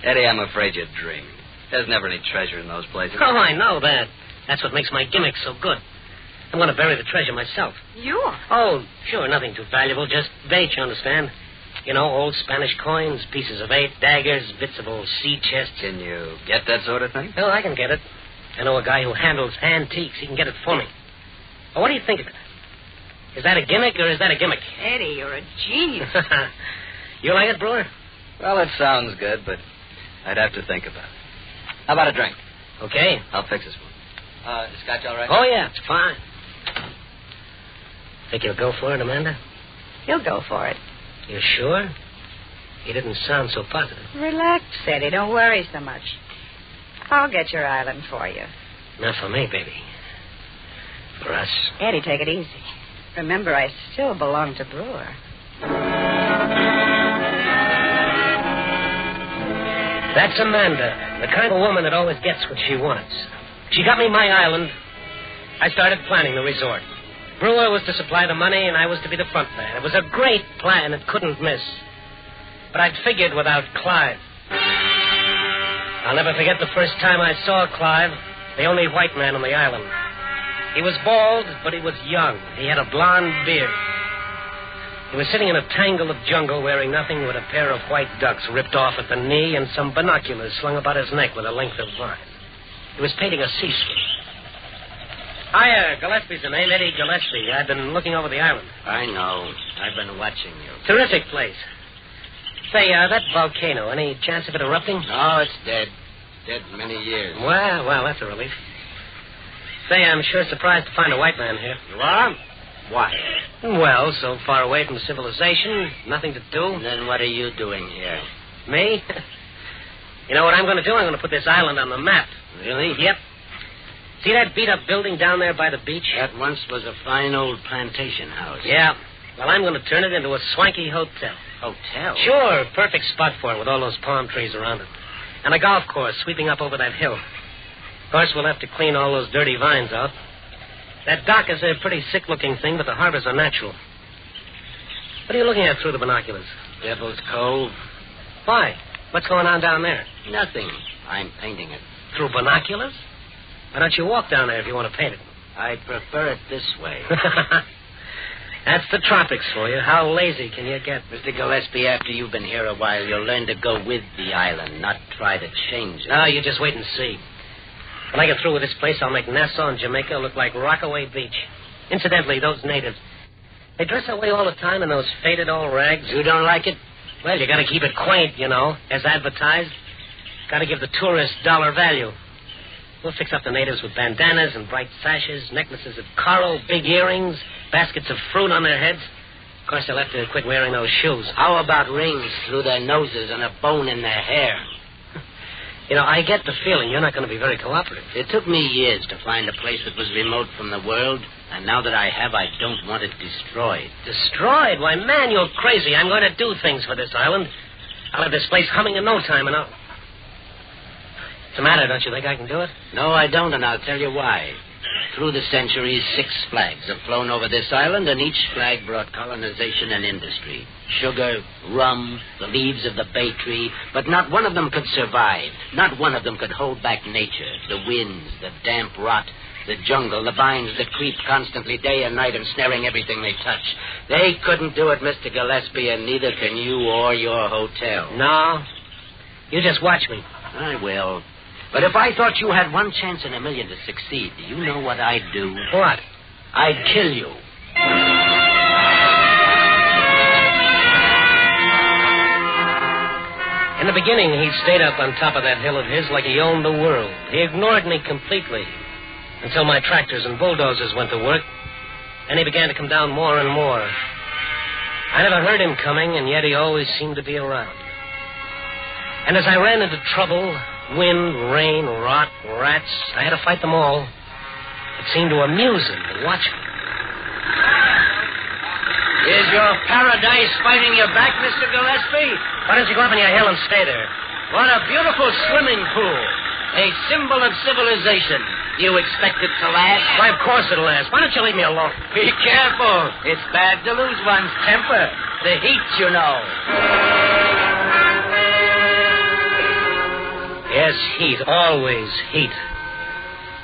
Eddie, I'm afraid you're dreaming. There's never any treasure in those places.
Oh, I know that. That's what makes my gimmick so good. I'm going to bury the treasure myself.
You are?
Oh, sure, nothing too valuable. Just bait, you understand? You know, old Spanish coins, pieces of 8, daggers, bits of old sea chests.
Can you get that sort of thing?
Oh, I can get it. I know a guy who handles antiques. He can get it for me. Well, what do you think of it? Is that a gimmick or is that a gimmick?
Eddie, you're a genius.
You like it, Brewer?
Well, it sounds good, but I'd have to think about it. How about a drink?
Okay.
I'll fix this one. Scotch all right?
Oh, yeah, it's fine. Think you'll go for it, Amanda?
He'll go for it.
You sure? He didn't sound so positive.
Relax, Eddie. Don't worry so much. I'll get your island for you.
Not for me, baby. For us.
Eddie, take it easy. Remember, I still belong to Brewer.
That's Amanda, the kind of woman that always gets what she wants. She got me my island. I started planning the resort. Brewer was to supply the money, and I was to be the front man. It was a great plan. It couldn't miss. But I'd figured without Clive. I'll never forget the first time I saw Clive, the only white man on the island. He was bald, but he was young. He had a blonde beard. He was sitting in a tangle of jungle wearing nothing but a pair of white ducks ripped off at the knee and some binoculars slung about his neck with a length of vine. He was painting a seascape. Hiya, Gillespie's the name, Eddie Gillespie. I've been looking over the island.
I know. I've been watching you.
Terrific place. Say, that volcano, any chance of it erupting?
No, it's dead. Dead many years.
Well, that's a relief. Say, I'm sure surprised to find a white man here.
You are? Why?
Well, so far away from civilization, nothing to do.
Then what are you doing here?
Me? You know what I'm going to do? I'm going to put this island on the map.
Really?
Yep. See that beat-up building down there by the beach?
That once was a fine old plantation house.
Yeah. Well, I'm going to turn it into a swanky hotel.
Hotel?
Sure. Perfect spot for it with all those palm trees around it. And a golf course sweeping up over that hill. Of course, we'll have to clean all those dirty vines out. That dock is a pretty sick-looking thing, but the harbors are natural. What are you looking at through the binoculars?
Devil's Cove.
Why? What's going on down there?
Nothing. I'm painting it.
Through binoculars? Why don't you walk down there if you want to paint it?
I prefer it this way.
That's the tropics for you. How lazy can you get?
Mr. Gillespie, after you've been here a while, you'll learn to go with the island, not try to change it.
No, you just wait and see. When I get through with this place, I'll make Nassau and Jamaica look like Rockaway Beach. Incidentally, those natives, they dress that way all the time in those faded old rags.
You don't like it?
Well, you got to keep it quaint, you know, as advertised. Got to give the tourist dollar value. We'll fix up the natives with bandanas and bright sashes, necklaces of coral, big earrings, baskets of fruit on their heads. Of course, they'll have to quit wearing those shoes.
How about rings through their noses and a bone in their hair?
You know, I get the feeling you're not going to be very cooperative.
It took me years to find a place that was remote from the world, and now that I have, I don't want it destroyed.
Destroyed? Why, man, you're crazy. I'm going to do things for this island. I'll have this place humming in no time, and I'll... What's the matter? Don't you think I can do it?
No, I don't, and I'll tell you why. Through the centuries, 6 flags have flown over this island, and each flag brought colonization and industry. Sugar, rum, the leaves of the bay tree, but not one of them could survive. Not one of them could hold back nature, the winds, the damp rot, the jungle, the vines that creep constantly day and night, ensnaring everything they touch. They couldn't do it, Mr. Gillespie, and neither can you or your hotel.
No. You just watch me.
I will. But if I thought you had one chance in a million to succeed, do you know what I'd do?
What?
I'd kill you.
In the beginning, he stayed up on top of that hill of his like he owned the world. He ignored me completely until my tractors and bulldozers went to work, and he began to come down more and more. I never heard him coming, and yet he always seemed to be around. And as I ran into trouble, wind, rain, rot, rats, I had to fight them all. It seemed to amuse him to watch me.
Is your paradise fighting you back, Mr. Gillespie?
Why don't you go up on your hill and stay there?
What a beautiful swimming pool. A symbol of civilization. Do you expect it to last?
Why, of course it'll last. Why don't you leave me alone?
Be careful. It's bad to lose one's temper. The heat, you know.
Yes, heat. Always heat.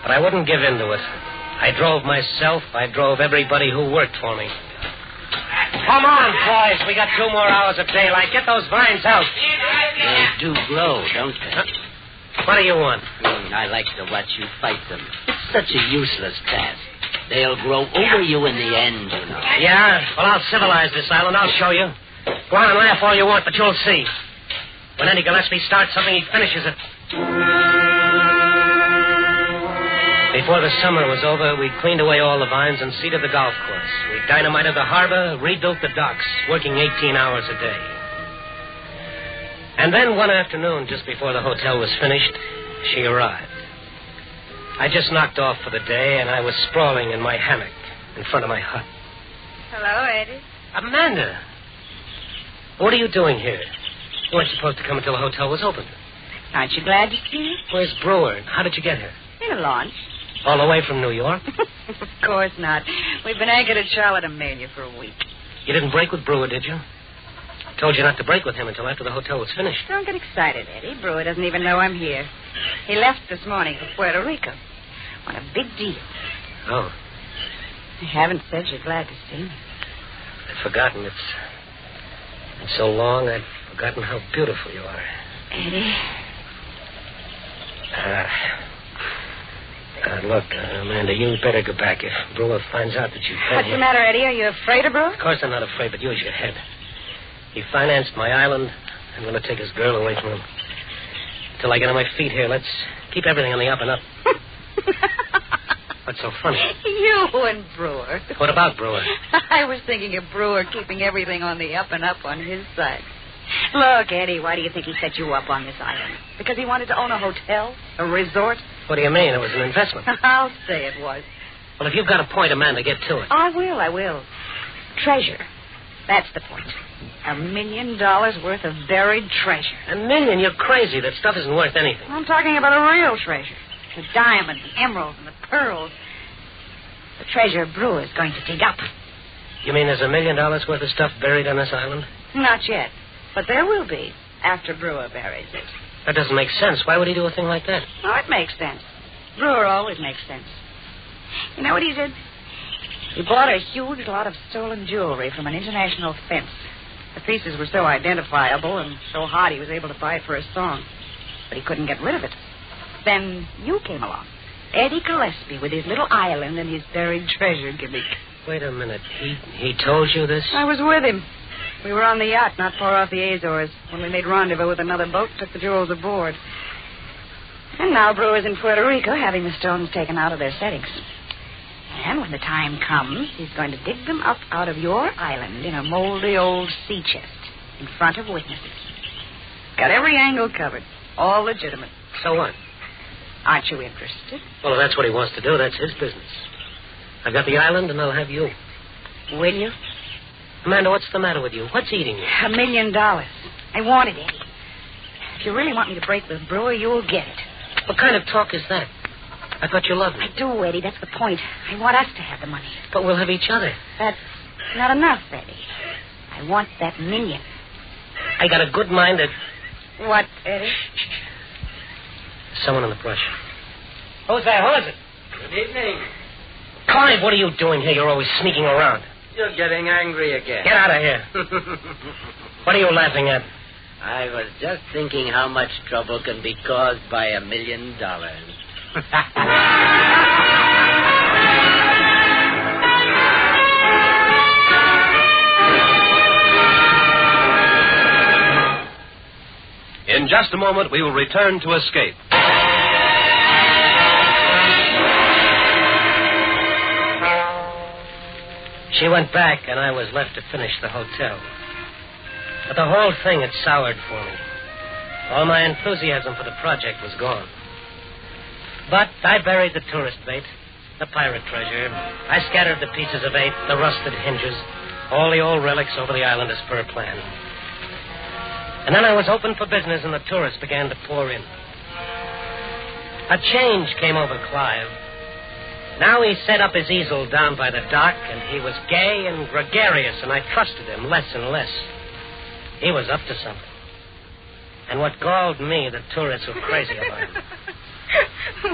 But I wouldn't give in to it. I drove myself. I drove everybody who worked for me. Come on, boys. We got 2 more hours of daylight. Get those vines out.
They do grow, don't they?
Huh? What do you want?
I like to watch you fight them. It's such a useless task. They'll grow over you in the end, you know.
Yeah? Well, I'll civilize this island. I'll show you. Go on and laugh all you want, but you'll see. When Eddie Gillespie starts something, he finishes it. Before the summer was over, we cleaned away all the vines and seeded the golf course. We dynamited the harbor, rebuilt the docks, working 18 hours a day. And then one afternoon, just before the hotel was finished, she arrived. I just knocked off for the day, and I was sprawling in my hammock in front of my hut.
Hello, Eddie.
Amanda! What are you doing here? You weren't supposed to come until the hotel was open.
Aren't you glad to see me?
Where's Brewer? How did you get here?
In a launch.
All the way from New York?
Of course not. We've been anchored at Charlotte, Amelia for a week.
You didn't break with Brewer, did you? I told you not to break with him until after the hotel was finished.
Don't get excited, Eddie. Brewer doesn't even know I'm here. He left this morning for Puerto Rico. What a big deal.
Oh.
You haven't said you're glad to see me.
I've forgotten. It's been so long, I've forgotten how beautiful you are.
Eddie?
Look, Amanda, you better go back if Brewer finds out that you've been
What's
here.
the matter, Eddie? Are you afraid of Brewer?
Of course I'm not afraid, but use your head. He financed my island. I'm going to take his girl away from him. Until I get on my feet here, let's keep everything on the up and up. What's so funny?
You and Brewer.
What about Brewer?
I was thinking of Brewer keeping everything on the up and up on his side. Look, Eddie, why do you think he set you up on this island? Because he wanted to own a hotel? A resort?
What do you mean? It was an investment.
I'll say it was.
Well, if you've got a point, Amanda, get to it.
I will. Treasure. That's the point. $1 million worth of buried treasure.
$1 million? You're crazy. That stuff isn't worth anything.
I'm talking about a real treasure. The diamonds, the emeralds, and the pearls. The treasure Brewer's going to dig up.
You mean there's $1 million worth of stuff buried on this island?
Not yet. But there will be after Brewer buries it.
That doesn't make sense. Why would he do a thing like that?
Oh, it makes sense. Brewer always makes sense. You know what he did? He bought a huge lot of stolen jewelry from an international fence. The pieces were so identifiable and so hot he was able to buy it for a song. But he couldn't get rid of it. Then you came along. Eddie Gillespie with his little island and his buried treasure gimmick.
Wait a minute. He told you this?
I was with him. We were on the yacht not far off the Azores when we made rendezvous with another boat, took the jewels aboard. And now Brewer's in Puerto Rico having the stones taken out of their settings. And when the time comes, he's going to dig them up out of your island in a moldy old sea chest in front of witnesses. Got every angle covered. All legitimate.
So what?
Aren't you interested?
Well, if that's what he wants to do, that's his business. I've got the island, and I'll have you.
Will you?
Amanda, what's the matter with you? What's eating you?
$1 million. I want it, Eddie. If you really want me to break with Brewer, you'll get it.
What kind of talk is that? I thought you loved me.
I do, Eddie. That's the point. I want us to have the money.
But we'll have each other.
That's not enough, Eddie. I want that $1 million.
I got a good mind that...
What, Eddie?
Someone in the brush.
Who's there? Who is it?
Good evening.
Clive, what are you doing here? You're always sneaking around.
You're getting angry again.
Get out of here. What are you laughing at?
I was just thinking how much trouble can be caused by $1 million.
In just a moment, we will return to Escape.
She went back, and I was left to finish the hotel. But the whole thing had soured for me. All my enthusiasm for the project was gone. But I buried the tourist bait, the pirate treasure. I scattered the pieces of eight, the rusted hinges, all the old relics over the island as per plan. And then I was open for business, and the tourists began to pour in. A change came over Clive. Now he set up his easel down by the dock, and he was gay and gregarious, and I trusted him less and less. He was up to something. And what galled me, the tourists were crazy about him.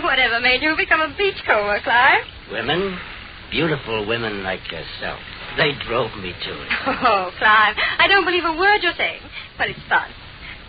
Whatever made you become a beachcomber, Clive?
Women, beautiful women like yourself. They drove me to it.
Oh, Clive, I don't believe a word you're saying, but it's fun.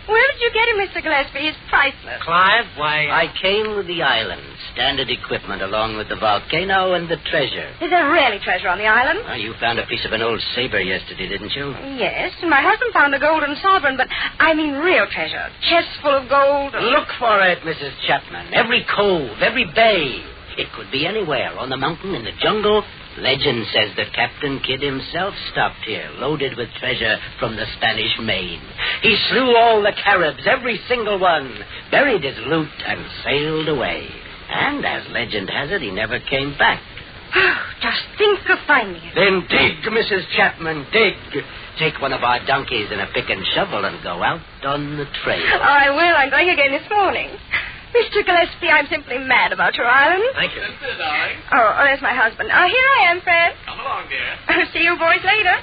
Where did you get him, Mr. Gillespie? It's priceless.
Clive, why...
I came with the island, standard equipment, along with the volcano and the treasure.
Is there really treasure on the island?
Oh, you found a piece of an old saber yesterday, didn't you?
Yes, and my husband found a golden sovereign, but I mean real treasure. Chests full of gold.
Look for it, Mrs. Chapman. Every cove, every bay. It could be anywhere, on the mountain, in the jungle. Legend says that Captain Kidd himself stopped here, loaded with treasure from the Spanish Main. He slew all the Caribs, every single one, buried his loot, and sailed away. And, as legend has it, he never came back.
Oh, just think of finding it.
Then dig, Mrs. Chapman, dig. Take one of our donkeys and a pick and shovel and go out on the trail.
I will. I'm going again this morning. Mr. Gillespie, I'm simply mad about your island.
Thank you.
darling.
Oh, there's my husband. Here I am, Fred.
Come along, dear.
See you boys later.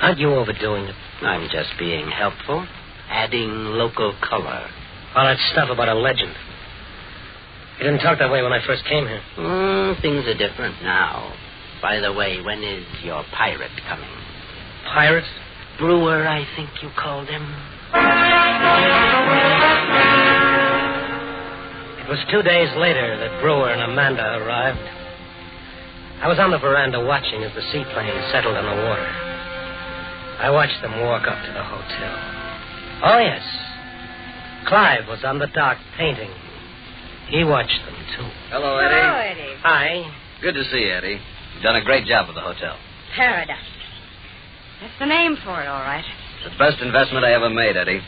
Aren't you overdoing it?
I'm just being helpful, adding local color.
All that stuff about a legend. You didn't talk that way when I first came here.
Things are different now. By the way, when is your pirate coming?
Pirate?
Brewer, I think you called him.
It was 2 days later that Brewer and Amanda arrived. I was on the veranda watching as the seaplane settled on the water. I watched them walk up to the hotel. Oh, yes. Clive was on the dock painting. He watched them, too.
Hello, Eddie.
Hello, Eddie.
Hi.
Good to see you, Eddie. You've done a great job with the hotel.
Paradise. That's the name for it, all right.
It's the best investment I ever made, Eddie.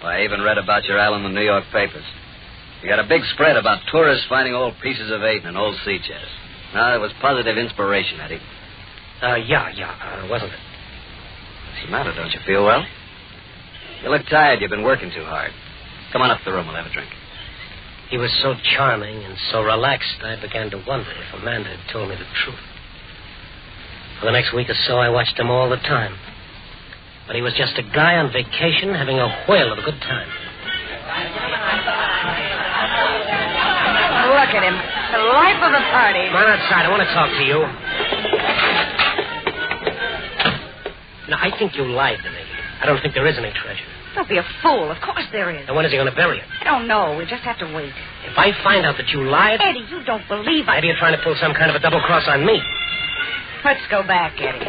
Well, I even read about your island in the New York papers. You got a big spread about tourists finding old pieces of eight in an old sea chest. Now, it was positive inspiration, Eddie.
Wasn't it?
What's the matter? Don't you feel well? You look tired. You've been working too hard. Come on up to the room. We'll have a drink.
He was so charming and so relaxed, I began to wonder if Amanda had told me the truth. For the next week or so, I watched him all the time. But he was just a guy on vacation having a whale of a good time.
Look at him. The life of the party.
Come on outside. I want to talk to you. Now, I think you lied to me. I don't think there is any treasure.
Don't be a fool. Of course there is.
And when is he going to bury it?
I don't know. We just have to wait.
If I find out that you lied...
Eddie, you don't believe I...
Maybe you're trying to pull some kind of a double cross on me.
Let's go back, Eddie.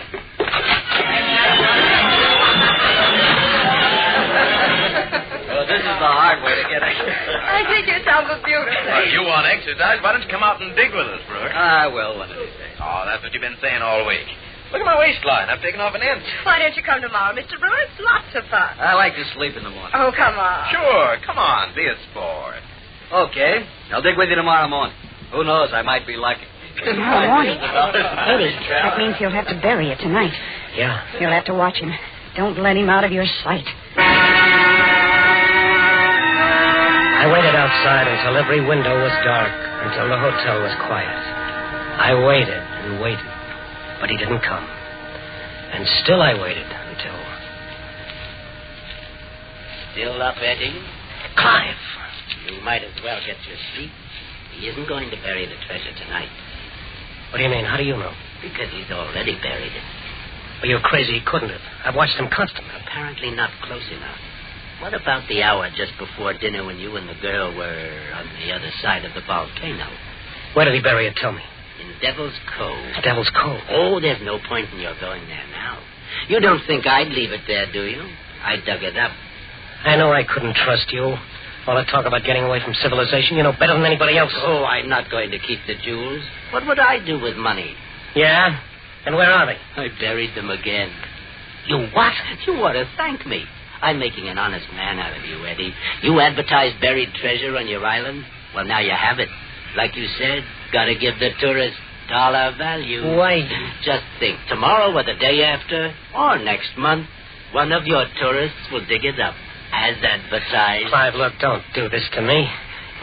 Well, this is the hard way to get exercise.
I think you sound so beautiful.
Well, you want exercise? Why don't you come out and dig with us, Brewer?
I will one of these days.
Oh, that's what you've been saying all week. Look at my waistline. I've taken off an inch.
Why don't you come tomorrow, Mr. Brewer? It's lots of fun.
I like to sleep in the morning.
Oh, come on.
Sure. Come on. Be a sport.
Okay. I'll dig with you tomorrow morning. Who knows? I might be lucky.
Tomorrow morning. Eddie, that means he'll have to bury it tonight.
Yeah.
You'll have to watch him. Don't let him out of your sight.
I waited outside until every window was dark, until the hotel was quiet. I waited and waited, but he didn't come. And still I waited until...
Still up, Eddie?
Clive!
You might as well get your sleep. He isn't going to bury the treasure tonight.
What do you mean? How do you know?
Because he's already buried it.
Well, you're crazy. He couldn't have. I've watched him constantly.
Apparently not close enough. What about the hour just before dinner when you and the girl were on the other side of the volcano?
Where did he bury it? Tell me.
In Devil's Cove.
Devil's Cove?
Oh, there's no point in your going there now. You don't think I'd leave it there, do you? I dug it up.
I know I couldn't trust you. All that talk about getting away from civilization, you know better than anybody else.
Oh, I'm not going to keep the jewels. What would I do with money?
Yeah? And where are they?
I buried them again. You what? You ought to thank me. I'm making an honest man out of you, Eddie. You advertised buried treasure on your island. Well, now you have it. Like you said, gotta give the tourists dollar value.
Why?
Just think, tomorrow or the day after, or next month, one of your tourists will dig it up, as advertised.
Clive, look, don't do this to me.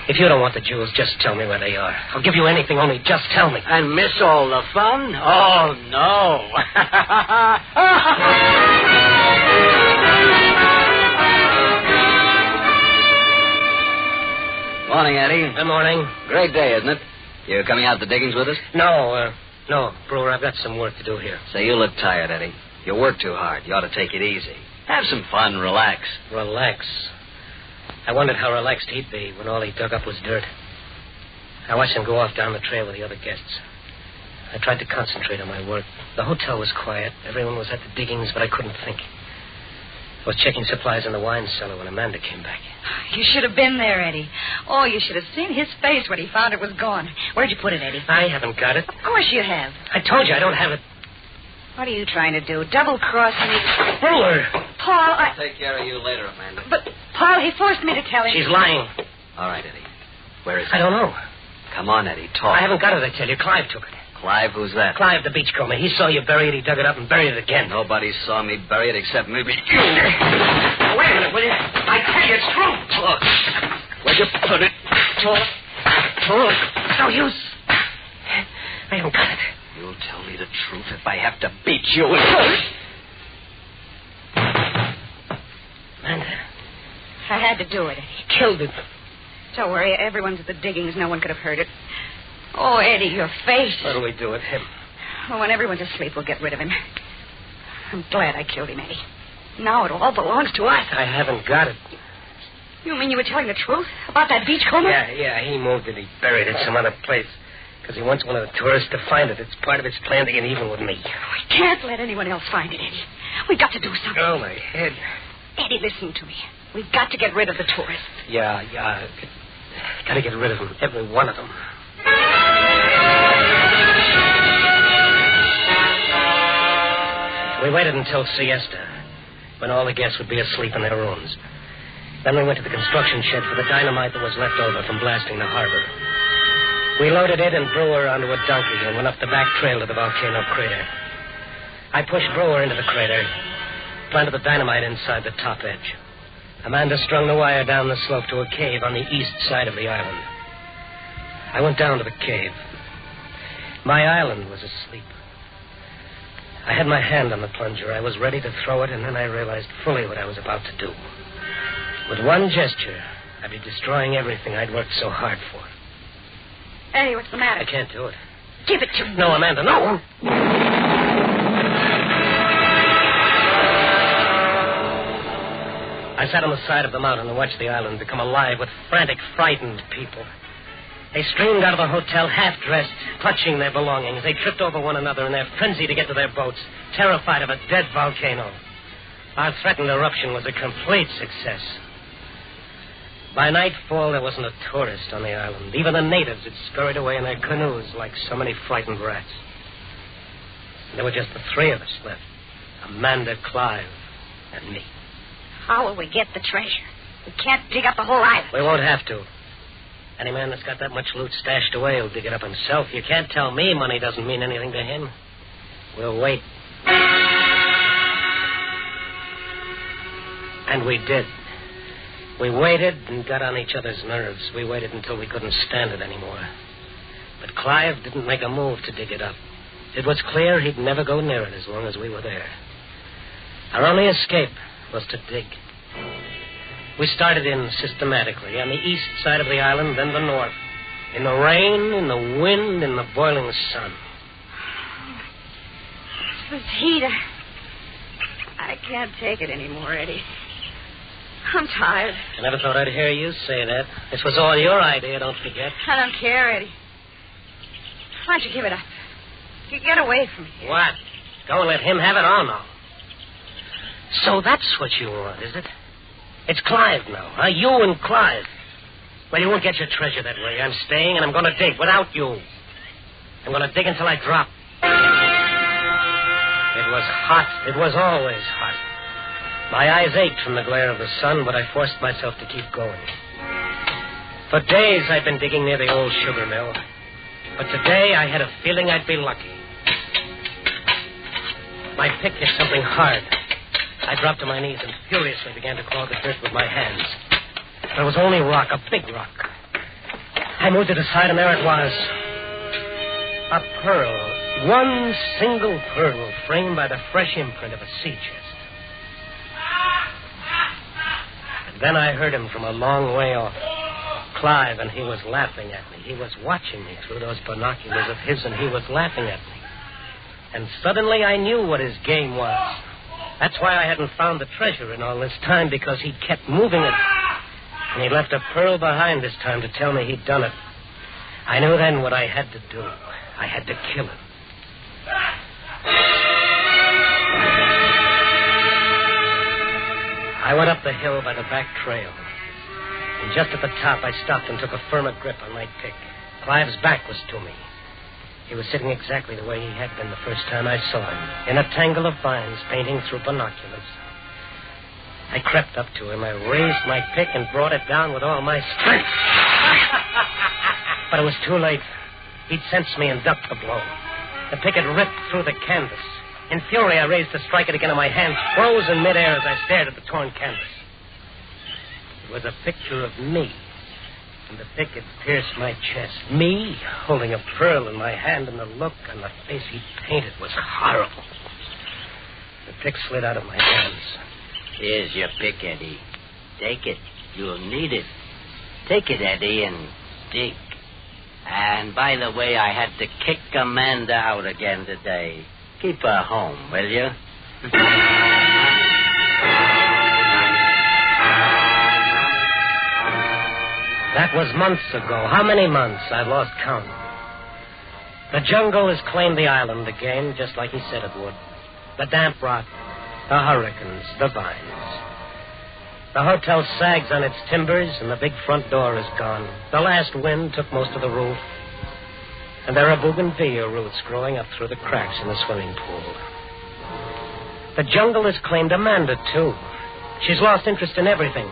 If you don't want the jewels, just tell me where they are. I'll give you anything, only just tell me.
And miss all the fun? Oh, no.
Morning, Eddie.
Good morning.
Great day, isn't it? You coming out to diggings with us?
No, Brewer, I've got some work to do here.
Say, you look tired, Eddie. You work too hard. You ought to take it easy. Have some fun, relax.
Relax? I wondered how relaxed he'd be when all he dug up was dirt. I watched him go off down the trail with the other guests. I tried to concentrate on my work. The hotel was quiet. Everyone was at the diggings, but I couldn't think. was checking supplies in the wine cellar when Amanda came back.
You should have been there, Eddie. Oh, you should have seen his face when he found it was gone. Where'd you put it, Eddie?
I haven't got it.
Of course you have.
I told you I don't have it.
What are you trying to do? Double-cross me?
Brewer!
Paul,
I'll take care of you later, Amanda.
But, Paul, he forced me to tell him.
She's lying.
All right, Eddie. Where is it?
I don't know.
Come on, Eddie, talk.
I haven't got it, I tell you. Clive took it.
Clive, who's that?
Clive, the beachcomber. He saw you bury it, he dug it up and buried it again.
Nobody saw me bury it except maybe you.
Now, wait a minute, will you? I tell you, it's true.
Talk. Where'd you put it?
Talk. No use. I haven't got it.
You'll tell me the truth if I have to beat you.
Amanda.
I had to do it.
He killed it.
Don't worry, everyone's at the diggings. No one could have heard it. Oh, Eddie, your face.
What'll we do with him?
Oh, when everyone's asleep, we'll get rid of him. I'm glad I killed him, Eddie. Now it all belongs to us.
I haven't got it.
You mean you were telling the truth about that beachcomber?
Yeah, he moved it. He buried it some other place. Because he wants one of the tourists to find it. It's part of his plan to get even with me.
We can't let anyone else find it, Eddie. We've got to do something.
Oh, my head.
Eddie, listen to me. We've got to get rid of the tourists.
Yeah. Got to get rid of them. Every one of them. We waited until siesta, when all the guests would be asleep in their rooms. Then we went to the construction shed for the dynamite that was left over from blasting the harbor. We loaded it and Brewer onto a donkey and went up the back trail to the volcano crater. I pushed Brewer into the crater, planted the dynamite inside the top edge. Amanda strung the wire down the slope to a cave on the east side of the island. I went down to the cave. My island was asleep. I had my hand on the plunger. I was ready to throw it, and then I realized fully what I was about to do. With one gesture, I'd be destroying everything I'd worked so hard for.
Eddie, what's the matter?
I can't do it.
Give it to me.
No, Amanda, no. I sat on the side of the mountain and watched the island become alive with frantic, frightened people. They streamed out of the hotel half-dressed, clutching their belongings. They tripped over one another in their frenzy to get to their boats, terrified of a dead volcano. Our threatened eruption was a complete success. By nightfall, there wasn't a tourist on the island. Even the natives had scurried away in their canoes like so many frightened rats. There were just the three of us left. Amanda, Clive, and me.
How will we get the treasure? We can't dig up the whole island.
We won't have to. Any man that's got that much loot stashed away will dig it up himself. You can't tell me money doesn't mean anything to him. We'll wait. And we did. We waited and got on each other's nerves. We waited until we couldn't stand it anymore. But Clive didn't make a move to dig it up. It was clear he'd never go near it as long as we were there. Our only escape was to dig. We started in systematically on the east side of the island, then the north. In the rain, in the wind, in the boiling sun.
This heat, I can't take it anymore, Eddie. I'm tired.
I never thought I'd hear you say that. This was all your idea, don't forget.
I don't care, Eddie. Why don't you give it up? You get away from here.
What? Go and let him have it? Oh, no. So that's what you want, is it? It's Clive now, huh? You and Clive. Well, you won't get your treasure that way. I'm staying, and I'm going to dig without you. I'm going to dig until I drop. It was hot. It was always hot. My eyes ached from the glare of the sun, but I forced myself to keep going. For days I'd been digging near the old sugar mill. But today I had a feeling I'd be lucky. My pick hit something hard. I dropped to my knees and furiously began to claw the dirt with my hands. There was only rock, a big rock. I moved it aside, and there it was. A pearl. One single pearl framed by the fresh imprint of a sea chest. And then I heard him from a long way off. Clive, and he was laughing at me. He was watching me through those binoculars of his, and he was laughing at me. And suddenly I knew what his game was. That's why I hadn't found the treasure in all this time, because he'd kept moving it. And he left a pearl behind this time to tell me he'd done it. I knew then what I had to do. I had to kill him. I went up the hill by the back trail. And just at the top, I stopped and took a firmer grip on my pick. Clive's back was to me. He was sitting exactly the way he had been the first time I saw him, in a tangle of vines painting through binoculars. I crept up to him. I raised my pick and brought it down with all my strength. But it was too late. He'd sensed me and ducked the blow. The pick had ripped through the canvas. In fury, I raised to strike it again, and my hand froze in midair as I stared at the torn canvas. It was a picture of me, and the pick had pierced my chest. Me, holding a pearl in my hand, and the look on the face he'd painted was horrible. The pick slid out of my hands.
Here's your pick, Eddie. Take it. You'll need it. Take it, Eddie, and dig. And by the way, I had to kick Amanda out again today. Keep her home, will you?
That was months ago. How many months? I've lost count. The jungle has claimed the island again, just like he said it would. The damp rock, the hurricanes, the vines. The hotel sags on its timbers, and the big front door is gone. The last wind took most of the roof. And there are bougainvillea roots growing up through the cracks in the swimming pool. The jungle has claimed Amanda, too. She's lost interest in everything,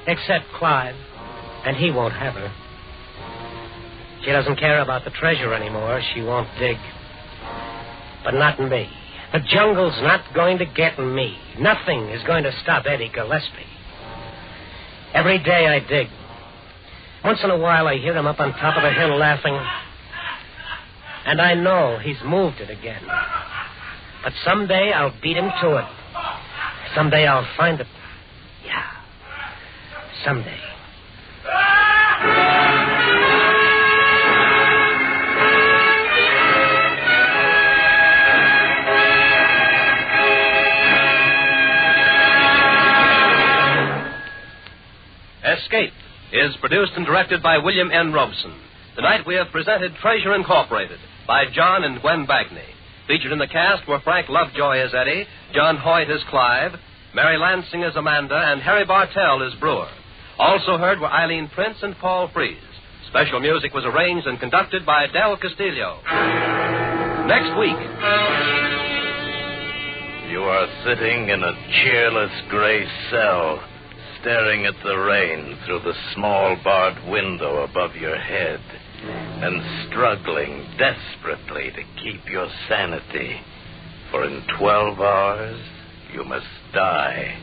except Clive, and he won't have her. She doesn't care about the treasure anymore. She won't dig. But not me. The jungle's not going to get me. Nothing is going to stop Eddie Gillespie. Every day I dig. Once in a while I hear him up on top of the hill laughing. And I know he's moved it again. But someday I'll beat him to it. Someday I'll find it. Yeah. Someday.
Escape is produced and directed by William N. Robson. Tonight we have presented Treasure Incorporated by John and Gwen Bagney. Featured in the cast were Frank Lovejoy as Eddie, John Hoyt as Clive, Mary Lansing as Amanda, and Harry Bartell as Brewer. Also heard were Eileen Prince and Paul Frees. Special music was arranged and conducted by Del Castillo. Next week.
You are sitting in a cheerless gray cell, staring at the rain through the small barred window above your head, and struggling desperately to keep your sanity. For in 12 hours, you must die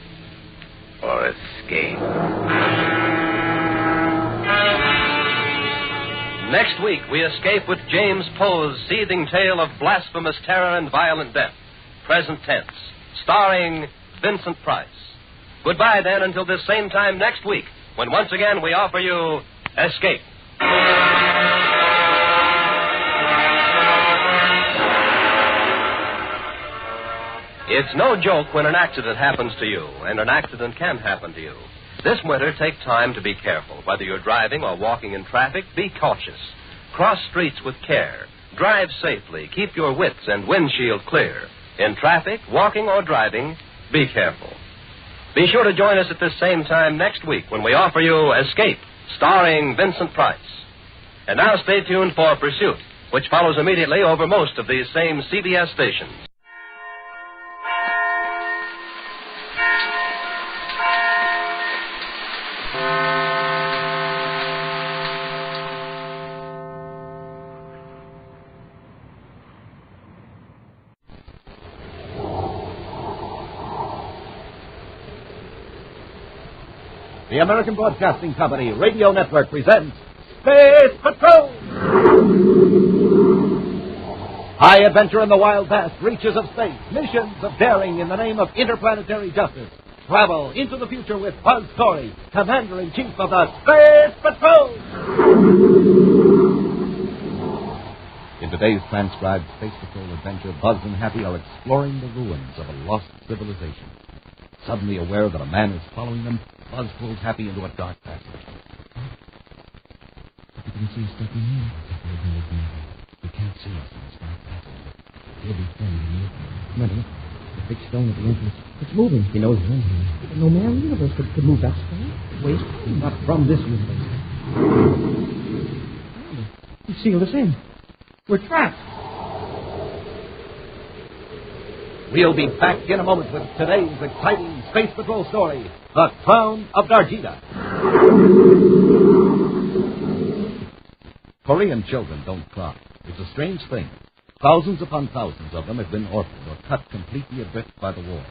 or escape.
Next week, we escape with James Poe's seething tale of blasphemous terror and violent death, present tense, starring Vincent Price. Goodbye, then, until this same time next week, when once again we offer you Escape. It's no joke when an accident happens to you, and an accident can happen to you. This winter, take time to be careful. Whether you're driving or walking in traffic, be cautious. Cross streets with care. Drive safely. Keep your wits and windshield clear. In traffic, walking, or driving, be careful. Be sure to join us at this same time next week when we offer you Escape, starring Vincent Price. And now stay tuned for Pursuit, which follows immediately over most of these same CBS stations.
The American Broadcasting Company Radio Network presents Space Patrol! High adventure in the wild vast reaches of space. Missions of daring in the name of interplanetary justice. Travel into the future with Buzz Corey, Commander-in-Chief of the Space Patrol! In today's transcribed Space Patrol adventure, Buzz and Happy are exploring the ruins of a lost civilization. Suddenly aware that a man is following them, Buzz pulls Happy into a dark passage.
You can see stuff in here. You can't see us in this dark passage. We'll be standing here. Come on. The big stone at the entrance. It's moving. He knows it's in here. But no man in the universe could move that stone. Waste. Not from this window. He sealed us in. We're trapped.
We'll be back in a moment with today's exciting Space Patrol story, The Crown of Dardeda. Korean children don't cry. It's a strange thing. Thousands upon thousands of them have been orphaned or cut completely adrift by the war.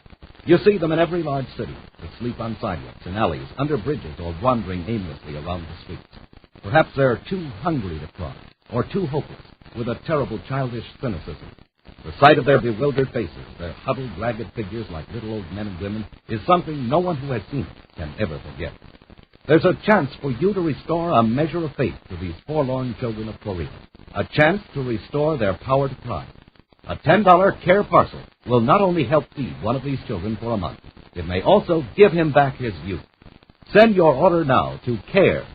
You see them in every large city. They sleep on sidewalks, in alleys, under bridges, or wandering aimlessly around the streets. Perhaps they're too hungry to cry, or too hopeless, with a terrible childish cynicism. The sight of their bewildered faces, their huddled, ragged figures like little old men and women, is something no one who has seen it can ever forget. There's a chance for you to restore a measure of faith to these forlorn children of Korea. A chance to restore their power to cry. A $10 care parcel will not only help feed one of these children for a month, it may also give him back his youth. Send your order now to CARE,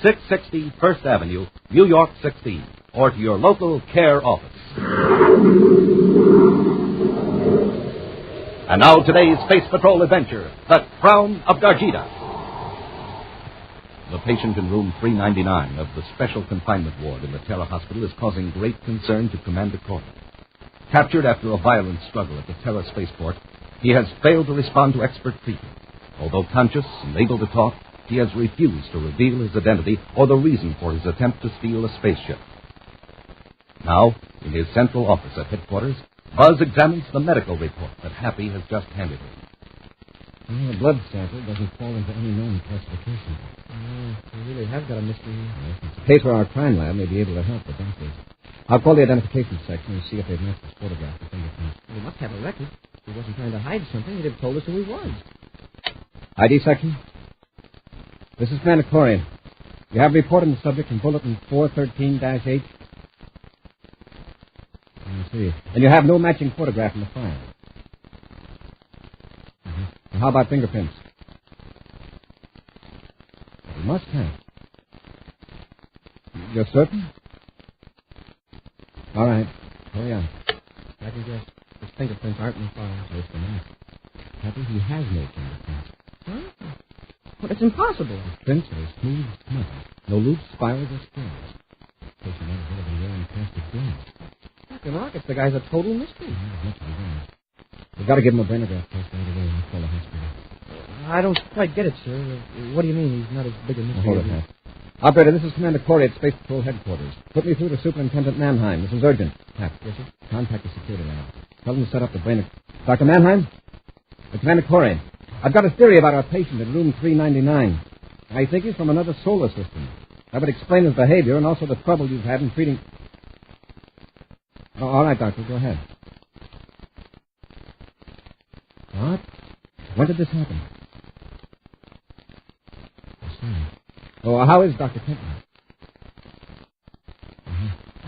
660 First Avenue, New York 16, or to your local CARE office. And now today's Space Patrol adventure, The Crown of Dardeda. The patient in room 399 of the Special Confinement Ward in the Terra Hospital is causing great concern to Commander Corbett. Captured after a violent struggle at the Terra spaceport, he has failed to respond to expert treatment. Although conscious and able to talk, he has refused to reveal his identity or the reason for his attempt to steal a spaceship. Now, in his central office at headquarters, Buzz examines the medical report that Happy has just handed him.
Well, the blood sample doesn't fall into any known classification. We really have got a mystery here. Yes, it's a case where our crime lab may be able to help the doctors. I'll call the identification section and see if they've matched his photograph with fingerprints. We must have a record. If he wasn't trying to hide something, he'd have told us who he was. ID section? This is Commander Corey. You have a report on the subject in Bulletin 413-H. I see. And you have no matching photograph in the file. And how about fingerprints? You must have. You're certain? All right. Hurry on. I can guess his fingerprints aren't in the file. So it's the match. Happy he has no fingerprints. Huh? But it's impossible. His prints are as smooth as metal. No loops, spirals, or scales. In case you might have been wearing plastic gloves. Captain Rockets, the guy's a total mystery. We've got to give him a brainograph test right away and call the hospital. I don't quite get it, sir. What do you mean he's not as big a mystery? Hold it, Pat. Operator, this is Commander Corey at Space Patrol Headquarters. Put me through to Superintendent Mannheim. This is urgent. Pat. Yes, sir? Contact the security lab. Tell them to set up the brain... Dr. Mannheim? Commander Corey. I've got a theory about our patient in room 399. I think he's from another solar system. That would explain his behavior and also the trouble you've had in treating... Oh, all right, Doctor. Go ahead. What? When did this happen? Oh, how is Dr. Kentner?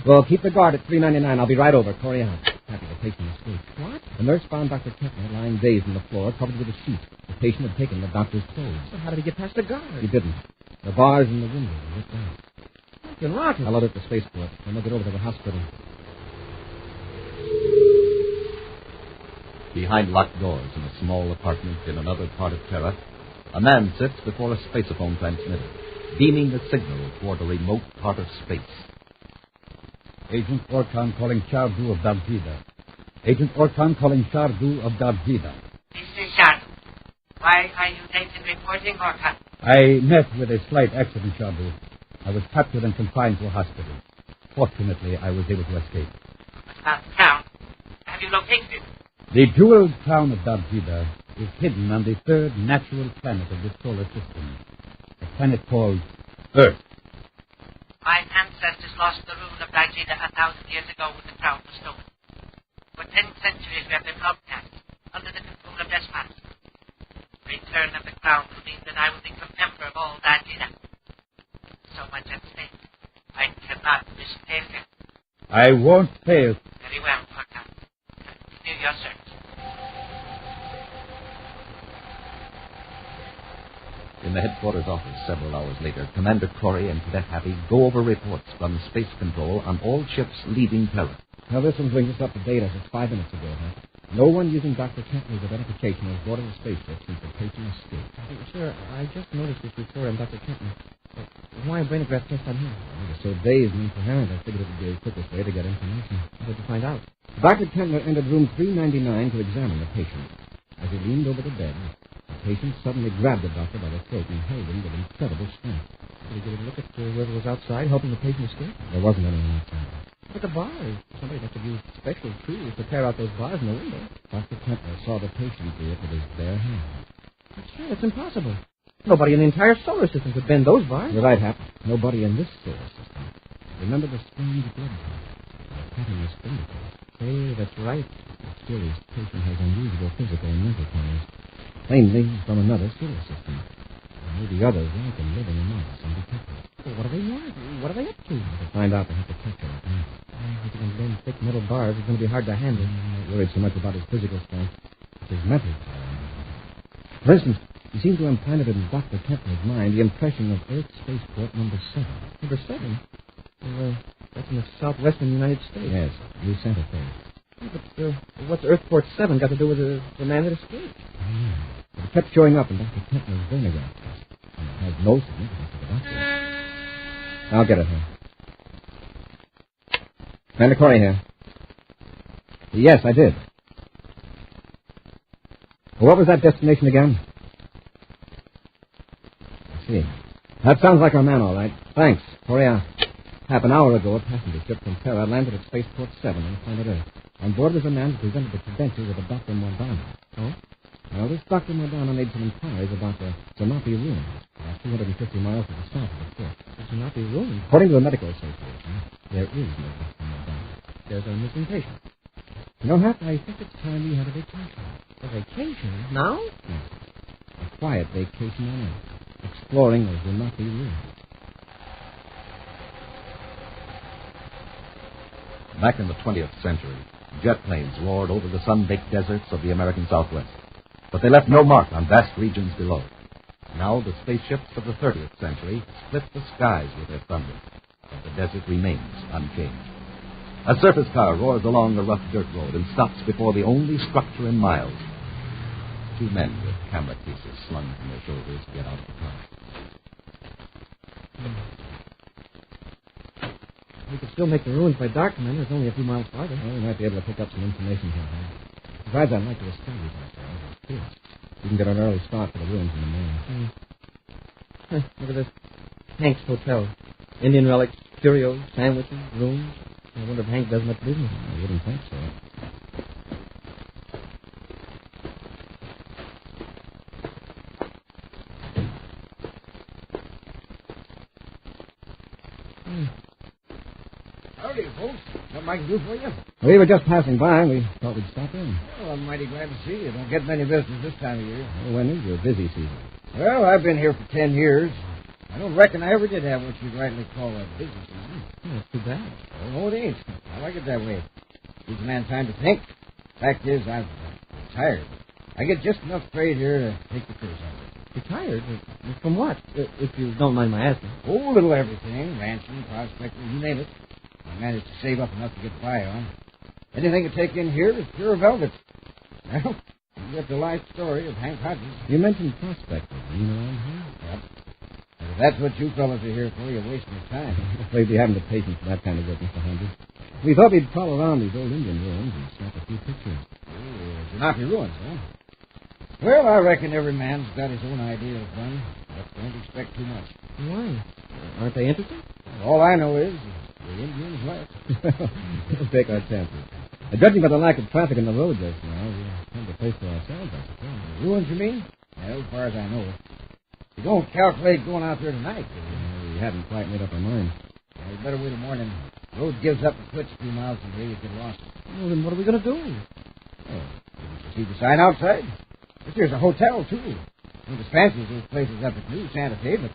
Well, keep the guard at 399. I'll be right over. Corey out. Happy the patient escaped. What? The nurse found Dr. Kentner lying dazed on the floor, covered with a sheet. The patient had taken the doctor's clothes. So how did he get past the guard? He didn't. The bars in the window were ripped out. Captain Rocket. I'll load it at the spaceport, and we'll get over to the hospital.
Behind locked doors in a small apartment in another part of Terra, a man sits before a spacephone transmitter, beaming a signal toward a remote part of space.
Agent Orkan calling Shardu of Dardeda. Agent Orkan calling Shardu of Dardeda.
This is Shardu. Why are you late in reporting, Orkan?
I met with a slight accident, Shardu. I was captured and confined to a hospital. Fortunately, I was able to escape.
What about the crown? Have you located it?
The jeweled crown of Dardeda is hidden on the third natural planet of this solar system, a planet called Earth.
My ancestors lost the rule of Dardeda 1,000 years ago when the crown was stolen. For 10 centuries we have been broadcast under the control of despots. The return of the crown will mean that I will become emperor of all Dardeda. So much at stake. I cannot risk failure.
I won't fail.
Very well, Orkan. Continue your search.
In the headquarters office several hours later, Commander Corey and Cadet Happy go over reports from Space Control on all ships leaving Terra.
Now, this one brings us up to date as of 5 minutes ago, huh? No one using Dr. Kentner's identification was boarding the spaceship since the patient escaped.
Sir, I just noticed this report on Dr. Kentner. Why a brainograph test on him?
I was so dazed and incoherent, I figured it would be the quickest way to get information.
What did you find out?
Dr. Kentner entered room 399 to examine the patient. As he leaned over the bed, the patient suddenly grabbed the doctor by the throat and held him with incredible strength.
Did he get a look at whoever was outside helping the patient escape?
There wasn't anyone outside.
But the bars. Somebody must have used special tools to tear out those bars in the window.
Dr. Kentner saw the patient do it with his bare hands.
But sure, it's impossible. Nobody in the entire solar system could bend those bars.
You're right, Hap. Nobody in this solar system. Remember the strange blood patting his fingertips.
Hey, that's right.
But still, this patient has unusual physical and mental powers. Plainly from another solar system. Maybe others like him living among us undetected.
Well, what do they want? What are they up to?
To find out, they have to catch him.
If he can bend thick metal bars, it's going to be hard to handle.
I'm not worried so much about his physical strength. It's his mental power. For instance, he seemed to have implanted in Dr. Kentner's mind the impression of Earth Spaceport number 7.
Number 7? Well, that's in the southwestern United States.
Yes, New Santa Fe.
Yeah, but what's Earthport 7 got to do with the man that escaped?
But it kept showing up in Dr. Kentner's brainograph test. And it has no significance to the doctor. I'll get it here. Commander Corey here. Yes, I did. Well, what was that destination again? I see. That sounds like our man, all right. Thanks. Corey, half an hour ago, a passenger ship from Terra landed at Spaceport 7 on planet Earth. On board was a man who presented the credentials of a Dr. Mordano.
Oh?
Well, this Dr. Mordano made some inquiries about the Zermatt ruins, about 250 miles to the south of the fort.
The Zermatt ruins?
According to the medical association, there is no Dr. Mordano.
There's a missing patient.
You know, Hap, I think it's time we had a vacation.
A vacation? Now?
Yes. A quiet vacation on Earth, exploring the Zermatt ruins.
Back in the 20th century, jet planes roared over the sun-baked deserts of the American Southwest. But they left no mark on vast regions below. Now the spaceships of the 30th century split the skies with their thunder, but the desert remains unchanged. A surface car roars along the rough dirt road and stops before the only structure in miles. Two men with camera cases slung from their shoulders get out of the car.
We could still make the ruins by dark, man. There's only a few miles farther.
Well, we might be able to pick up some information from him. Besides, I'd like to establish ourselves. We can get an early start for the ruins in the morning.
Look at this. Hank's Hotel. Indian relics, curios, sandwiches, rooms. I wonder if Hank does much business.
I wouldn't think so.
Howdy, folks. Something I can do for you?
We were just passing by. We thought we'd stop in.
Well, I'm mighty glad to see you. Don't get many visitors this time of year.
Well, when is your busy season?
Well, I've been here for 10 years. I don't reckon I ever did have what you'd rightly call a business season.
Oh, that's too bad.
Oh, no, it ain't. I like it that way. Gives a man time to think. Fact is, I'm tired. I get just enough trade here to take the curse out of it.
Retired? From what? If you don't mind my asking.
Oh, a little everything. Ranching, prospecting, you name it. I managed to save up enough to get by on. Anything to take in here is pure velvet. Well, you get the life story of Hank Hodges.
You mentioned prospecting. You know around here?
Yep. If that's what you fellas are here for, you're wasting your time.
Afraid we haven't the patience for that kind of work, Mr. Hodges. We thought we'd crawl around these old Indian ruins and snap a few pictures.
Oh, Zermatt ruins, huh? Well, I reckon every man's got his own idea of fun, but don't expect too much.
Why? Aren't they interesting?
All I know is the Indians left.
We'll take our chances. Judging by the lack of traffic on the road just now, we'll have a place for ourselves, I suppose.
Ruins, you mean? Well, as far as I know. You don't calculate going out there tonight, do you?
We haven't quite made up our minds.
Well, you better wait till morning. The road gives up and quits a few miles from here. You get lost.
Well, then what are we going to do?
Oh, see the sign outside? This here's a hotel, too. Ain't as fancy as those places up at New Santa Fe, but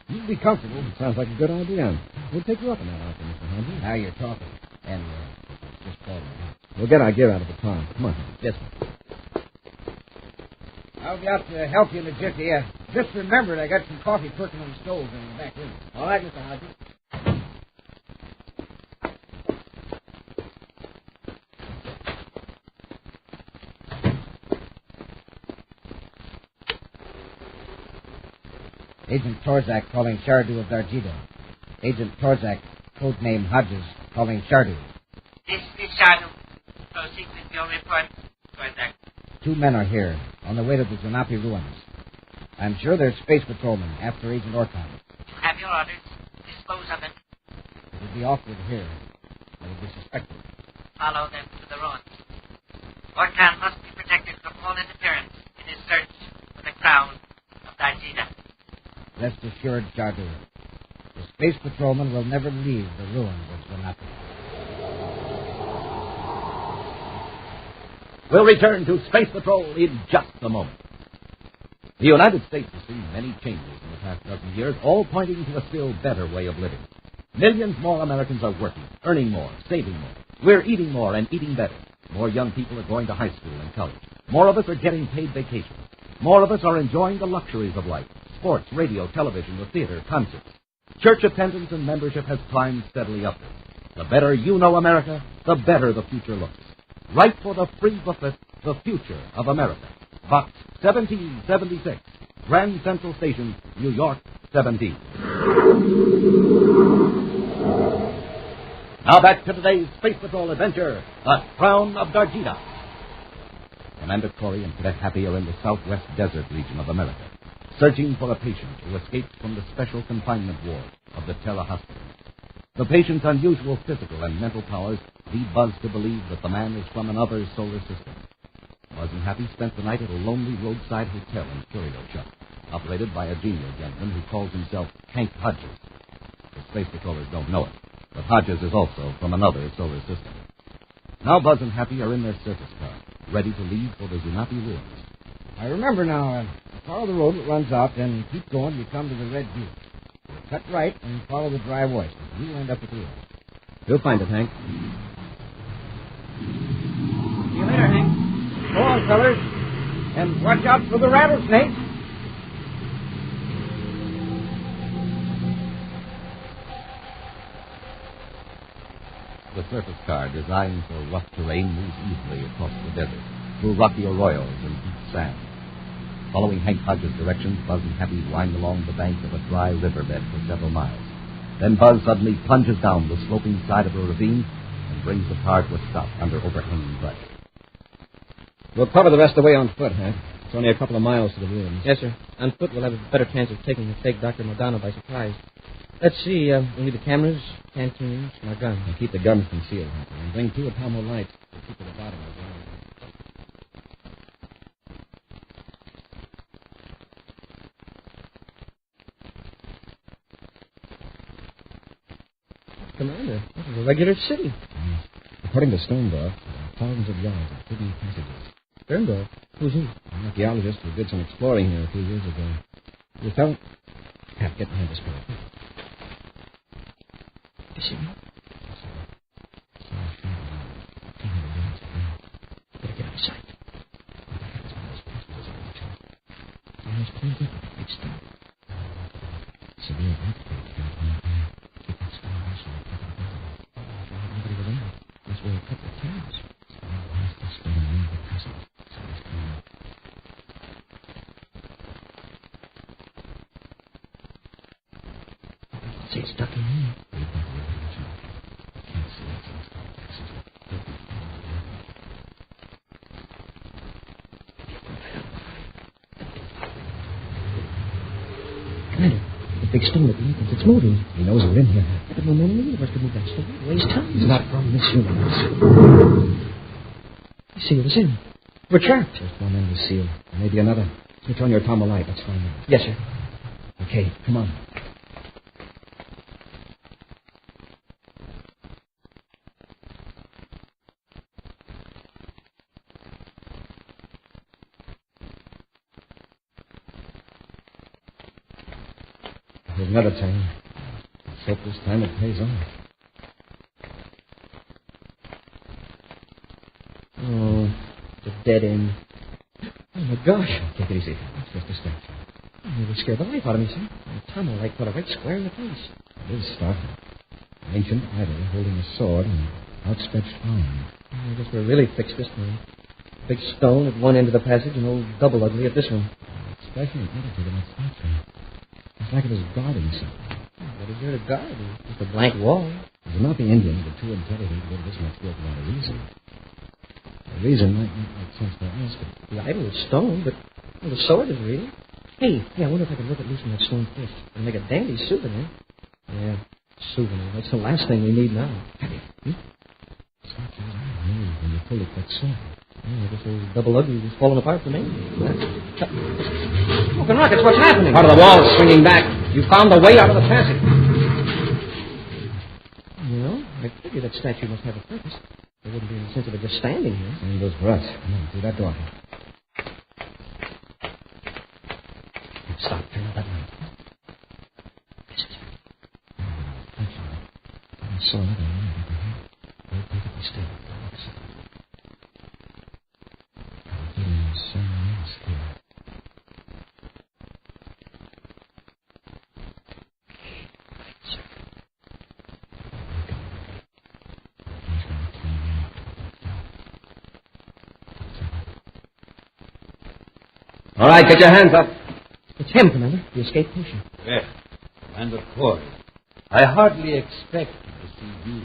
you'd be comfortable.
It sounds like a good idea. We'll take you up on that offer, Mr. Hodges.
Now you're talking. And, just follow me.
We'll get our gear out of the car. Come on.
Yes, sir. I'll be out to help you in a jiffy. Just remembered I got some coffee cooking on the stove in the back room. All right, Mr. Hodges. Agent Torzak calling Shardu of Dardeda. Agent Torzak, codename Hodges, calling Shardu.
This is Shardu. Proceed with your report, Torzak.
2 men are here, on the way to the Zunapi ruins. I'm sure they're space patrolmen after Agent Orkan.
You have your orders. Dispose of it.
It would be awkward here. They would be suspected.
Follow them to the ruins. Orkan must be protected from all interference in his search for the crown of Dardeda.
Rest assured, Shardu. The space patrolmen will never leave the ruins of Zunapi.
We'll return to Space Patrol in just a moment. The United States has seen many changes in the past dozen years, all pointing to a still better way of living. Millions more Americans are working, earning more, saving more. We're eating more and eating better. More young people are going to high school and college. More of us are getting paid vacations. More of us are enjoying the luxuries of life. Sports, radio, television, the theater, concerts. Church attendance and membership has climbed steadily upward. The better you know America, the better the future looks. Write for the free booklet, The Future of America. Box 1776, Grand Central Station, New York, 17. Now back to today's Space Patrol adventure, The Crown of Dardeda. Commander Corey and Cadet Happy are in the southwest desert region of America, searching for a patient who escaped from the special confinement ward of the Terra Hospital. The patient's unusual physical and mental powers lead Buzz to believe that the man is from another solar system. Buzz and Happy spent the night at a lonely roadside hotel in Curio Shop, operated by a genial gentleman who calls himself Hank Hodges. The space patrollers don't know it, but Hodges is also from another solar system. Now Buzz and Happy are in their surface car, ready to leave for the Zunapi ruins.
I remember now, follow the road that runs out, then keep going, you come to the Red Butte. Cut right and follow the dry voice. You'll end up at the end.
You'll find it, Hank.
See you later, Hank. Go on, fellas. And watch out for the rattlesnakes.
The surface car, designed for rough terrain, moves easily across the desert, through rocky arroyos and deep sand. Following Hank Hodges' directions, Buzz and Happy wind along the bank of a dry riverbed for several miles. Then Buzz suddenly plunges down the sloping side of a ravine and brings the car to a stop under overhanging brush.
We'll cover the rest of the way on foot, Hank. It's only a couple of miles to the ruins.
Yes, sir. On foot, we'll have a better chance of taking the fake Dr. Modano by surprise. Let's see. We'll need the cameras, canteens, and our guns.
And keep the guns concealed, Hank. And bring 2 Atomo lights to keep at the bottom of the ground.
Commander, this is a regular city.
Yes. According to Sterndorf, there are thousands of yards of hidden passages.
Sterndorf? Who's he?
An archaeologist who did some exploring here a few years ago. You tell him? Have get behind this pillar.
You see me? Better get out of sight.
It's pretty good. Big stuff. Severe earthquake here. Keep that star also on top of the building. Nobody around. Unless we're a couple of times. Past this building in the present. Somebody's coming up.
See, it's stuck in here.
Can't see it, so it's not Texas.
Commander, the big stone at the entrance, it's moving.
He knows we're in here.
But no man in the universe could move that stone. Waste time.
He's not from this universe.
The seal is in. We're trapped.
Just one end of the seal. Maybe another. Switch on your Atomo light. Let's find out.
Yes, sir.
Okay, come on. Here's another time. Let's hope this time it pays off.
Oh, it's a dead end. Oh, my gosh.
Take it easy. It's just a step.
Oh, you scared the life out of me, sir. The Atomo light put a right square in the face.
It is startling. An ancient idol holding a sword and outstretched arm.
I guess we're really fixed this time. Big stone at one end of the passage and old Double Ugly at this one.
Especially attitude in that statue. It's like it was guarding something.
What is there to guard? It's just a blank wall.
If not the Indians, but too intelligent to go to this much work without a reason. A reason might not make sense to us, but...
The idol is stone, but the sword is real. Hey, I wonder if I could look at loose from that stone fist and make a dandy souvenir. Yeah, souvenir. That's the last thing we need now.
It's not your eye when you pull it that sword.
I guess those double uglies is falling apart for me. Smoking rockets, what's happening?
Part of the wall is swinging back. You found the way out of the passage.
Well, I figure that statue must have a purpose. There wouldn't be any sense of it just standing here.
Same goes for us. Come on, through that door. Stop. Turn on that light. This is it. I saw another man up ahead. Very perfectly still. Someone else here.
All right, get your hands up.
It's him, Commander. The escape potion.
Yes, Commander Corbett. I hardly expected to see you.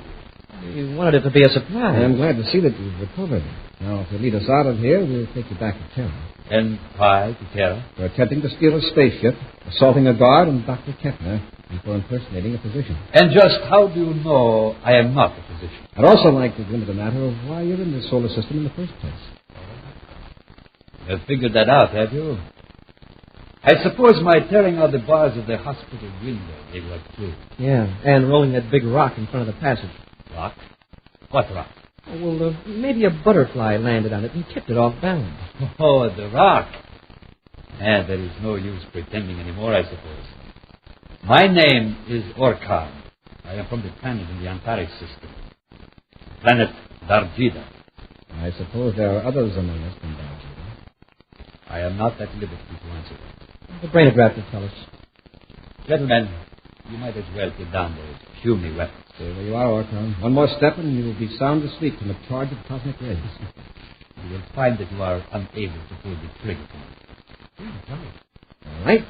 You wanted it to be a surprise.
I'm glad to see that you've recovered. Now, if you lead us out of here, we'll take you back to Terra.
And why to Terra?
For attempting to steal a spaceship, assaulting a guard, and Dr. Kepner, and for impersonating a physician.
And just how do you know I am not a physician?
I'd also like to go into the matter of why you're in the solar system in the first place.
You've figured that out, have you? I suppose my tearing out the bars of the hospital window gave you a clue.
Yeah, and rolling that big rock in front of the passage.
Rock? What rock?
Oh, well, maybe a butterfly landed on it and tipped it off balance.
Oh, the rock. And there is no use pretending anymore, I suppose. My name is Orkan. I am from the planet in the Antares system. Planet Dardeda.
I suppose there are others among us than Dardeda.
I am not at liberty to answer that.
The brainograph will tell us.
Gentlemen, you might as well put down those puny weapons.
Stay where you are, Orkan. One more step and you will be sound asleep from a charge of cosmic rays.
You will find that you are unable to pull the trigger tonight.
All right.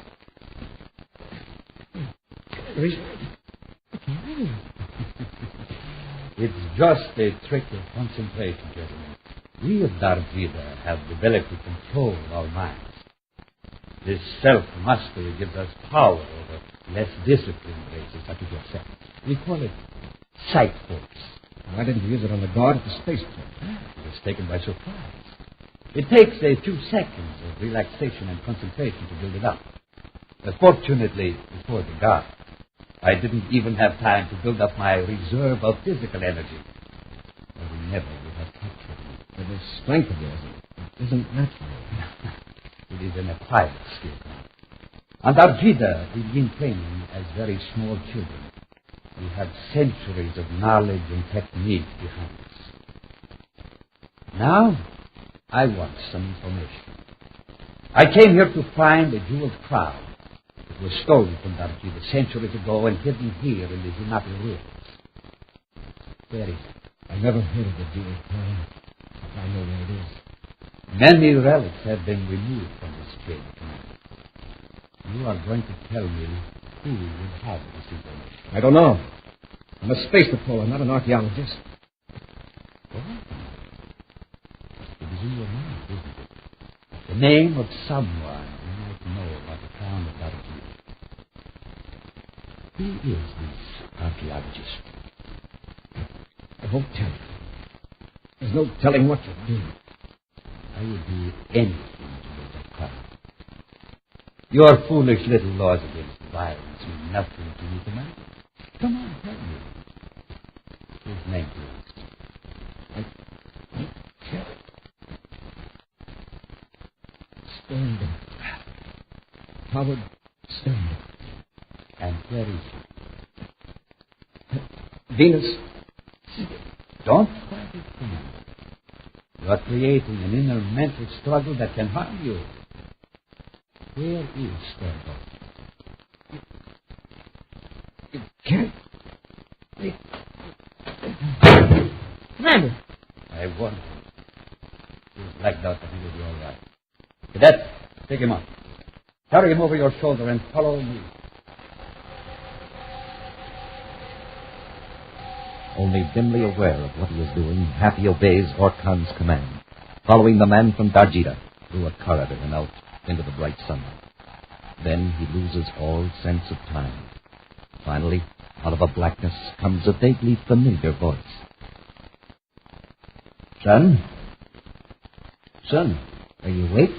It's just a trick of concentration, gentlemen. We of Dardeda have developed to control our minds. This self-mastery gives us power over less disciplined races such as yourself. We call it sight force.
Why didn't you use it on the guard at the spaceport?
It was taken by surprise. It takes a few seconds of relaxation and concentration to build it up. Fortunately, before the guard, I didn't even have time to build up my reserve of physical energy. Or we never would have captured me.
But the strength of yours isn't natural.
It is an acquired skill. On Dardeda, we begin training as very small children. We have centuries of knowledge and technique behind us. Now, I want some information. I came here to find a jeweled crown. It was stolen from Dardeda centuries ago and hidden here in the Hinati ruins. Where is it?
I never heard of the jeweled crown. I know where it is.
Many relics have been removed from this cave tonight. You are going to tell me who will have this information.
I don't know. I'm a space patroller, not an archaeologist.
What? It is in your mind, isn't it? The name of someone you might know about the crown of Dardeda. Who is this archaeologist?
I won't tell you. There's no telling what you'll do.
I would do anything to get that crown. Your foolish little laws against violence mean nothing to me tonight. Come on, tell me. His name, please.
I can't. Sternberg. Howard Sternberg.
And where is he?
Venus.
Don't fight it, Commander. You are creating an inner mental struggle that can harm you. Where is Sternberg?
You can't.
Commander.
I wonder. He was blacked out, but he will be all right. Cadet, take him up. Carry him over your shoulder and follow me. Only dimly aware of what he is doing, Happy obeys Orkan's command, following the man from Dardeda through a corridor and out into the bright sunlight. Then he loses all sense of time. Finally, out of a blackness comes a vaguely familiar voice.
Son? Son, are you awake?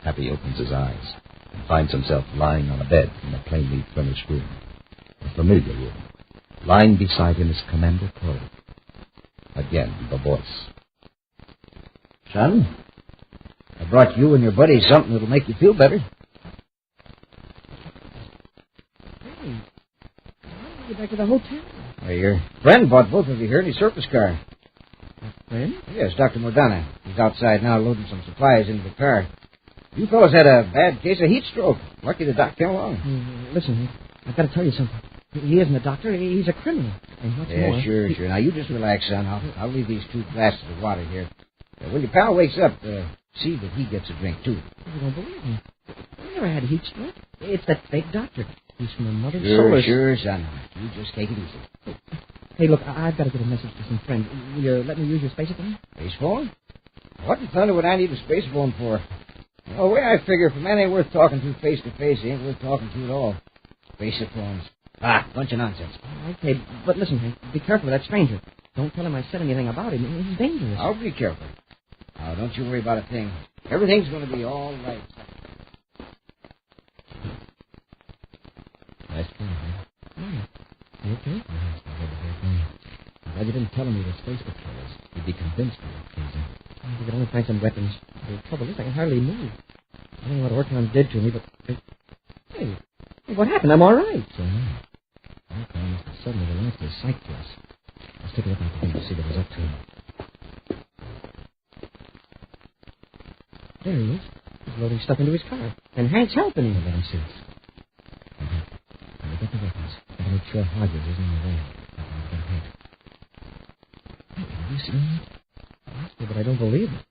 Happy opens his eyes and finds himself lying on a bed in a plainly furnished room. A familiar room. Lying beside him is Commander Corbett. Again, the voice.
Son, I brought you and your buddy something that'll make you feel better.
Hey, how did you get back to the hotel?
Well, your friend bought both of you here in his surface car.
Friend?
Yes, Dr. Modana. He's outside now loading some supplies into the car. You fellows had a bad case of heat stroke. Lucky the doc came along.
Listen, I've got to tell you something. He isn't a doctor. He's a criminal. And what's more...
Sure. Now, you just relax, son. I'll leave these 2 glasses of water here. When your pal wakes up, see that he gets a drink, too.
You don't believe me. I never had a heat stroke. It's that fake doctor. He's from another solar...
Sure, son. You just take it easy.
Hey, look, I've got to get a message to some friend. Will you let me use your space phone?
Space phone? What in thunder would I need a space phone for? Well, the way I figure, if a man ain't worth talking to face-to-face, he ain't worth talking to at all. Space phones. Bunch of nonsense.
Okay, but listen, Hank, be careful of that stranger. Don't tell him I said anything about him. He's dangerous.
I'll be careful. Now, don't you worry about a thing. Everything's going to be all right.
Nice try, huh?
You okay?
I'm glad you didn't tell him he was space patrollers. He'd be convinced we were crazy.
We could only find some weapons. The trouble is, I can hardly move. I don't know what Orkan did to me, but... Hey, what happened? I'm all right.
So now, Orkan must have suddenly relaxed his sight to us. Let's take a look out the window to see what he's up to.
There he is. He's loading stuff into his car. And Hank's helping him.
Let him see us. When we get the weapons, I can make sure Hodges isn't in the way.
Have you seen that? But I don't believe it.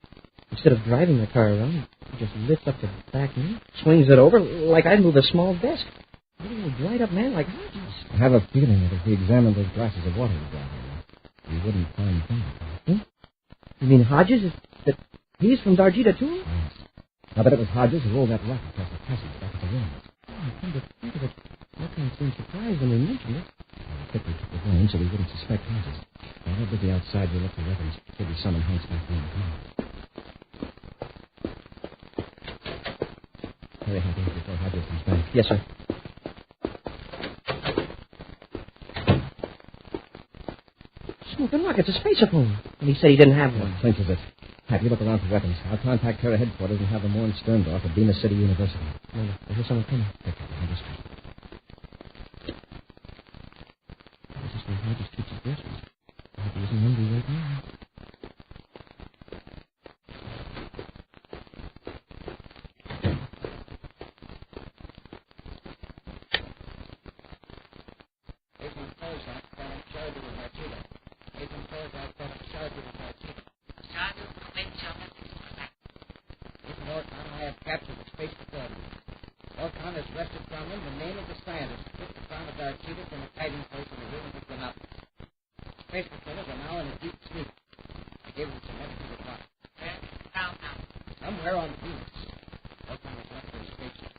Instead of driving the car around, he just lifts up the back end, swings it over like I'd move a small desk. A little dried-up man like Hodges.
I have a feeling that if we examined those glasses of water we got here, we wouldn't find them.
You mean Hodges? That he's from Dardeda, too?
Yes. Now that it was Hodges who rolled that rock across the passage back at the rooms.
I come to think of it, Orkan seemed surprised when they mentioned it.
I quickly took the blame so we wouldn't suspect Hodges. While they're busy outside, we look for weapons. Maybe summon Hank's back in the car. Hurry, Happy, before Hodges comes back.
Yes, sir. Smoking rock, it's a spacer phone. And he said he didn't have one.
What clinches it? Happy, look around for weapons. I'll contact Terra headquarters and have them warn Sterndorf at Venus City University.
I hear someone coming.
Quick, on the street.
This is where Hodges keeps his groceries. Happy isn't hungry right now.
Somewhere on Venus. Orkan was left for his spaceship.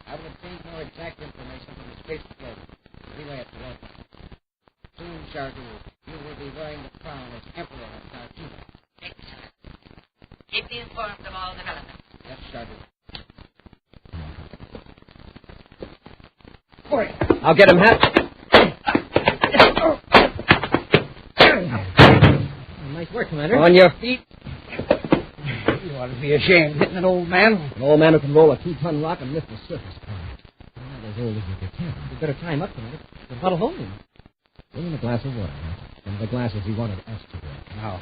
I will obtain more exact information from the space patrol. Relay it to Orkan. Soon, Shardu, you will be wearing the crown as Emperor of Dardeda.
Excellent. Keep me informed of all developments.
Yes, Shardu.
Hurry. I'll get him, Hap. Nice work, Commander.
On your feet. You ought to be ashamed hitting an old man.
An old man who can roll a 2-ton rock and lift a surface car. Not as old as you can tell.
You better tie him up, Commander. What'll hold him?
Bring him a glass of water, huh? One of the glasses he wanted us to drink.
Now,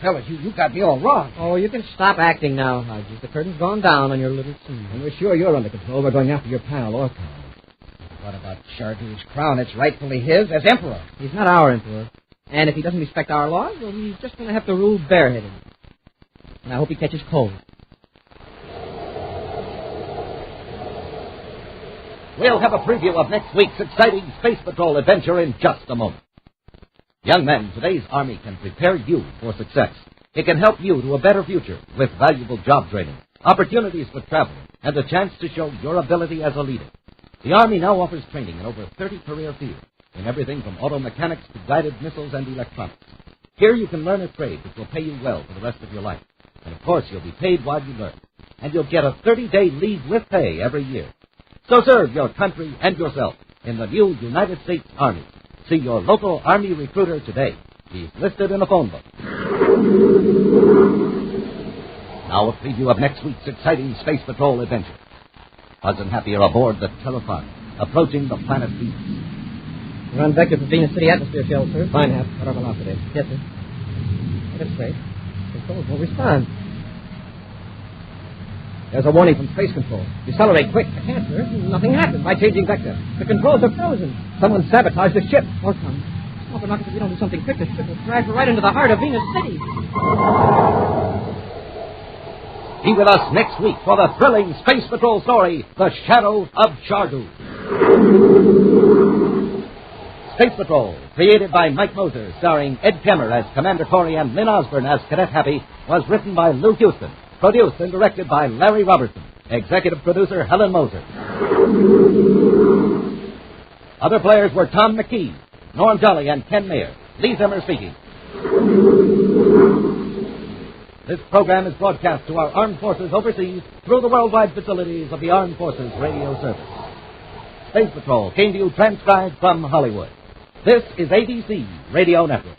fellas, you got me all wrong.
Oh, you can stop acting now, Hodges. The curtain's gone down on your little scene.
And we're sure you're under control. We're going after your pal, Orkan.
What about Shardu's crown? It's rightfully his as Emperor.
He's not our Emperor. And if he doesn't respect our laws, well, he's just going to have to rule bareheaded. And I hope he catches cold.
We'll have a preview of next week's exciting Space Patrol adventure in just a moment. Young men, today's Army can prepare you for success. It can help you to a better future with valuable job training, opportunities for travel, and a chance to show your ability as a leader. The Army now offers training in over 30 career fields, in everything from auto mechanics to guided missiles and electronics. Here you can learn a trade which will pay you well for the rest of your life. And of course, you'll be paid while you learn. And you'll get a 30-day leave with pay every year. So serve your country and yourself in the new United States Army. See your local Army recruiter today. He's listed in a phone book. Now a preview of next week's exciting Space Patrol adventure. Buzz and Happy are aboard the Telephone, approaching the planet Venus.
We're on vector for Venus City atmosphere shell, sir. Fine, Hap. What our velocity? Yes, sir. That's great. Controls won't respond. There's a warning from Space Control. Decelerate quick. I can't, sir. Nothing happened by changing vector. The controls are frozen. Someone sabotaged the ship. More come. Oh, but not if we don't do something quick. The ship will crash right into the heart of Venus City.
Be with us next week for the thrilling Space Patrol story, The Shadow of Chardu. Space Patrol, created by Mike Moser, starring Ed Kemmer as Commander Corey and Lynn Osborne as Cadet Happy, was written by Lou Houston, produced and directed by Larry Robertson, executive producer Helen Moser. Other players were Tom McKee, Norm Jolly, and Ken Mayer. Lee Zimmer speaking. This program is broadcast to our armed forces overseas through the worldwide facilities of the Armed Forces Radio Service. Space Patrol came to you transcribed from Hollywood. This is ABC Radio Network.